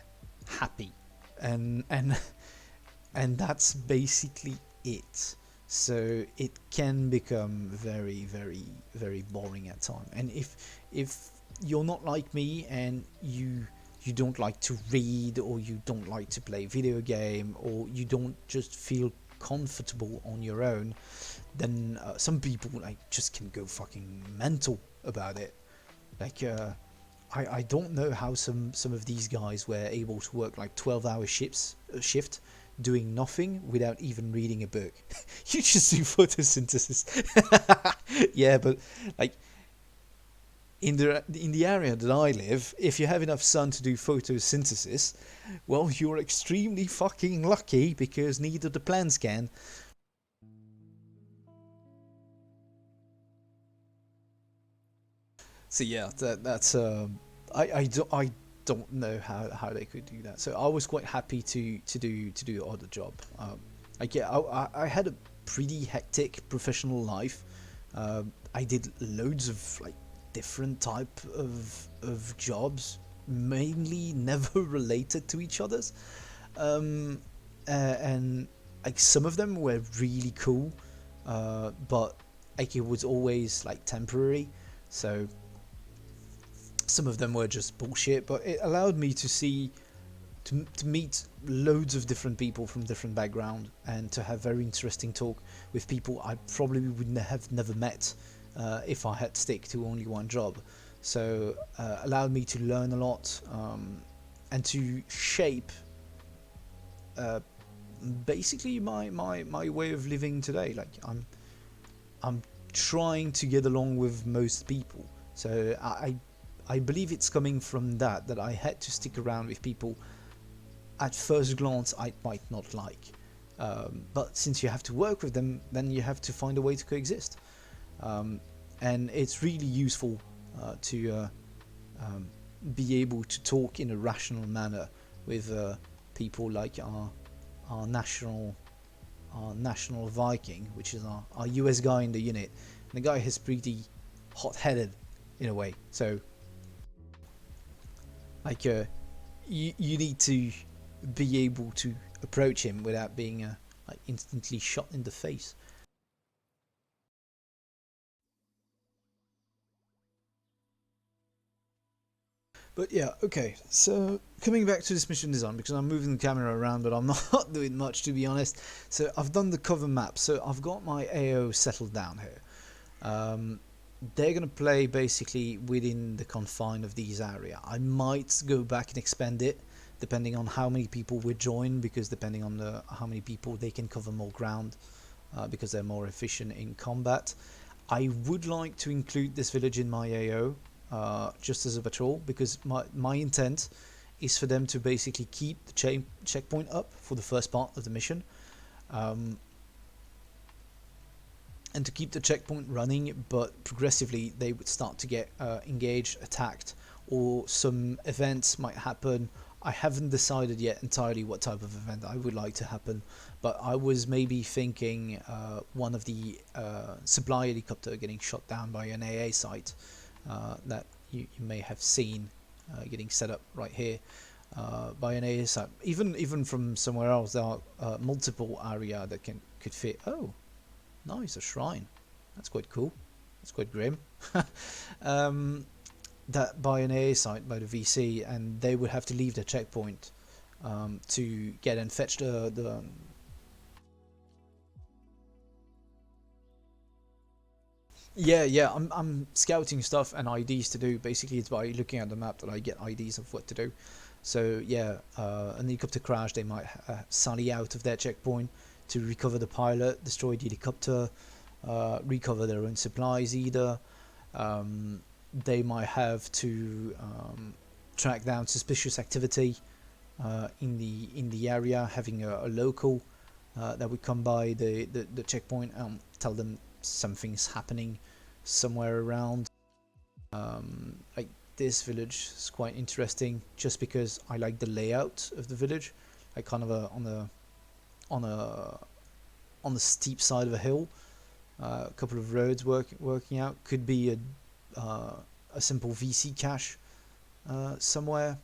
happy, and and that's basically it. So it can become very, very, very boring at time. And if you're not like me and you don't like to read, or you don't like to play video game, or you don't just feel comfortable on your own, then some people like just can go fucking mental about it. Like I don't know how some of these guys were able to work like 12-hour shift doing nothing without even reading a book. You just do photosynthesis. Yeah, but like in the area that I live, if you have enough sun to do photosynthesis, well, you're extremely fucking lucky, because neither the plants can. So yeah, that's I don't know how they could do that. So I was quite happy to do other job. I had a pretty hectic professional life. I did loads of like different type of jobs, mainly never related to each other's, and like some of them were really cool, but like it was always like temporary. So some of them were just bullshit, but it allowed me to see to meet loads of different people from different background, and to have very interesting talk with people I probably would have never met if I had stick to only one job. So allowed me to learn a lot, and to shape uh, basically my way of living today. Like I'm trying to get along with most people. So I believe it's coming from that I had to stick around with people at first glance I might not like. But since you have to work with them, then you have to find a way to coexist. Um, and it's really useful to um, be able to talk in a rational manner with people like our national Viking, which is our US guy in the unit. And the guy is pretty hot-headed in a way. So like you need to be able to approach him without being like instantly shot in the face. But yeah, okay. So coming back to this mission design, because I'm moving the camera around, but I'm not doing much to be honest. So I've done the cover map. So I've got my AO settled down here. Um, they're gonna play basically within the confine of these area. I might go back and expand it, depending on how many people we join, because depending on how many people, they can cover more ground, because they're more efficient in combat. I would like to include this village in my AO, just as a patrol, because my intent is for them to basically keep the checkpoint up for the first part of the mission, um, and to keep the checkpoint running, but progressively they would start to get engaged, attacked, or some events might happen. I haven't decided yet entirely what type of event I would like to happen, but I was maybe thinking one of the supply helicopter getting shot down by an AA site that you may have seen getting set up right here by an AA site. Even from somewhere else, there are multiple area that could fit. Oh, nice, a shrine. That's quite cool. That's quite grim. um, that by an AA site by the VC, and they would have to leave the checkpoint to get and fetch the. Yeah. I'm scouting stuff and IDs to do. Basically, it's by looking at the map that I get IDs of what to do. So yeah, an helicopter crash. They might sally out of their checkpoint to recover the pilot, destroy the helicopter, recover their own supplies either. Um, they might have to track down suspicious activity in the area, having a local that would come by the checkpoint and tell them something's happening somewhere around. Like this village is quite interesting just because I like the layout of the village, like kind of on a on the steep side of a hill. A couple of roads working out. Could be a simple VC cache somewhere.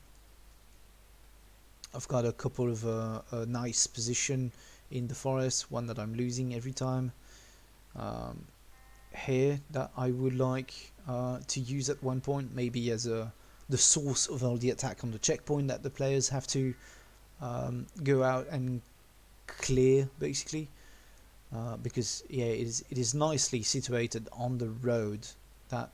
I've got a couple of a nice position in the forest, one that I'm losing every time. Here that I would like to use at one point, maybe as the source of all the attack on the checkpoint that the players have to go out and clear, basically. Because yeah, it is nicely situated on the road that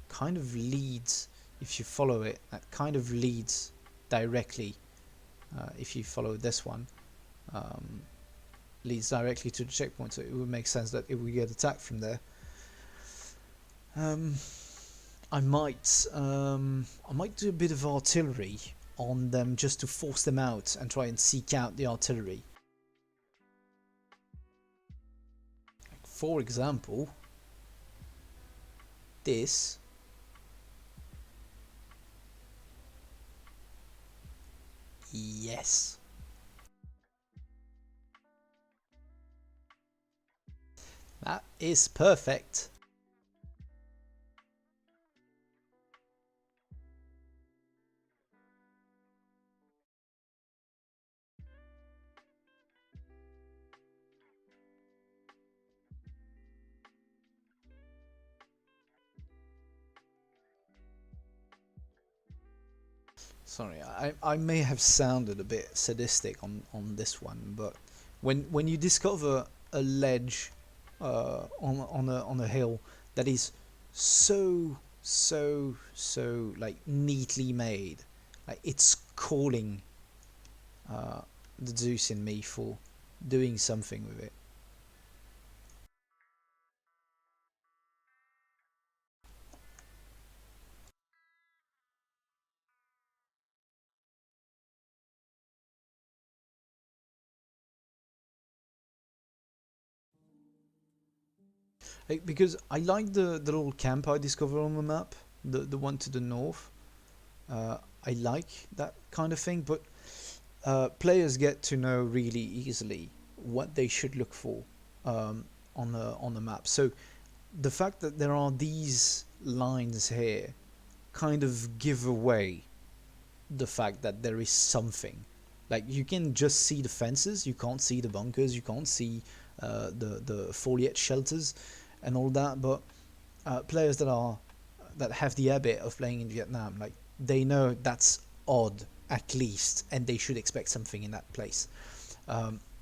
kind of leads, if you follow it, that kind of leads directly. If you follow this one, leads directly to the checkpoint, so it would make sense that it would get attacked from there. I might do a bit of artillery on them just to force them out and try and seek out the artillery. For example, this. Yes. That is perfect. Sorry, I may have sounded a bit sadistic on this one, but when you discover a ledge on a hill that is so like neatly made, like it's calling the Zeus in me for doing something with it. Like, because I like the little camp I discovered on the map, the one to the north. I like that kind of thing, but players get to know really easily what they should look for on the map. So the fact that there are these lines here kind of give away the fact that there is something. Like you can just see the fences, you can't see the bunkers, you can't see the foliage shelters and all that. But players that have the habit of playing in Vietnam, like they know that's odd at least, and they should expect something in that place.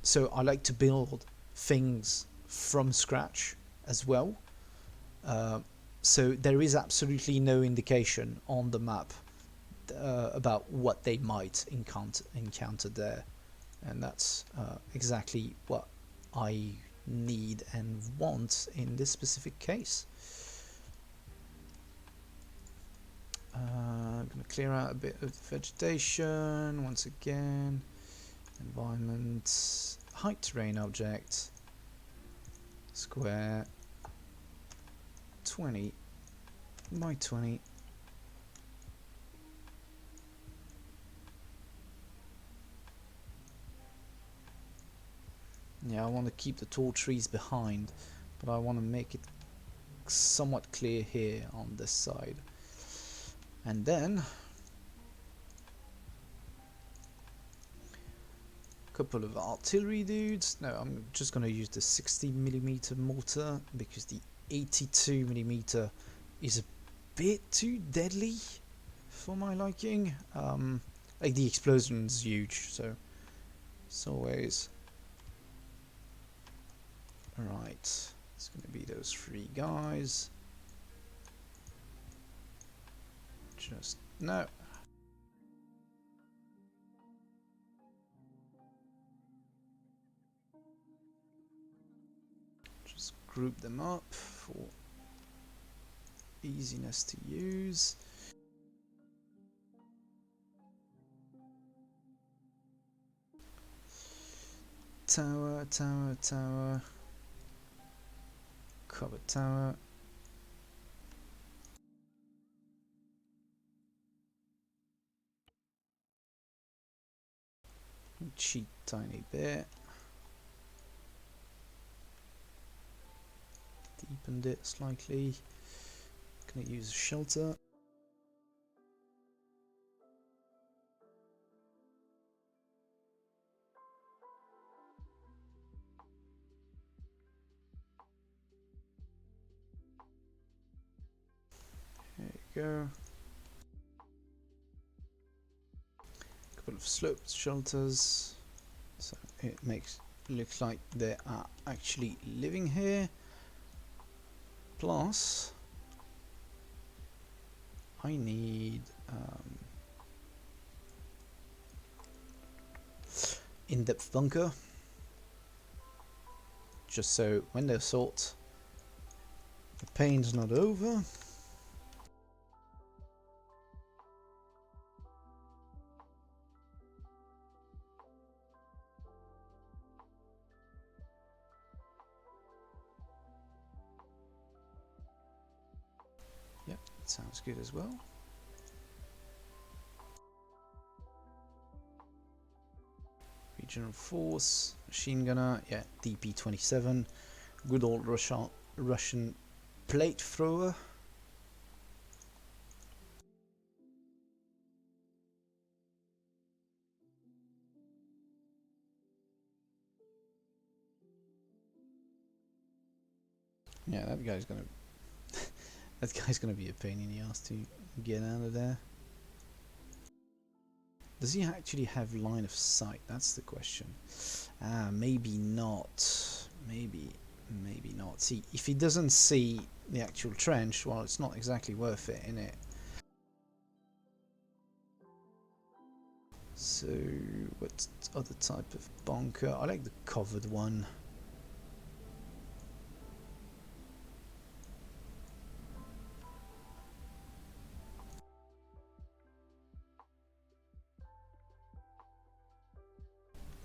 So I like to build things from scratch as well. Uh, so there is absolutely no indication on the map about what they might encounter there, and that's exactly what I need and want in this specific case. I'm going to clear out a bit of vegetation once again. Environment, height terrain object, square, 20 by 20. Yeah, I want to keep the tall trees behind, but I want to make it somewhat clear here on this side. And then a couple of artillery dudes. No, I'm just going to use the 60mm mortar because the 82mm is a bit too deadly for my liking. Like the explosion's huge, so it's always right. It's going to be those three guys. Just no. Just group them up for easiness to use. Tower, tower, tower. Cover tower. Cheat tiny bit. Deepened it slightly. Gonna use a shelter. There you go. Couple of sloped shelters, so it looks like they are actually living here. Plus, I need in-depth bunker, just so when they assault, the pain's not over. Yep, that sounds good as well. Regional force, machine gunner, yeah, DP-27, good old Russian plate thrower. Yeah, that guy's gonna be a pain in the ass to get out of there. Does he actually have line of sight? That's the question. Maybe not. Maybe not. See, if he doesn't see the actual trench, well, it's not exactly worth it, innit? So, what other type of bunker? I like the covered one.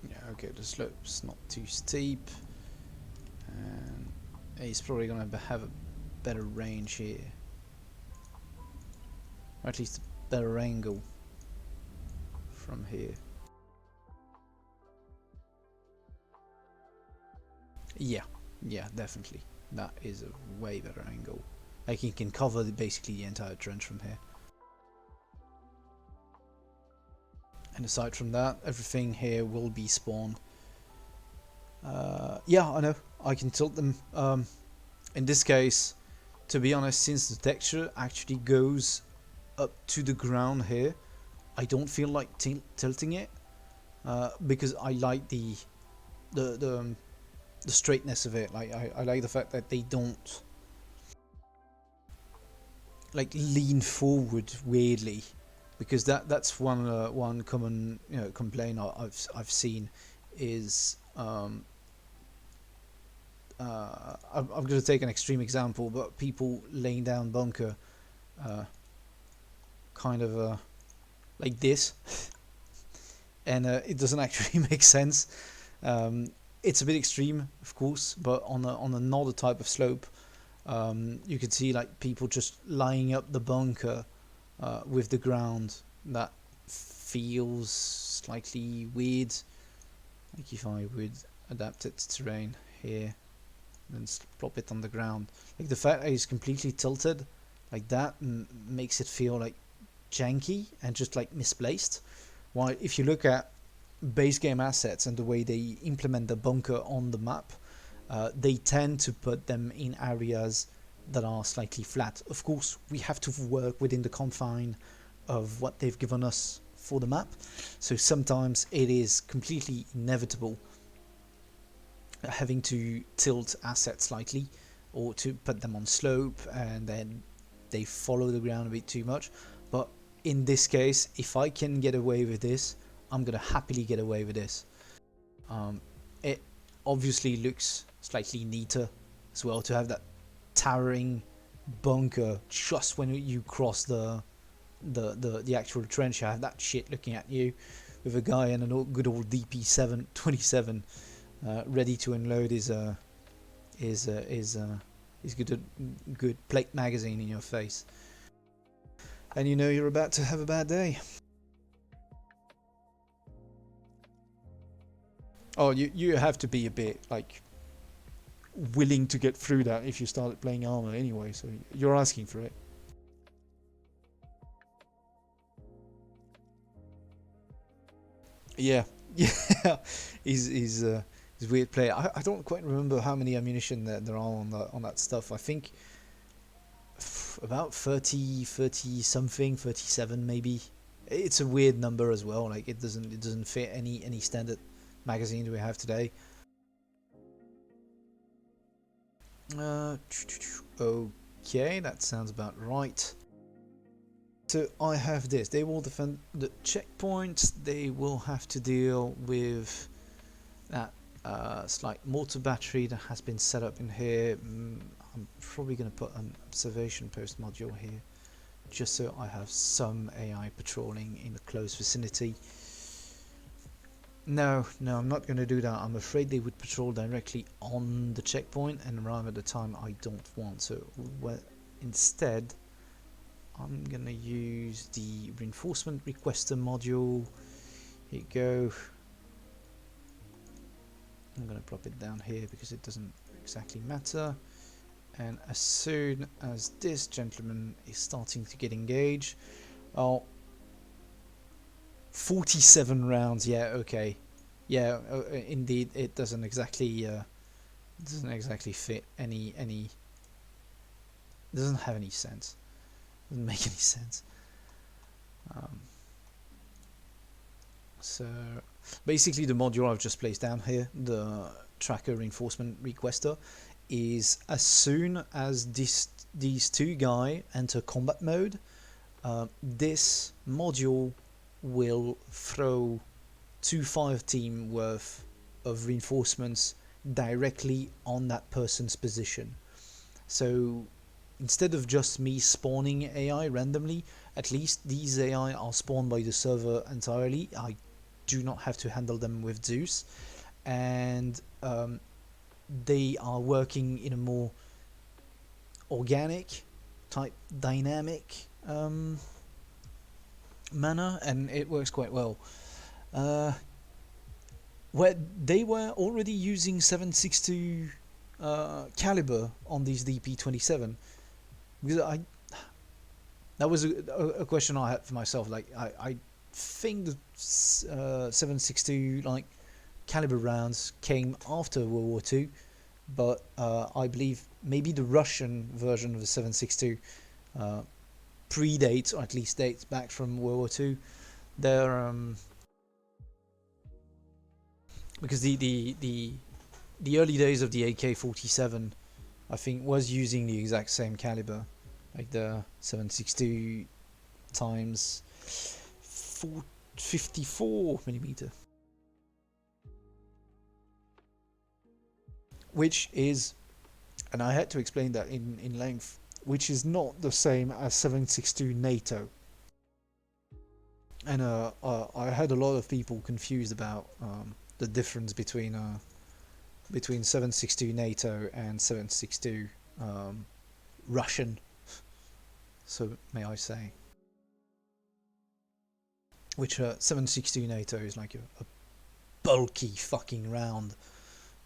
Yeah, okay, the slope's not too steep. And he's probably going to have a better range here. Or at least a better angle from here. Yeah, definitely. That is a way better angle. Like, he can cover basically the entire trench from here. And aside from that, everything here will be spawn. Yeah, I know. I can tilt them. In this case, to be honest, since the texture actually goes up to the ground here, I don't feel like tilting it, because I like the straightness of it. Like, I like the fact that they don't like lean forward weirdly, because that's one common complaint I've seen is I'm going to take an extreme example, but people laying down bunker kind of like this, and it doesn't actually make sense. It's a bit extreme, of course, but on another type of slope, you can see like people just lining up the bunker with the ground. That feels slightly weird. Like if I would adapt it to terrain here, then plop it on the ground. Like the fact that it's completely tilted like that makes it feel like janky and just like misplaced. While if you look at base game assets and the way they implement the bunker on the map, they tend to put them in areas that are slightly flat. Of course, we have to work within the confine of what they've given us for the map, so sometimes it is completely inevitable having to tilt assets slightly or to put them on slope and then they follow the ground a bit too much. But in this case, if I can get away with this, I'm gonna happily get away with this. It obviously looks slightly neater as well to have that towering bunker just when you cross the actual trench. You have that shit looking at you, with a guy in a good old DP-27 ready to unload his good plate magazine in your face, and you know you're about to have a bad day. Oh, you have to be a bit like Willing to get through that if you started playing Arma anyway, so you're asking for it. yeah yeah he's weird player. I don't quite remember how many ammunition there are on that stuff. I think about 30 something, 37 maybe. It's a weird number as well. Like it doesn't fit any standard magazines we have today. Okay, that sounds about right. So I have this. They will defend the checkpoints. They will have to deal with that slight mortar battery that has been set up in here. I'm probably going to put an observation post module here, just so I have some AI patrolling in the close vicinity. No, I'm not going to do that. I'm afraid they would patrol directly on the checkpoint and arrive at the time I don't want. So instead, I'm going to use the reinforcement requester module. Here you go. I'm going to plop it down here because it doesn't exactly matter. And as soon as this gentleman is starting to get engaged, oh, 47 rounds. Yeah, okay. Yeah, indeed, it doesn't exactly fit any. Doesn't have any sense. Doesn't make any sense. So basically, the module I've just placed down here, the tracker reinforcement requester, is as soon as these two guys enter combat mode, this module will throw 2 fire team worth of reinforcements directly on that person's position. So instead of just me spawning AI randomly, at least these AI are spawned by the server entirely. I do not have to handle them with Zeus, and they are working in a more organic type dynamic manner, and it works quite well. Where they were already using 7.62 caliber on these DP-27, because that was a question I had for myself. Like I think the 7.62 like caliber rounds came after World War II, but I believe maybe the Russian version of the 7.62 predates, or at least dates back from World War II. They're because the early days of the AK-47, I think, was using the exact same caliber, like the 7.62 times 54 millimeter, which is, and I had to explain that in length, Which is not the same as 7.62 NATO. and I had a lot of people confused about the difference between 7.62 NATO and 7.62 Russian, so may I say. Which 7.62 NATO is like a bulky fucking round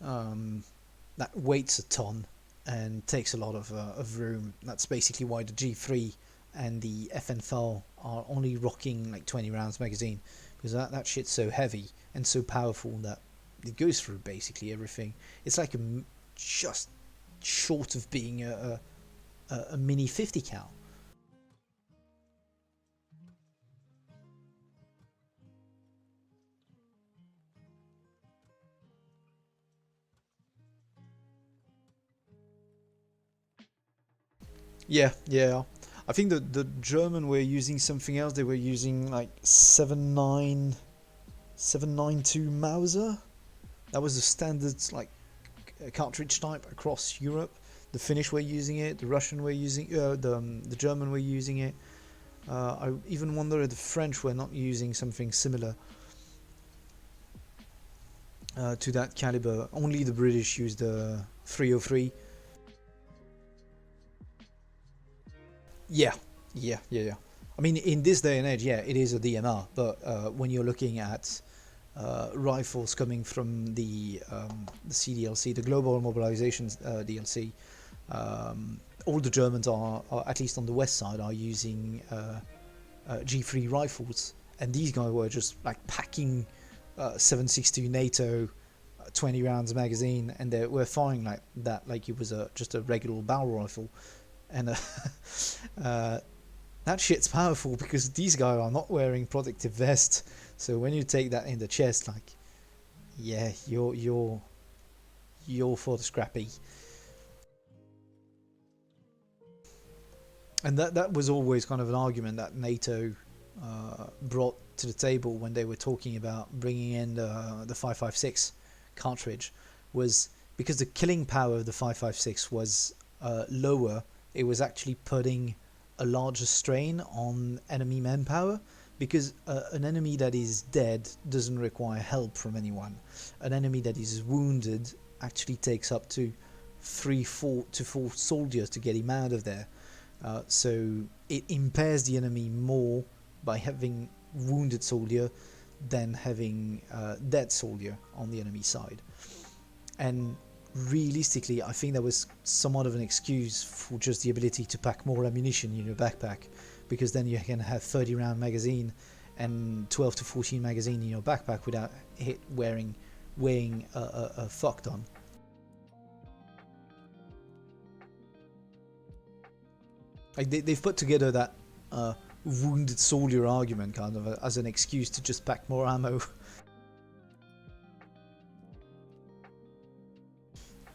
that weighs a ton and takes a lot of room. That's basically why the G3 and the FNFL are only rocking like 20 rounds magazine, because that shit's so heavy and so powerful that it goes through basically everything. It's like just short of being a mini 50 cal. Yeah. I think the German were using something else. They were using like 792 Mauser. That was the standard like cartridge type across Europe. The Finnish were using it, the Russian were using, the German were using it. I even wonder if the French were not using something similar to that caliber. Only the British used the 303. Yeah, yeah. I mean, in this day and age, yeah, it is a DMR, but when you're looking at rifles coming from the CDLC, the Global Mobilization DLC, all the Germans are, at least on the west side, are using G3 rifles, and these guys were just like packing 7.62 NATO 20 rounds magazine, and they were firing like that, like it was just a regular barrel rifle, and that shit's powerful because these guys are not wearing protective vests. So when you take that in the chest, like, yeah, you're for the scrappy. And that was always kind of an argument that NATO brought to the table when they were talking about bringing in the 5.56 cartridge, was because the killing power of the 5.56 was lower. It was actually putting a larger strain on enemy manpower, because an enemy that is dead doesn't require help from anyone. An enemy that is wounded actually takes up to 4 soldiers to get him out of there. So it impairs the enemy more by having wounded soldier than having dead soldier on the enemy side. And realistically, I think that was somewhat of an excuse for just the ability to pack more ammunition in your backpack, because then you can have 30 round magazine and 12 to 14 magazine in your backpack without weighing a fuck ton. Like they've put together that wounded soldier argument kind of as an excuse to just pack more ammo.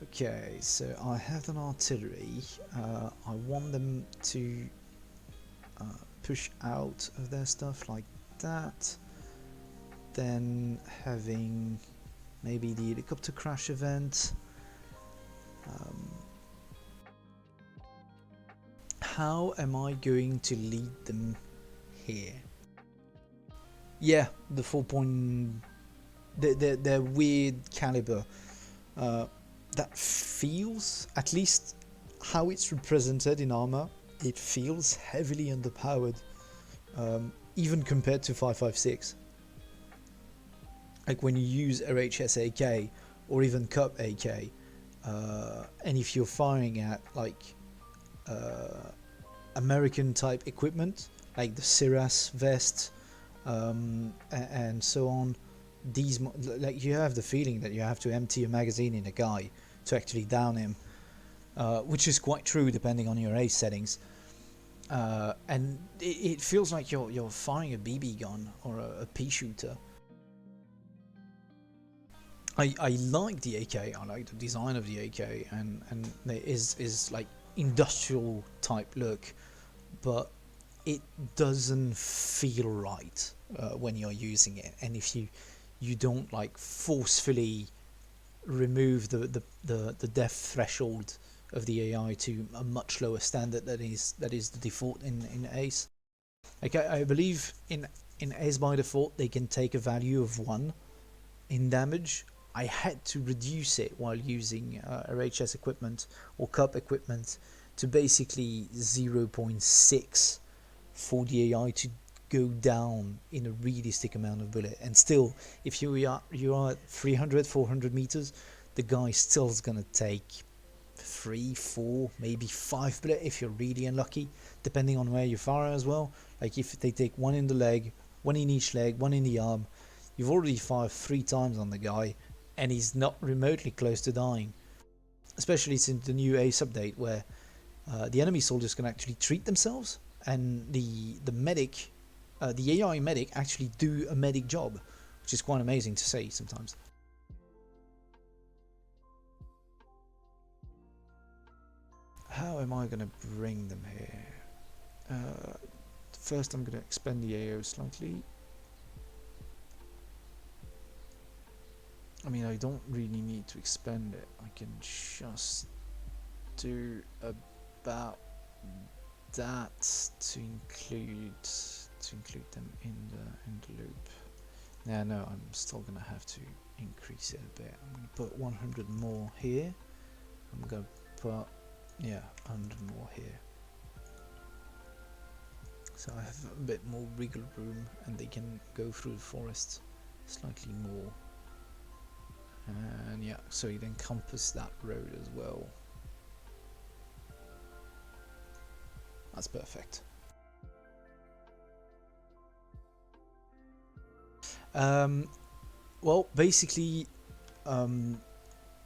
Okay, so I have an artillery. I want them to push out of their stuff like that. Then having maybe the helicopter crash event. How am I going to lead them here? Yeah, the 4 point... Their weird caliber. That feels, at least how it's represented in Arma, it feels heavily underpowered, even compared to 5.56. Like when you use RHS AK or even Cup AK, and if you're firing at like American type equipment, like the Siras vest and so on, these, like, you have the feeling that you have to empty a magazine in a guy to actually down him, which is quite true depending on your ace settings. And it feels like you're firing a BB gun or a pea shooter. I like the AK. I like the design of the AK, and there is like industrial type look, but it doesn't feel right when you're using it. And if you don't like forcefully remove the depth threshold of the AI to a much lower standard that is the default in Ace. Like I believe in Ace by default they can take a value of 1 in damage. I had to reduce it while using RHS equipment or Cup equipment to basically 0.6 for the AI to go down in a realistic amount of bullet. And still, if you are at 300-400 meters, the guy still is gonna take 3, 4, maybe 5 bullet if you're really unlucky, depending on where you fire as well. Like if they take 1 in the leg, 1 in each leg, 1 in the arm, you've already fired 3 times on the guy and he's not remotely close to dying. Especially since the new Ace update, where the enemy soldiers can actually treat themselves, and the medic, the AI medic, actually do a medic job, which is quite amazing to see sometimes. How am I going to bring them here? First I'm going to expand the AO slightly. I mean, I don't really need to expand it. I can just do about that to include them in the loop. Now, no, I'm still gonna have to increase it a bit. I'm gonna put 100 more here. I'm gonna put 100 more here. So I have a bit more wiggle room, and they can go through the forest slightly more. And yeah, so it encompasses that road as well. That's perfect. Well, basically,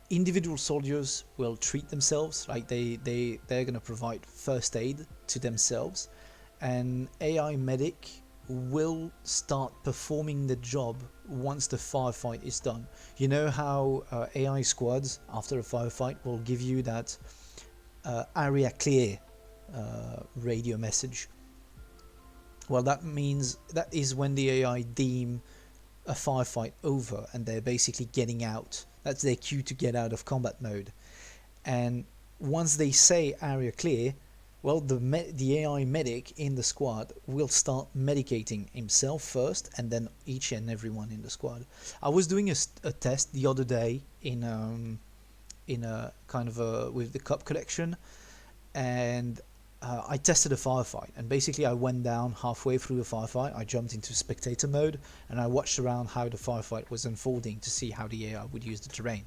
individual soldiers will treat themselves, like they're going to provide first aid to themselves, and AI medic will start performing the job once the firefight is done. You know how AI squads after a firefight will give you that area clear radio message? Well, that means that is when the AI deem a firefight over and they're basically getting out. That's their cue to get out of combat mode. And once they say area clear, well, the AI medic in the squad will start medicating himself first, and then each and everyone in the squad. I was doing a test the other day in a kind of with the cup collection, and I tested a firefight, and basically I went down halfway through the firefight. I jumped into spectator mode and I watched around how the firefight was unfolding to see how the AI would use the terrain.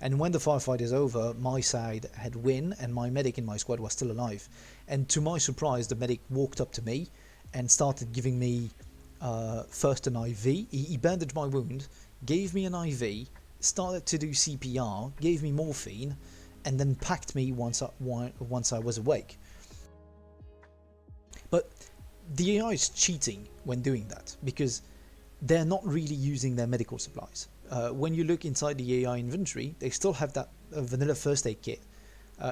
And when the firefight is over, my side had win and my medic in my squad was still alive. And to my surprise, the medic walked up to me and started giving me first an IV. He bandaged my wound, gave me an IV, started to do CPR, gave me morphine, and then packed me once I was awake. But the AI is cheating when doing that, because they're not really using their medical supplies. When you look inside the AI inventory, they still have that vanilla first aid kit.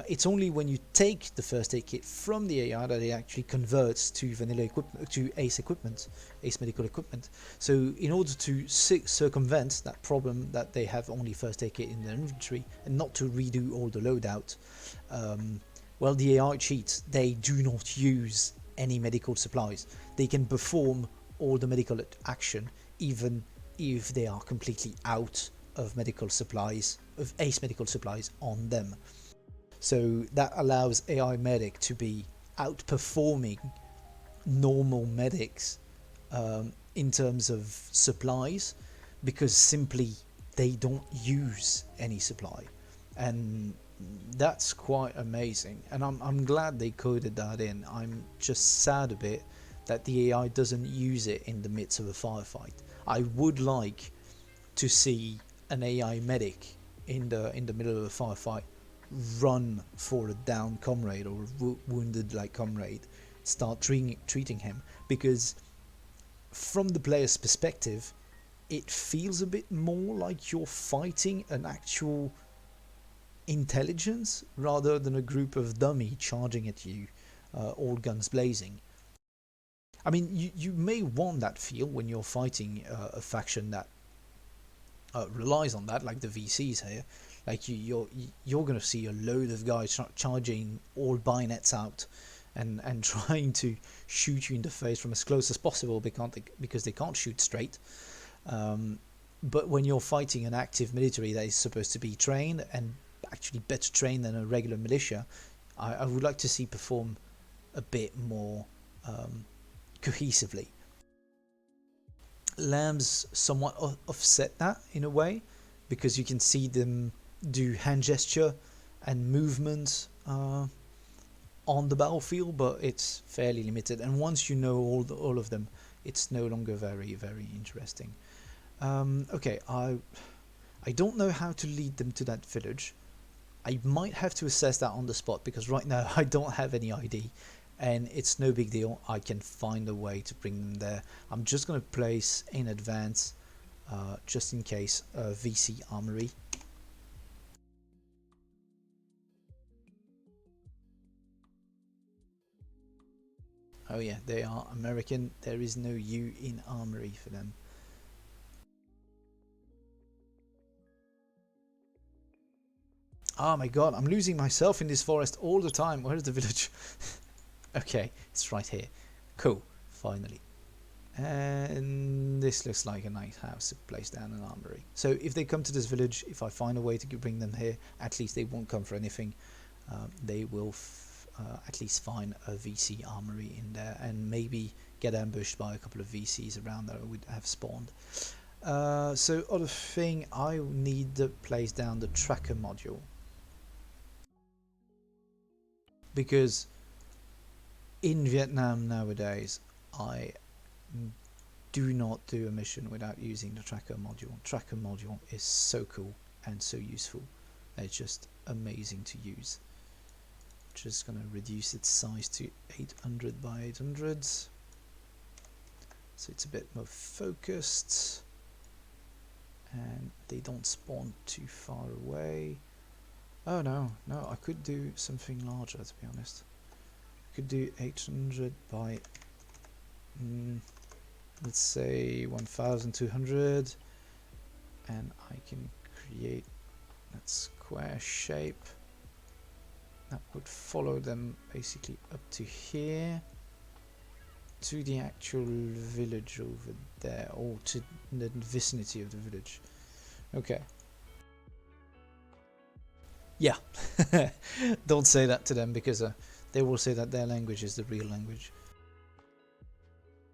It's only when you take the first aid kit from the AI that it actually converts to vanilla equipment, to ACE equipment, ACE medical equipment. So in order to circumvent that problem that they have only first aid kit in their inventory and not to redo all the loadout, well, the AI cheats. They do not use any medical supplies. They can perform all the medical action even if they are completely out of medical supplies, of ACE medical supplies on them. So that allows AI medic to be outperforming normal medics in terms of supplies, because simply they don't use any supply. And that's quite amazing, and I'm glad they coded that in. I'm just sad a bit that the AI doesn't use it in the midst of a firefight. I would like to see an AI medic in the middle of a firefight run for a down comrade or wounded like comrade, start treating him, because from the player's perspective it feels a bit more like you're fighting an actual intelligence rather than a group of dummy charging at you, all guns blazing. I mean, you may want that feel when you're fighting a faction that relies on that, like the VCs here. Like you're gonna see a load of guys charging all bayonets out and trying to shoot you in the face from as close as possible because they can't shoot straight. But when you're fighting an active military that is supposed to be trained, and actually better trained than a regular militia, I would like to see perform a bit more cohesively. Lambs somewhat offset that in a way, because you can see them do hand gesture and movement on the battlefield, but it's fairly limited. And once you know all of them, it's no longer very interesting. Okay, I don't know how to lead them to that village. I might have to assess that on the spot, because right now I don't have any ID, and it's no big deal. I can find a way to bring them there. I'm just going to place in advance, just in case, a VC armory. Oh yeah, they are American. There is no U in armory for them. Oh my god, I'm losing myself in this forest all the time. Where's the village? Okay, it's right here. Cool, finally. And this looks like a nice house to place down an armory. So if they come to this village, if I find a way to bring them here, at least they won't come for anything. They will at least find a VC armory in there and maybe get ambushed by a couple of VCs around that would have spawned. So other thing, I need to place down the tracker module. Because in Vietnam nowadays, I do not do a mission without using the tracker module. Tracker module is so cool and so useful. It's just amazing to use. Just gonna reduce its size to 800 by 800, so it's a bit more focused and they don't spawn too far away. Oh no, I could do something larger, to be honest. I could do 800 by let's say 1200, and I can create that square shape that would follow them basically up to here to the actual village over there, or to the vicinity of the village. Okay. Yeah. Don't say that to them, because they will say that their language is the real language.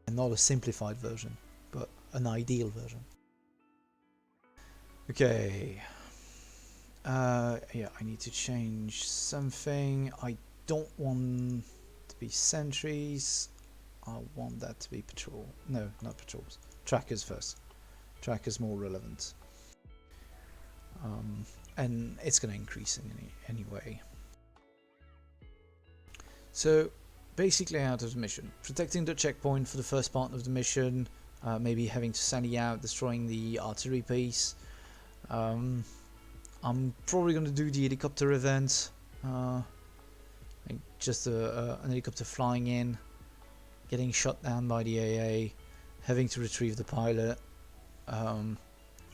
And not a simplified version, but an ideal version. Okay. Yeah, I need to change something. I don't want to be sentries. I want that to be patrol. No, not patrols. Trackers first. Trackers more relevant. And it's going to increase in anyway. So basically out of the mission. Protecting the checkpoint for the first part of the mission. Maybe having to sally out, destroying the artillery piece. I'm probably going to do the helicopter event. Like just an helicopter flying in, getting shot down by the AA, having to retrieve the pilot.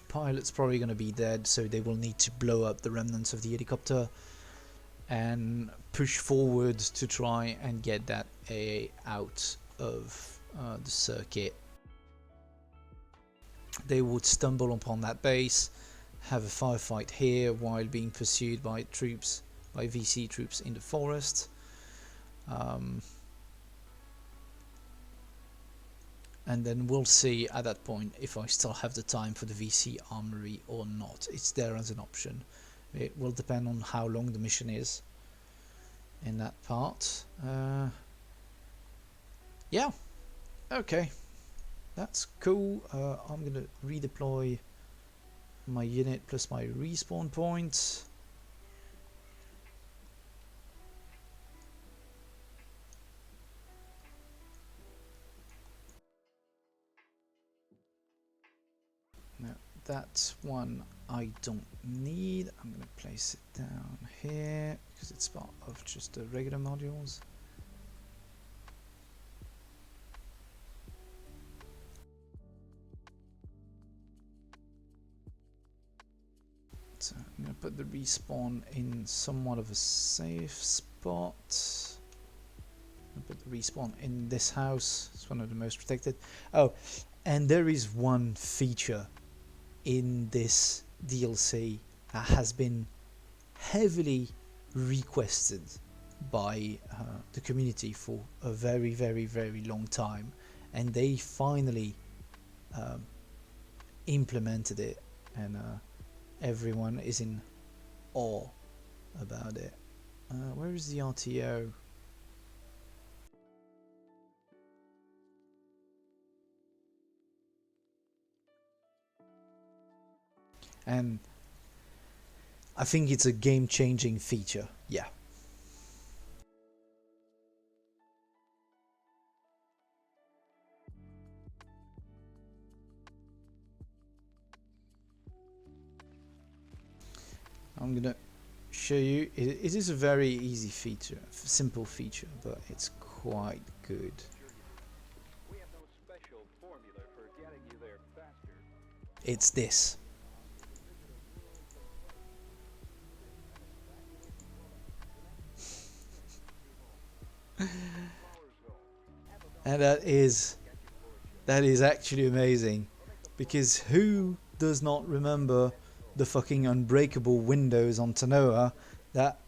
Pilot's probably going to be dead, so they will need to blow up the remnants of the helicopter and push forward to try and get that AA out of the circuit. They would stumble upon that base, have a firefight here while being pursued by troops, by VC troops in the forest. And then we'll see at that point if I still have the time for the VC armory or not. It's there as an option. It will depend on how long the mission is in that part. Yeah, okay, that's cool. I'm gonna redeploy my unit plus my respawn point. Now that one I don't need. I'm gonna place it down here because it's part of just the regular modules. So I'm going to put the respawn in somewhat of a safe spot. I'll put the respawn in this house. It's one of the most protected. Oh, and there is one feature in this DLC that has been heavily requested by the community for a very, very, very long time, and they finally implemented it, and everyone is in awe about it. Where is the RTO? And I think it's a game-changing feature. Yeah. I'm gonna show you. It is a very easy feature, simple feature, but it's quite good. We have no special formula for getting you there faster. It's this. And that is actually amazing, because who does not remember the fucking unbreakable windows on Tanoa that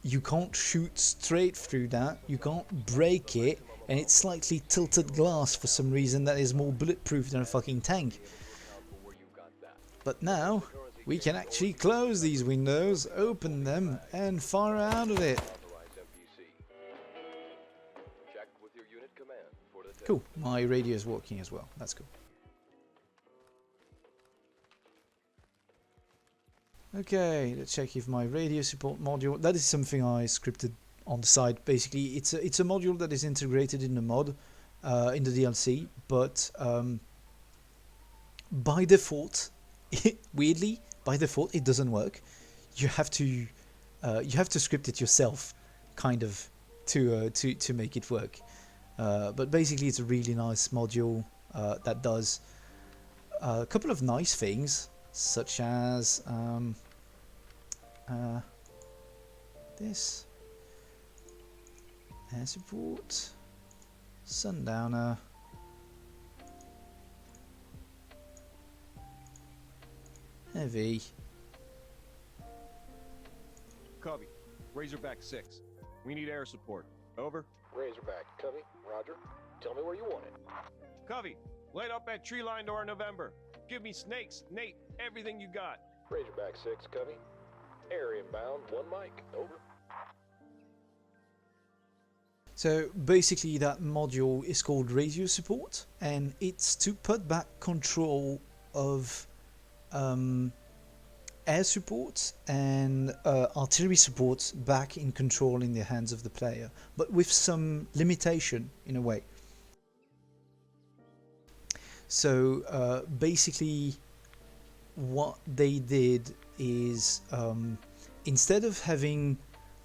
you can't shoot straight through that, you can't break it, and it's slightly tilted glass for some reason that is more bulletproof than a fucking tank. But now we can actually close these windows, open them, and fire out of it. Cool, my radio is working as well, that's cool. Okay, let's check if my radio support module, that is something I scripted on the side. Basically, it's a module that is integrated in the mod, in the DLC, but by default, weirdly, by default it doesn't work. You have to script it yourself, kind of, to make it work. But basically, it's a really nice module that does a couple of nice things, such as this air support, sundowner, heavy. Covey, Razorback 6. We need air support. Over. Razorback, Covey, Roger. Tell me where you want it. Covey, light up that tree line door in November. Give me snakes, Nate, everything you got. Razorback 6, Covey. Air inbound, 1 mic. Over. So basically that module is called radio support, and it's to put back control of air support and artillery support back in control in the hands of the player, but with some limitation in a way. So basically what they did is instead of having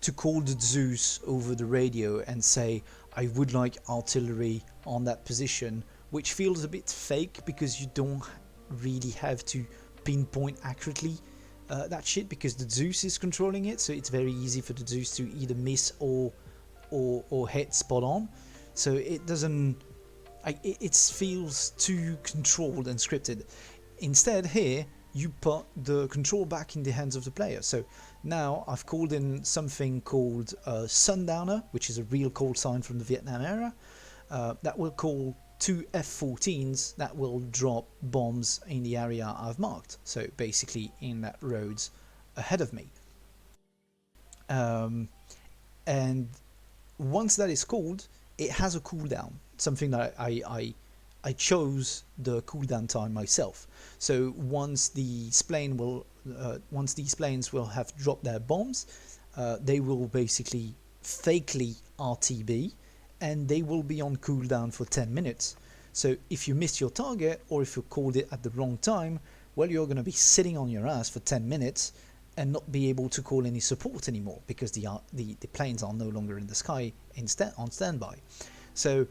to call the Zeus over the radio and say, I would like artillery on that position, which feels a bit fake because you don't really have to pinpoint accurately that shit, because the Zeus is controlling it, so it's very easy for the Zeus to either miss or hit spot on. So it doesn't, it feels too controlled and scripted. Instead here you put the control back in the hands of the player. So now I've called in something called Sundowner, which is a real call sign from the Vietnam era, that will call 2 F-14s that will drop bombs in the area I've marked, so basically in that roads ahead of me. And once that is called, it has a cooldown, something that I chose the cooldown time myself. So once these planes will have dropped their bombs, they will basically fakely RTB, and they will be on cooldown for 10 minutes. So if you miss your target, or if you called it at the wrong time, well, you're going to be sitting on your ass for 10 minutes and not be able to call any support anymore, because the planes are no longer in the sky on standby. So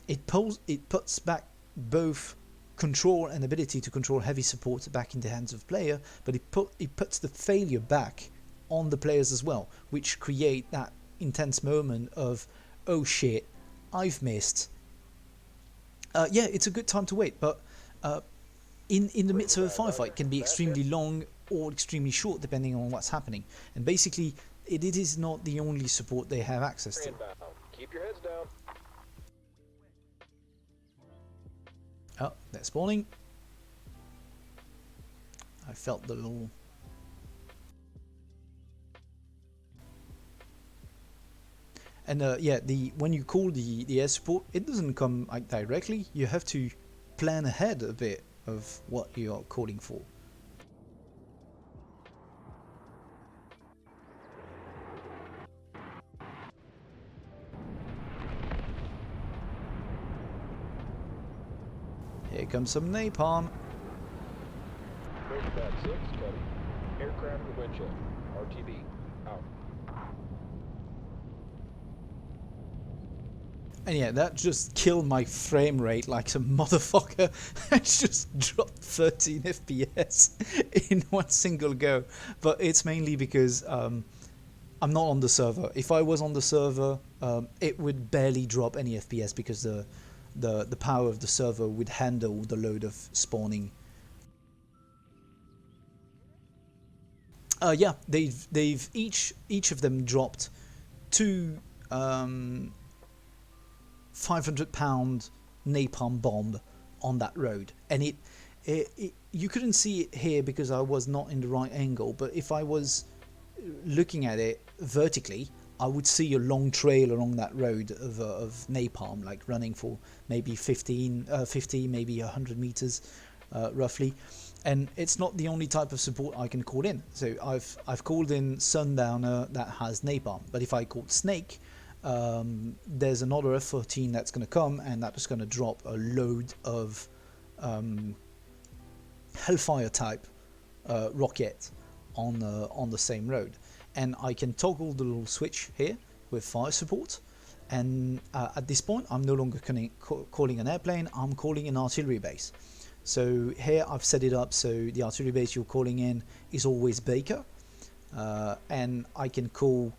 it puts back both control and ability to control heavy support back in the hands of player, but it puts the failure back on the players as well, which create that intense moment of, oh shit, I've missed. Yeah, it's a good time to wait, but in the midst of a firefight can be extremely long or extremely short depending on what's happening. And basically it is not the only support they have access to. Inbound. Keep your heads down. Oh, they're spawning. I felt the little... And yeah, when you call the air support, it doesn't come directly. You have to plan ahead a bit of what you are calling for. Here comes some napalm. Razorback 6, Covey. Aircraft to windshield. RTB. Out. And yeah, that just killed my frame rate like some motherfucker. I just dropped 13 FPS in one single go. But it's mainly because I'm not on the server. If I was on the server, it would barely drop any FPS because the power of the server would handle the load of spawning. Yeah, they've each of them dropped two 500-pound napalm bomb on that road, and it you couldn't see it here because I was not in the right angle, but if I was looking at it vertically, I would see a long trail along that road of napalm, like running for maybe 50, maybe 100 meters, roughly. And it's not the only type of support I can call in. So I've called in Sundowner that has napalm, but if I called Snake, there's another F-14 that's going to come, and that's going to drop a load of Hellfire type rocket on the same road. And I can toggle the little switch here with fire support, and at this point I'm no longer calling an airplane, I'm calling an artillery base. So here I've set it up so the artillery base you're calling in is always Baker, and I can call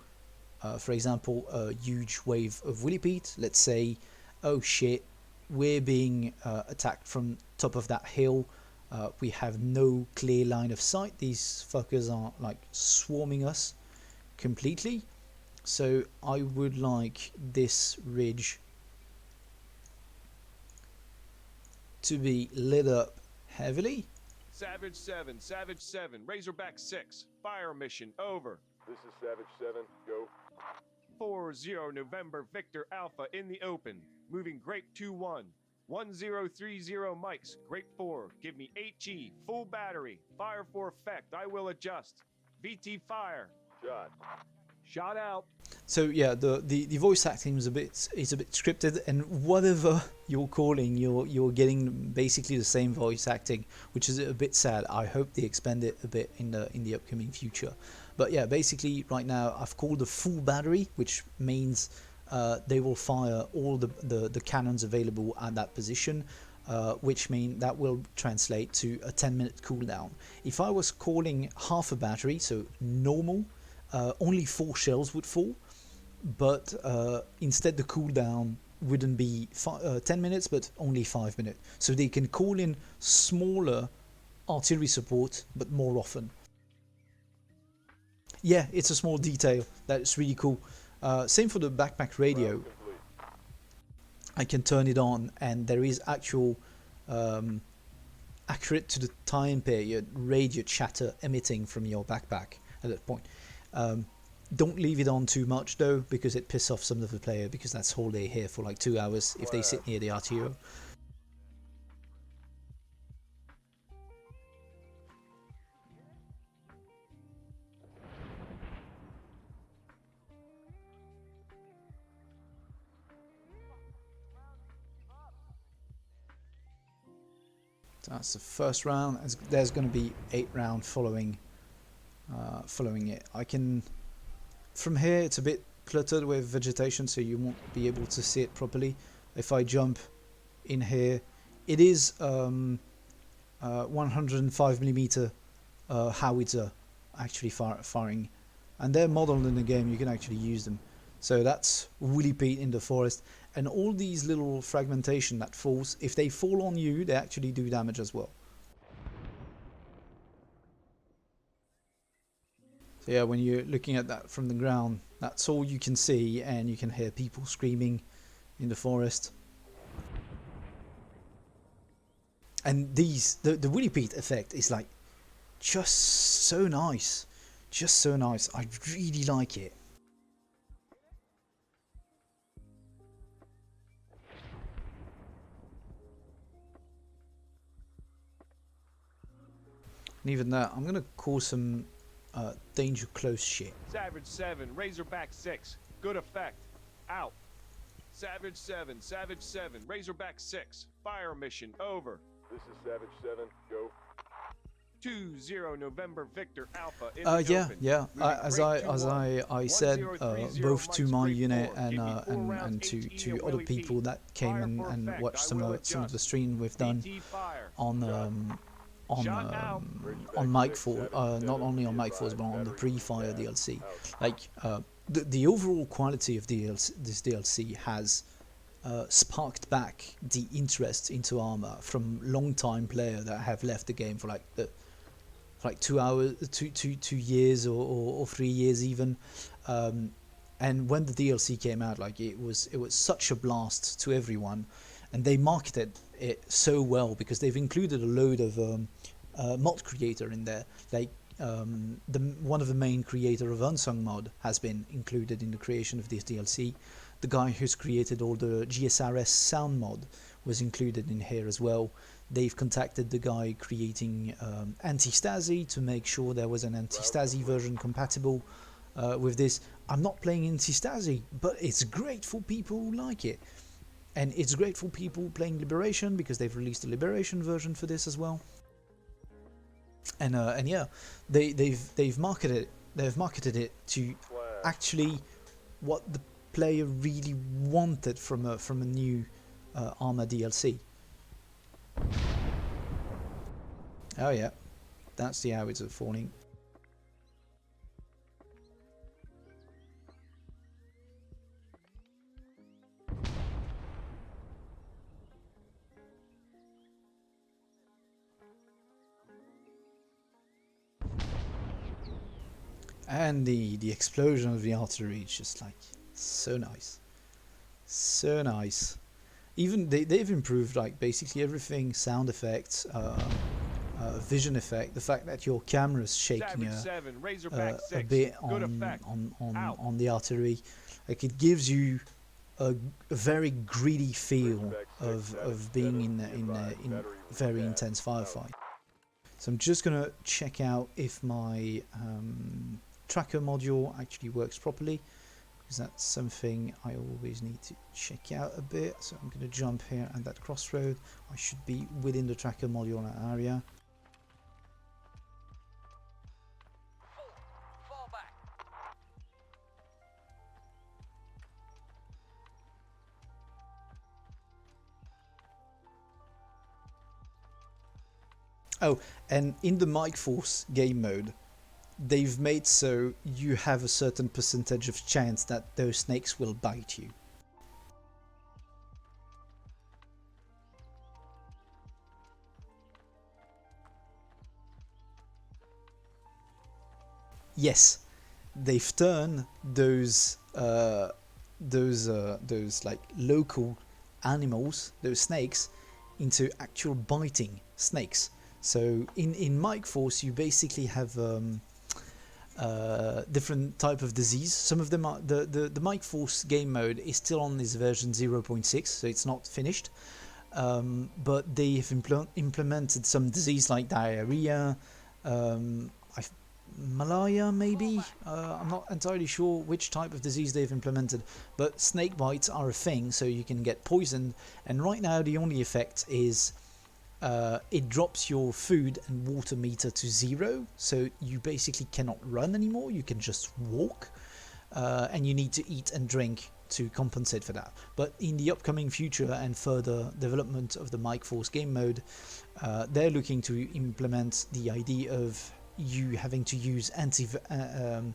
for example a huge wave of Willipede. Let's say, oh shit, we're being attacked from top of that hill, we have no clear line of sight, these fuckers are like swarming us completely, so I would like this ridge to be lit up heavily. Savage 7, Razorback 6, fire mission over. This is Savage 7. Go. 40 November Victor Alpha in the open. Moving Grape 2-1. 1030 mics, Grape 4. Give me HE, full battery. Fire for effect, I will adjust. VT fire. Shot. Shot out. So yeah, the voice acting is a bit scripted, and whatever you're calling, you're getting basically the same voice acting, which is a bit sad. I hope they expand it a bit in the upcoming future. But yeah, basically right now I've called the full battery, which means they will fire all the cannons available at that position, which mean that will translate to a 10-minute cooldown. If I was calling half a battery, so normal, only 4 shells would fall, but instead the cooldown wouldn't be 10 minutes but only 5 minutes, so they can call in smaller artillery support but more often. Yeah, it's a small detail that's really cool. Same for the backpack radio. I can turn it on and there is actual accurate to the time period radio chatter emitting from your backpack at that point. Don't leave it on too much though, because it pisses off some of the player, because that's all they hear for like 2 hours if they sit near the RTO. That's the first round. There's going to be 8 rounds following it. I can, from here it's a bit cluttered with vegetation, so you won't be able to see it properly. If I jump in here, it is 105mm howitzer actually firing, and they're modeled in the game. You can actually use them. So that's Willipede in the forest, and all these little fragmentation that falls, if they fall on you, they actually do damage as well. So yeah, when you're looking at that from the ground, that's all you can see, and you can hear people screaming in the forest. And the Willipede effect is like just so nice, just so nice. I really like it. And even that, I'm gonna call some danger close shit. Savage 7, Razorback 6, good effect. Out. Savage 7, Razorback 6, fire mission over. This is Savage 7. Go. 20 November Victor Alpha in the Yeah, open. yeah. Moving I said, 1030 both to my Mike unit Street 4. Give me 4 and rounds to HE other Willie people Pete. that came Fire and for effect. watched I some will of the adjust. stream we've done VT fire. on Shot out. on Mike Force, not only on Mike Force but on the pre-fire DLC. Like the overall quality of this DLC has sparked back the interest into Arma from long-time players that have left the game for like 2 years or 3 years even. And when the DLC came out, like it was such a blast to everyone, and they marketed it so well because they've included a load of mod creator in there. Like one of the main creator of Unsung mod has been included in the creation of this DLC. The guy who's created all the GSRS sound mod was included in here as well. They've contacted the guy creating Anti-Stasi to make sure there was an Anti-Stasi version compatible with this. I'm not playing Anti-Stasi, but it's great for people who like it. And it's great for people playing Liberation because they've released a Liberation version for this as well. And yeah, they've marketed it to actually what the player really wanted from a new Arma DLC. Oh yeah, that's the howitzer falling. And the explosion of the artillery is just like so nice, so nice. Even they've improved like basically everything: sound effects, vision effect, the fact that your camera's shaking a bit on the artillery, like it gives you a very greedy feel of being in a very intense firefight. So I'm just gonna check out if my tracker module actually works properly, because that's something I always need to check out a bit. So I'm going to jump here at that crossroad. I should be within the tracker module in that area. Oh, and in the Mike Force game mode, they've made so you have a certain percentage of chance that those snakes will bite you. Yes, they've turned those like local animals, those snakes, into actual biting snakes. So in Mike Force, you basically have different type of disease. Some of them are the Mike Force game mode is still on this version 0.6, so it's not finished. But they've implemented some disease like diarrhea, malaria maybe. I'm not entirely sure which type of disease they've implemented, but snake bites are a thing, so you can get poisoned. And right now the only effect is it drops your food and water meter to 0, so you basically cannot run anymore. You can just walk, and you need to eat and drink to compensate for that. But in the upcoming future and further development of the Mike Force game mode, they're looking to implement the idea of you having to use anti-venom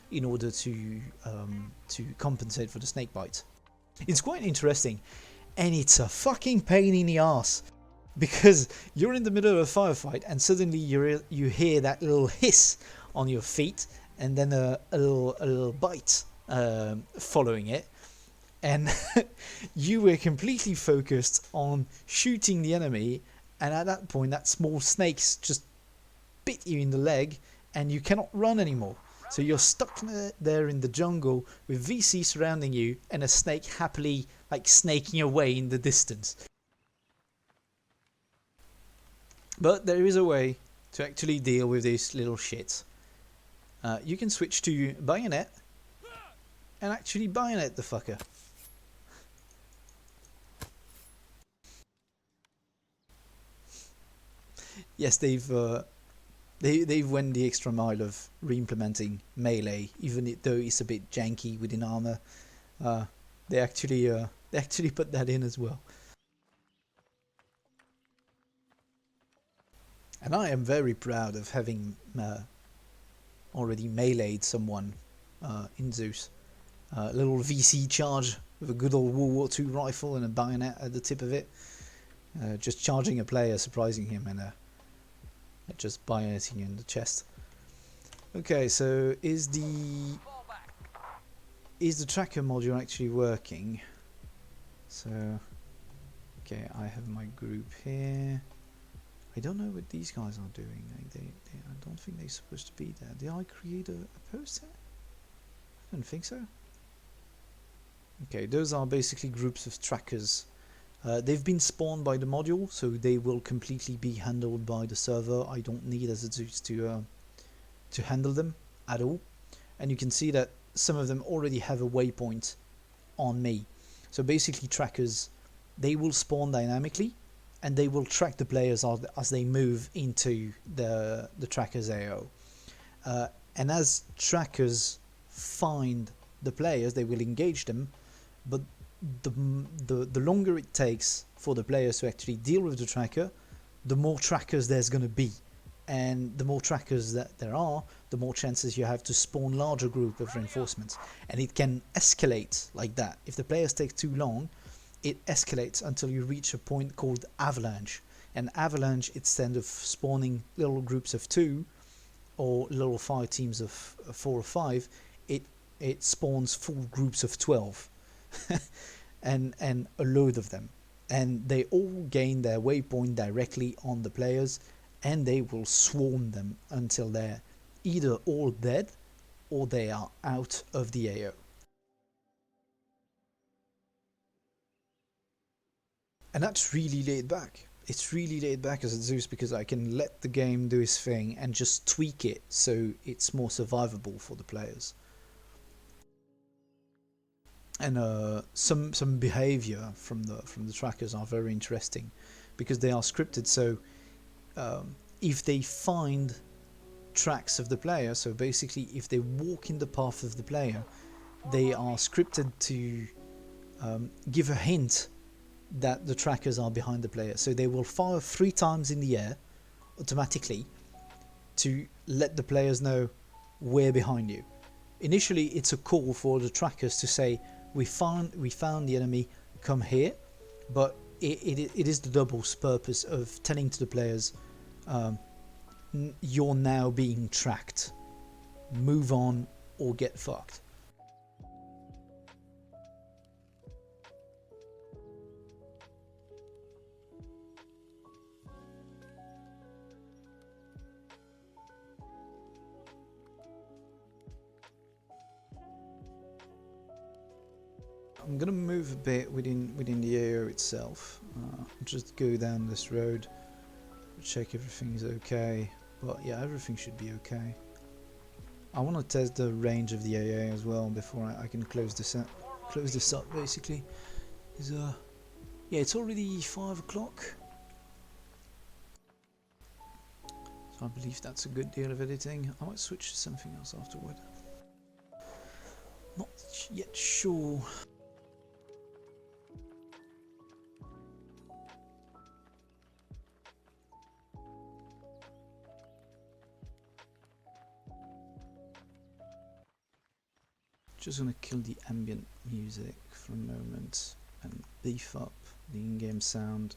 in order to compensate for the snake bite. It's quite interesting. And it's a fucking pain in the ass, because you're in the middle of a firefight and suddenly you hear that little hiss on your feet, and then a little bite following it, and you were completely focused on shooting the enemy, and at that point that small snake's just bit you in the leg and you cannot run anymore. So you're stuck there in the jungle with VC surrounding you and a snake happily like snaking away in the distance. But there is a way to actually deal with these little shits. You can switch to bayonet and actually bayonet the fucker. Yes, they've went the extra mile of re-implementing melee, even though it's a bit janky within Arma. They actually put that in as well. And I am very proud of having already meleeed someone in Zeus. A little VC charge with a good old World War II rifle and a bayonet at the tip of it. Just charging a player, surprising him, and just bayoneting in the chest. Okay, so is the tracker module actually working? So, okay, I have my group here. I don't know what these guys are doing. I don't think they're supposed to be there. Did I create a poster? I don't think so. Okay, those are basically groups of trackers. They've been spawned by the module, so they will completely be handled by the server. I don't need as it is to handle them at all. And you can see that some of them already have a waypoint on me. So basically trackers, they will spawn dynamically and they will track the players as they move into the trackers AO. And as trackers find the players, they will engage them, but the longer it takes for the players to actually deal with the tracker, the more trackers there's going to be. And the more trackers that there are, the more chances you have to spawn larger group of reinforcements. And it can escalate like that. If the players take too long, it escalates until you reach a point called avalanche. And avalanche, instead of spawning little groups of 2 or little fire teams of 4 or 5, it spawns full groups of 12 and a load of them. And they all gain their waypoint directly on the players, and they will swarm them until they're either all dead or they are out of the AO. And that's really laid back. It's really laid back as a Zeus because I can let the game do its thing and just tweak it so it's more survivable for the players. And some behavior from the trackers are very interesting because they are scripted. So if they find tracks of the player, so basically if they walk in the path of the player, they are scripted to give a hint that the trackers are behind the player. So they will fire 3 times in the air automatically to let the players know we're behind you. Initially it's a call for the trackers to say we found the enemy, come here, but it is the double purpose of telling to the players you're now being tracked, move on or get fucked. I'm gonna move a bit within the AO itself. Just go down this road, check everything's okay. But yeah, everything should be okay. I want to test the range of the AA as well before I can close this up basically. Yeah, it's already 5 o'clock. So I believe that's a good deal of editing. I might switch to something else afterward. Not yet sure. Just gonna kill the ambient music for a moment and beef up the in-game sound.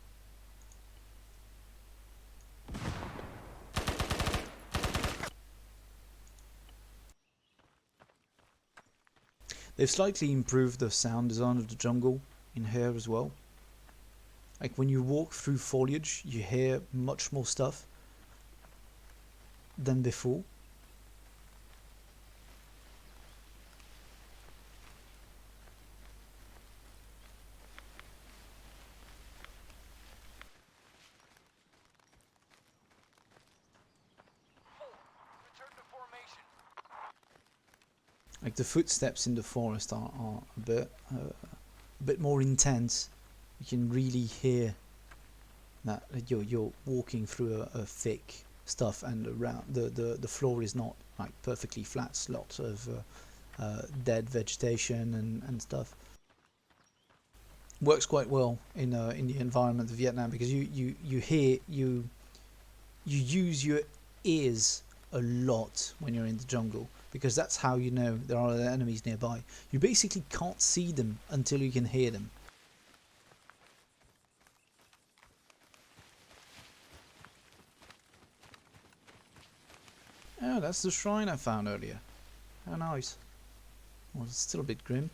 They've slightly improved the sound design of the jungle in here as well. Like when you walk through foliage, you hear much more stuff than before. Like the footsteps in the forest are a bit more intense. You can really hear that you're walking through a thick stuff, and around the floor is not like perfectly flat. It's lots of dead vegetation and stuff. Works quite well in the environment of Vietnam because you hear you use your ears a lot when you're in the jungle, because that's how you know there are other enemies nearby. You basically can't see them until you can hear them. Oh, that's the shrine I found earlier. How nice. Well, it's still a bit grim.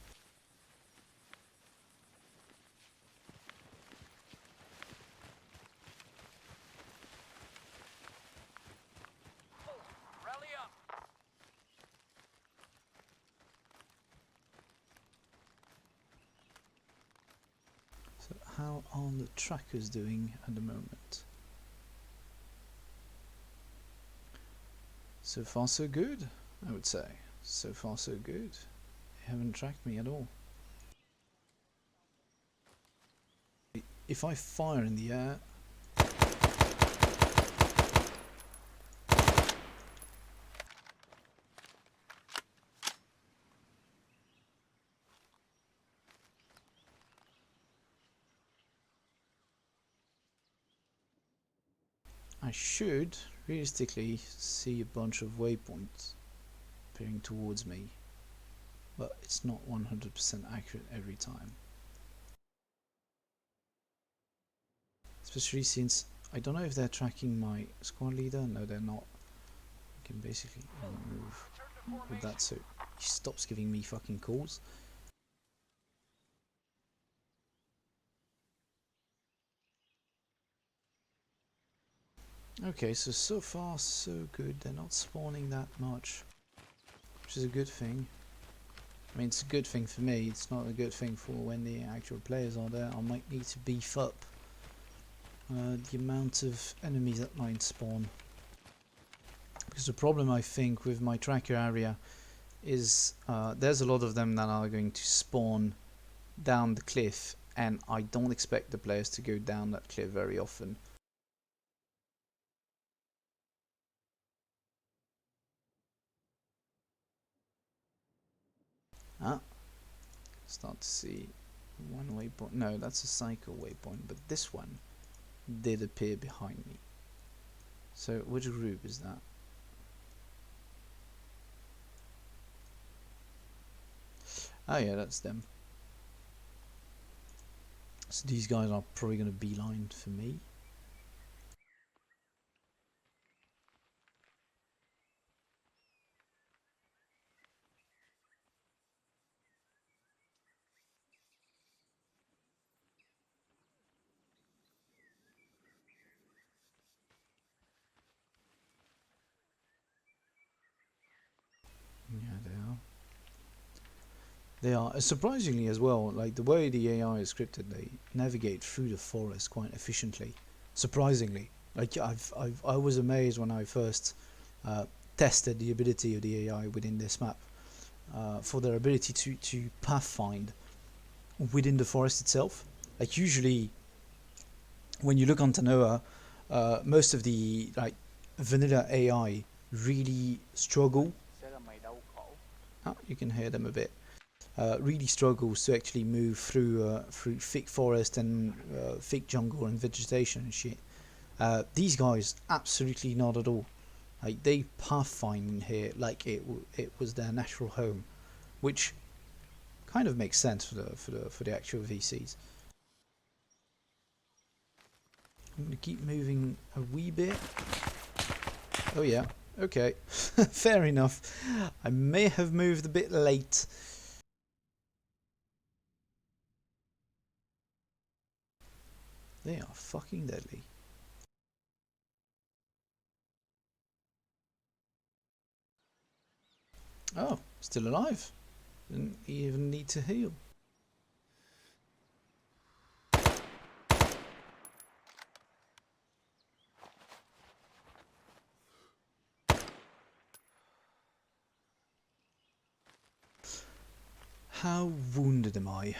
Rally up! So how are the trackers doing at the moment? So far so good, I would say. So far so good. They haven't tracked me at all. If I fire in the air, I should realistically see a bunch of waypoints appearing towards me, but it's not 100% accurate every time. Especially since I don't know if they're tracking my squad leader. No, they're not. I can basically move with that so he stops giving me fucking calls. Okay, so far so good. They're not spawning that much, which is a good thing. I mean, it's a good thing for me. It's not a good thing for when the actual players are there. I might need to beef up the amount of enemies that might spawn. Because the problem, I think, with my tracker area is there's a lot of them that are going to spawn down the cliff, and I don't expect the players to go down that cliff very often. Ah, start to see one waypoint. No, that's a cycle waypoint, but this one did appear behind me. So which group is that? Oh yeah, that's them. So these guys are probably going to beeline for me. Yeah, they are. They are. Surprisingly as well, like the way the AI is scripted, they navigate through the forest quite efficiently. Surprisingly. Like I was amazed when I first tested the ability of the AI within this map for their ability to pathfind within the forest itself. Like usually when you look on Tanoa, most of the like vanilla AI really struggle. Oh, you can hear them a bit. Really struggles to actually move through thick forest and thick jungle and vegetation and shit. These guys absolutely not at all. Like they pathfind in here like it was their natural home, which kind of makes sense for the actual VCs. I'm gonna keep moving a wee bit. Oh yeah, okay, fair enough. I may have moved a bit late. They are fucking deadly. Oh, still alive. Didn't even need to heal. How wounded am I?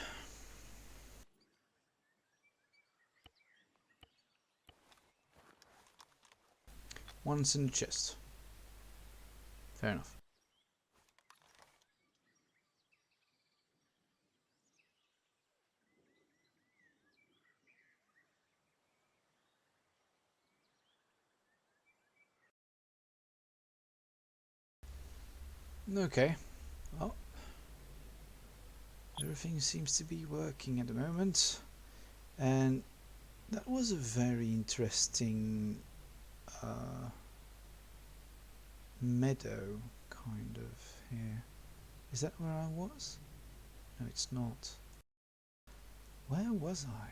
Once in the chest. Fair enough. Okay, well, everything seems to be working at the moment, and that was a very interesting meadow, kind of, here. Is that where I was? No, it's not. Where was I?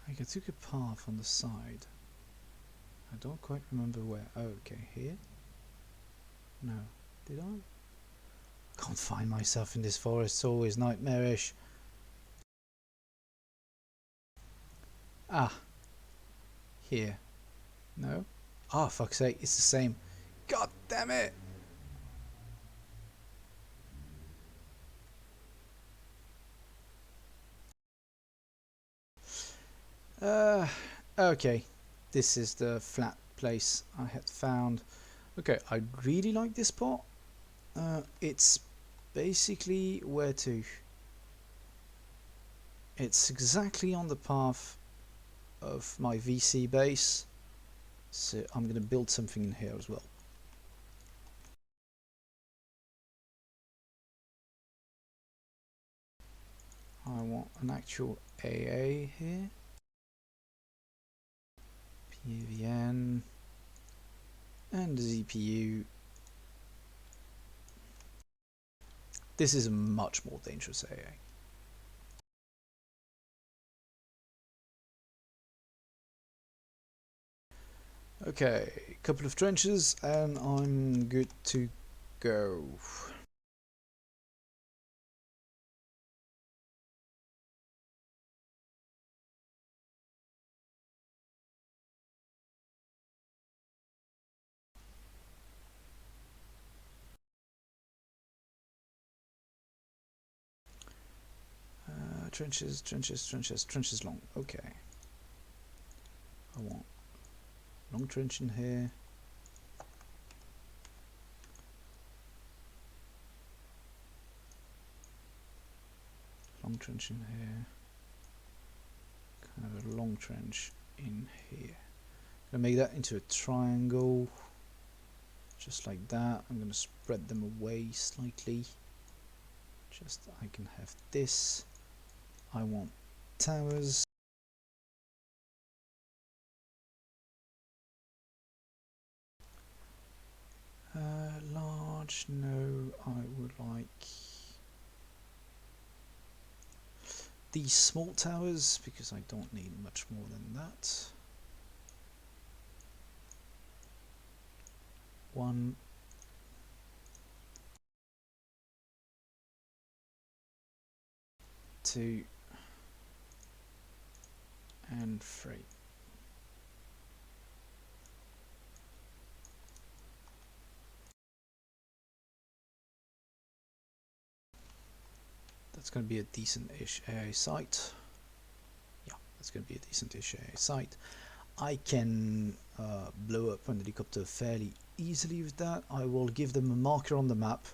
Like, I took a path on the side. I don't quite remember where. Oh, okay, here? No. Did I? Can't find myself in this forest, it's always nightmarish. Ah, here. No? Oh, fuck's sake, it's the same. God damn it! Uh, okay. This is the flat place I had found. Okay, I really like this spot. It's basically where to. It's exactly on the path of my VC base. So I'm going to build something in here as well. I want an actual AA here. PAVN. And the ZPU. This is a much more dangerous AA. Okay, couple of trenches and I'm good to go. Trenches, trenches, trenches, trenches long. Okay. I want long trench in here. Long trench in here. Kind of a long trench in here. Gonna make that into a triangle. Just like that. I'm gonna spread them away slightly. Just I can have this. I want towers. Large, no, I would like these small towers because I don't need much more than that. 1, 2, and 3. That's going to be a decent-ish AA site. Yeah, that's going to be a decent-ish AA site. I can blow up an helicopter fairly easily with that. I will give them a marker on the map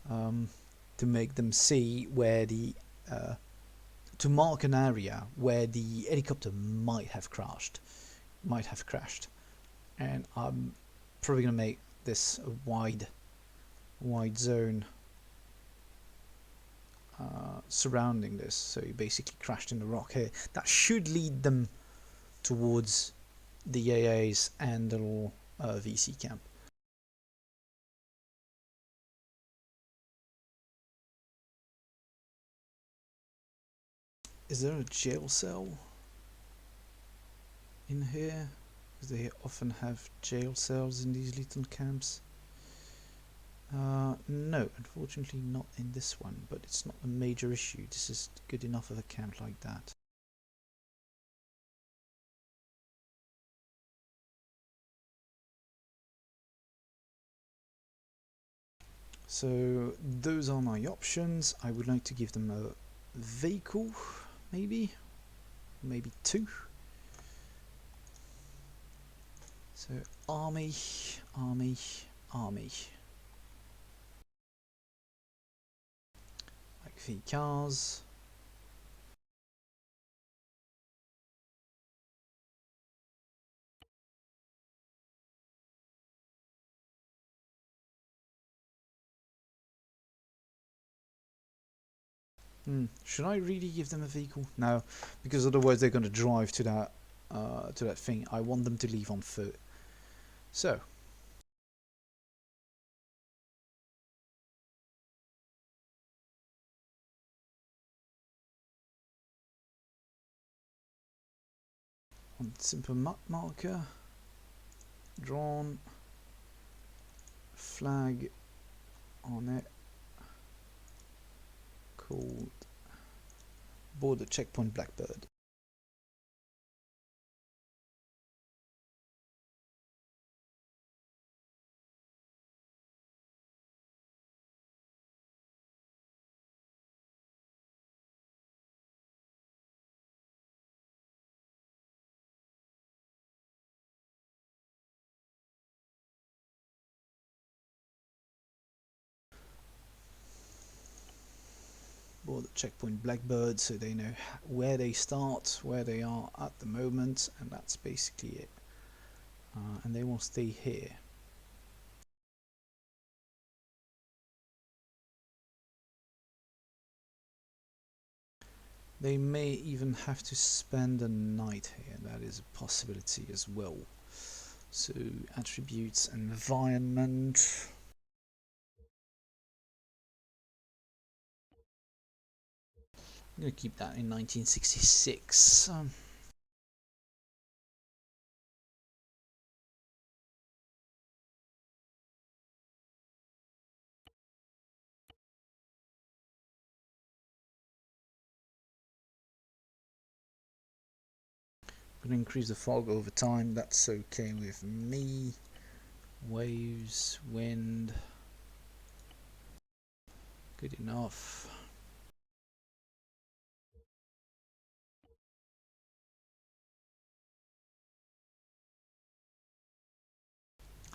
to make them see where the to mark an area where the helicopter might have crashed, and I'm probably gonna make this a wide zone surrounding this. So you basically crashed in the rock here. That should lead them towards the AAs and the little VC camp. Is there a jail cell in here? Because they often have jail cells in these little camps. No, unfortunately not in this one, but it's not a major issue. This is good enough of a camp like that. So those are my options. I would like to give them a vehicle, maybe 2. So army, army, army. Like V cars. Should I really give them a vehicle? No, because otherwise they're going to drive to that thing. I want them to leave on foot. So. On simple map marker, drawn, flag on it, called border checkpoint Blackbird. Border checkpoint Blackbird, so they know where they start, where they are at the moment, and that's basically it. And they will stay here. They may even have to spend a night here. That is a possibility as well. So attributes, environment. I'm going to keep that in 1966. I'm going to increase the fog over time. That's okay with me. Waves, wind. Good enough.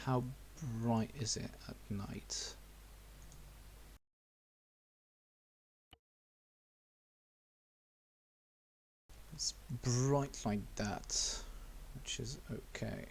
How bright is it at night? It's bright like that, which is okay.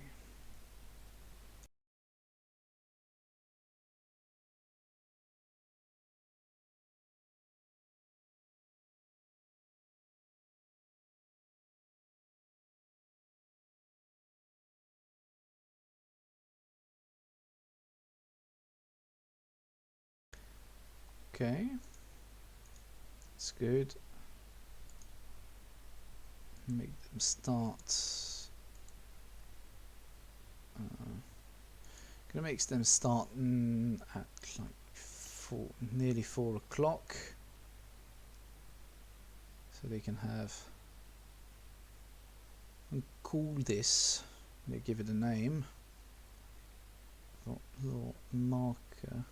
Okay, that's good. Make them start. Gonna make them start at like nearly 4 o'clock, so they can have. And call this. Give it a name. Little marker.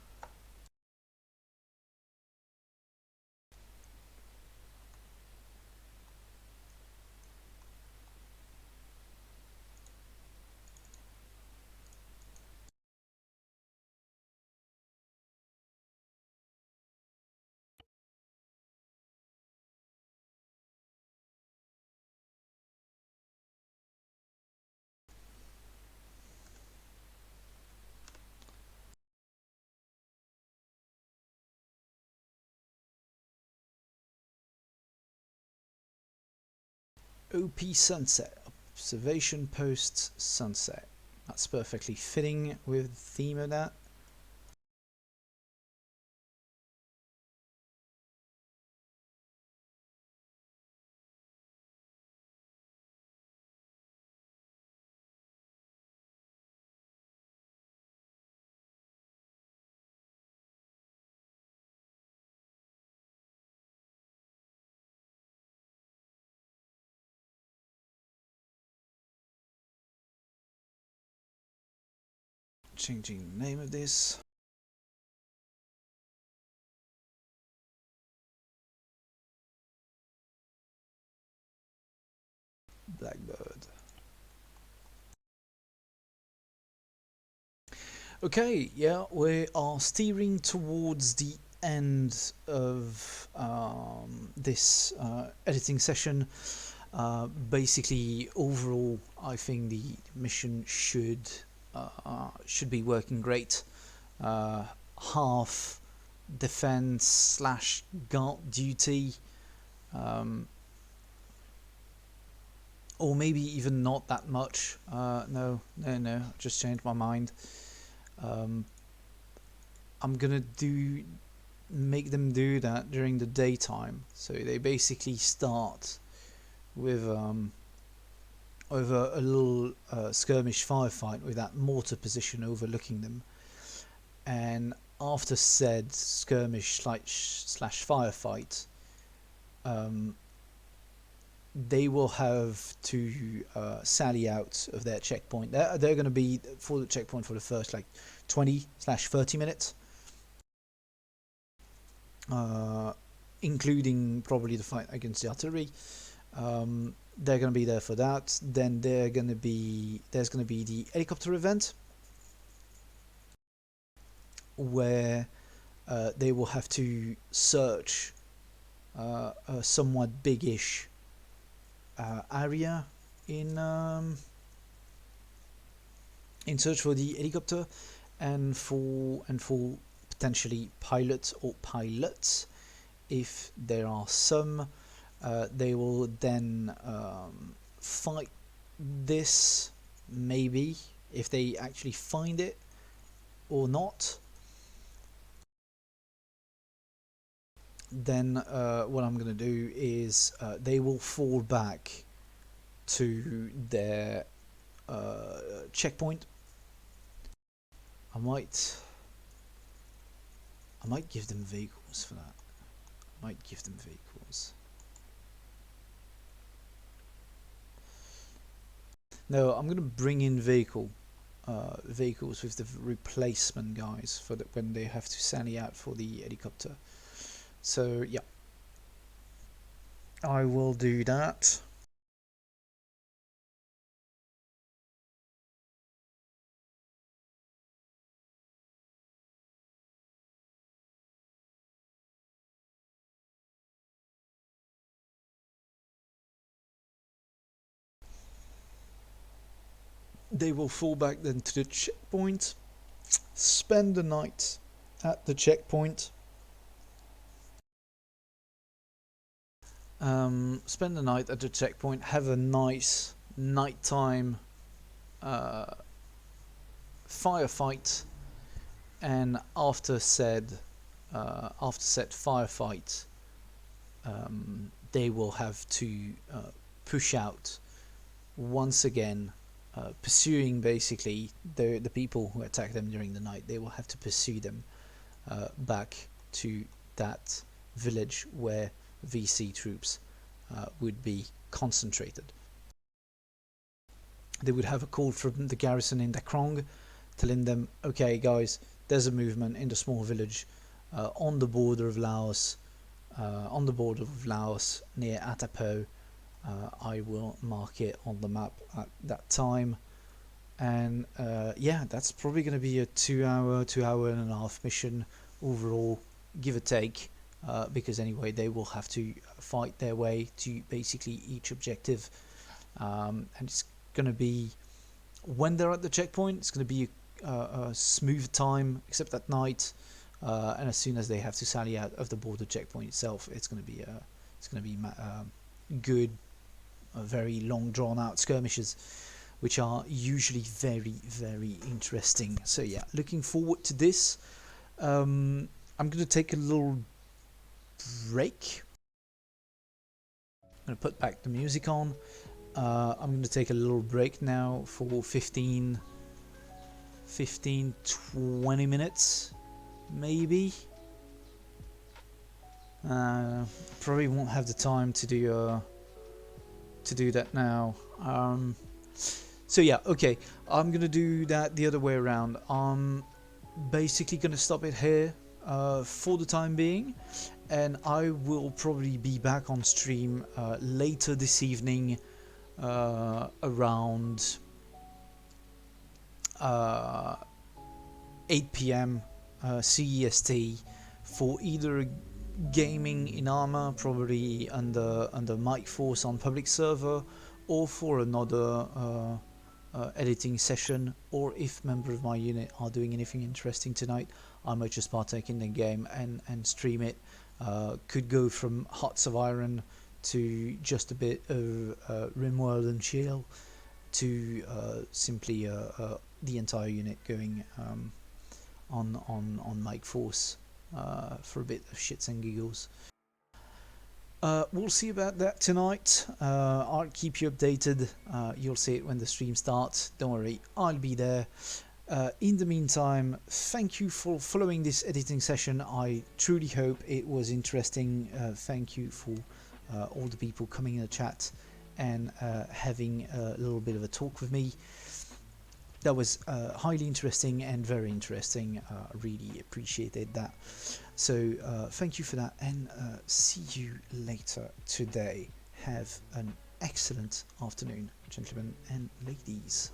OP Sunset, Observation Post Sunset. That's perfectly fitting with the theme of that. Changing the name of this. Blackbird. Okay, yeah, we are steering towards the end of this editing session. Basically, overall, I think the mission should be working great. Half defense slash guard duty, or maybe even not that much. No, just changed my mind. I'm gonna make them do that during the daytime. So they basically start with over a little skirmish firefight with that mortar position overlooking them, and after said skirmish slash firefight, they will have to sally out of their checkpoint. They're going to be for the checkpoint for the first like 20/30 minutes, including probably the fight against the artillery. They're going to be there for that. Then there's going to be the helicopter event, where they will have to search a somewhat big-ish area in search for the helicopter, and for potentially pilots or pilots, if there are some. They will then fight this, maybe, if they actually find it or not. Then what I'm going to do is they will fall back to their checkpoint. I might give them vehicles for that. No, I'm going to bring in vehicles with the replacement guys for when they have to sally out for the helicopter. So yeah, I will do that. They will fall back then to the checkpoint, spend the night at the checkpoint, have a nice nighttime firefight, and after said firefight, they will have to push out once again, pursuing basically the people who attacked them during the night. They will have to pursue them back to that village where VC troops would be concentrated. They would have a call from the garrison in Dakrong telling them, okay guys, there's a movement in the small village on the border of Laos near Atapo. I will mark it on the map at that time, and yeah, that's probably going to be a 2 hour and a half mission overall, give or take, because anyway they will have to fight their way to basically each objective, and it's going to be, when they're at the checkpoint, it's going to be a smooth time, except at night, and as soon as they have to sally out of the border checkpoint itself, it's going to be good, very long drawn out skirmishes, which are usually very, very interesting. So yeah, looking forward to this. I'm going to take a little break. I'm going to put back the music on. I'm going to take a little break now for 15, 20 minutes, maybe. Probably won't have the time to do that now. So yeah, okay, I'm gonna do that the other way around. I'm basically gonna stop it here for the time being, and I will probably be back on stream later this evening, around 8 p.m. CEST, for either gaming in Arma, probably under Mike Force on public server, or for another editing session, or if members of my unit are doing anything interesting tonight, I might just partake in the game and stream it. Could go from Hearts of Iron to just a bit of Rimworld and Shield to simply the entire unit going on Mike Force for a bit of shits and giggles. We'll see about that tonight. I'll keep you updated. You'll see it when the stream starts. Don't worry, I'll be there. In the meantime, thank you for following this editing session. I truly hope it was interesting. Thank you for all the people coming in the chat and having a little bit of a talk with me. That was highly interesting and very interesting. Really appreciated that. So thank you for that, and see you later today. Have an excellent afternoon, gentlemen and ladies.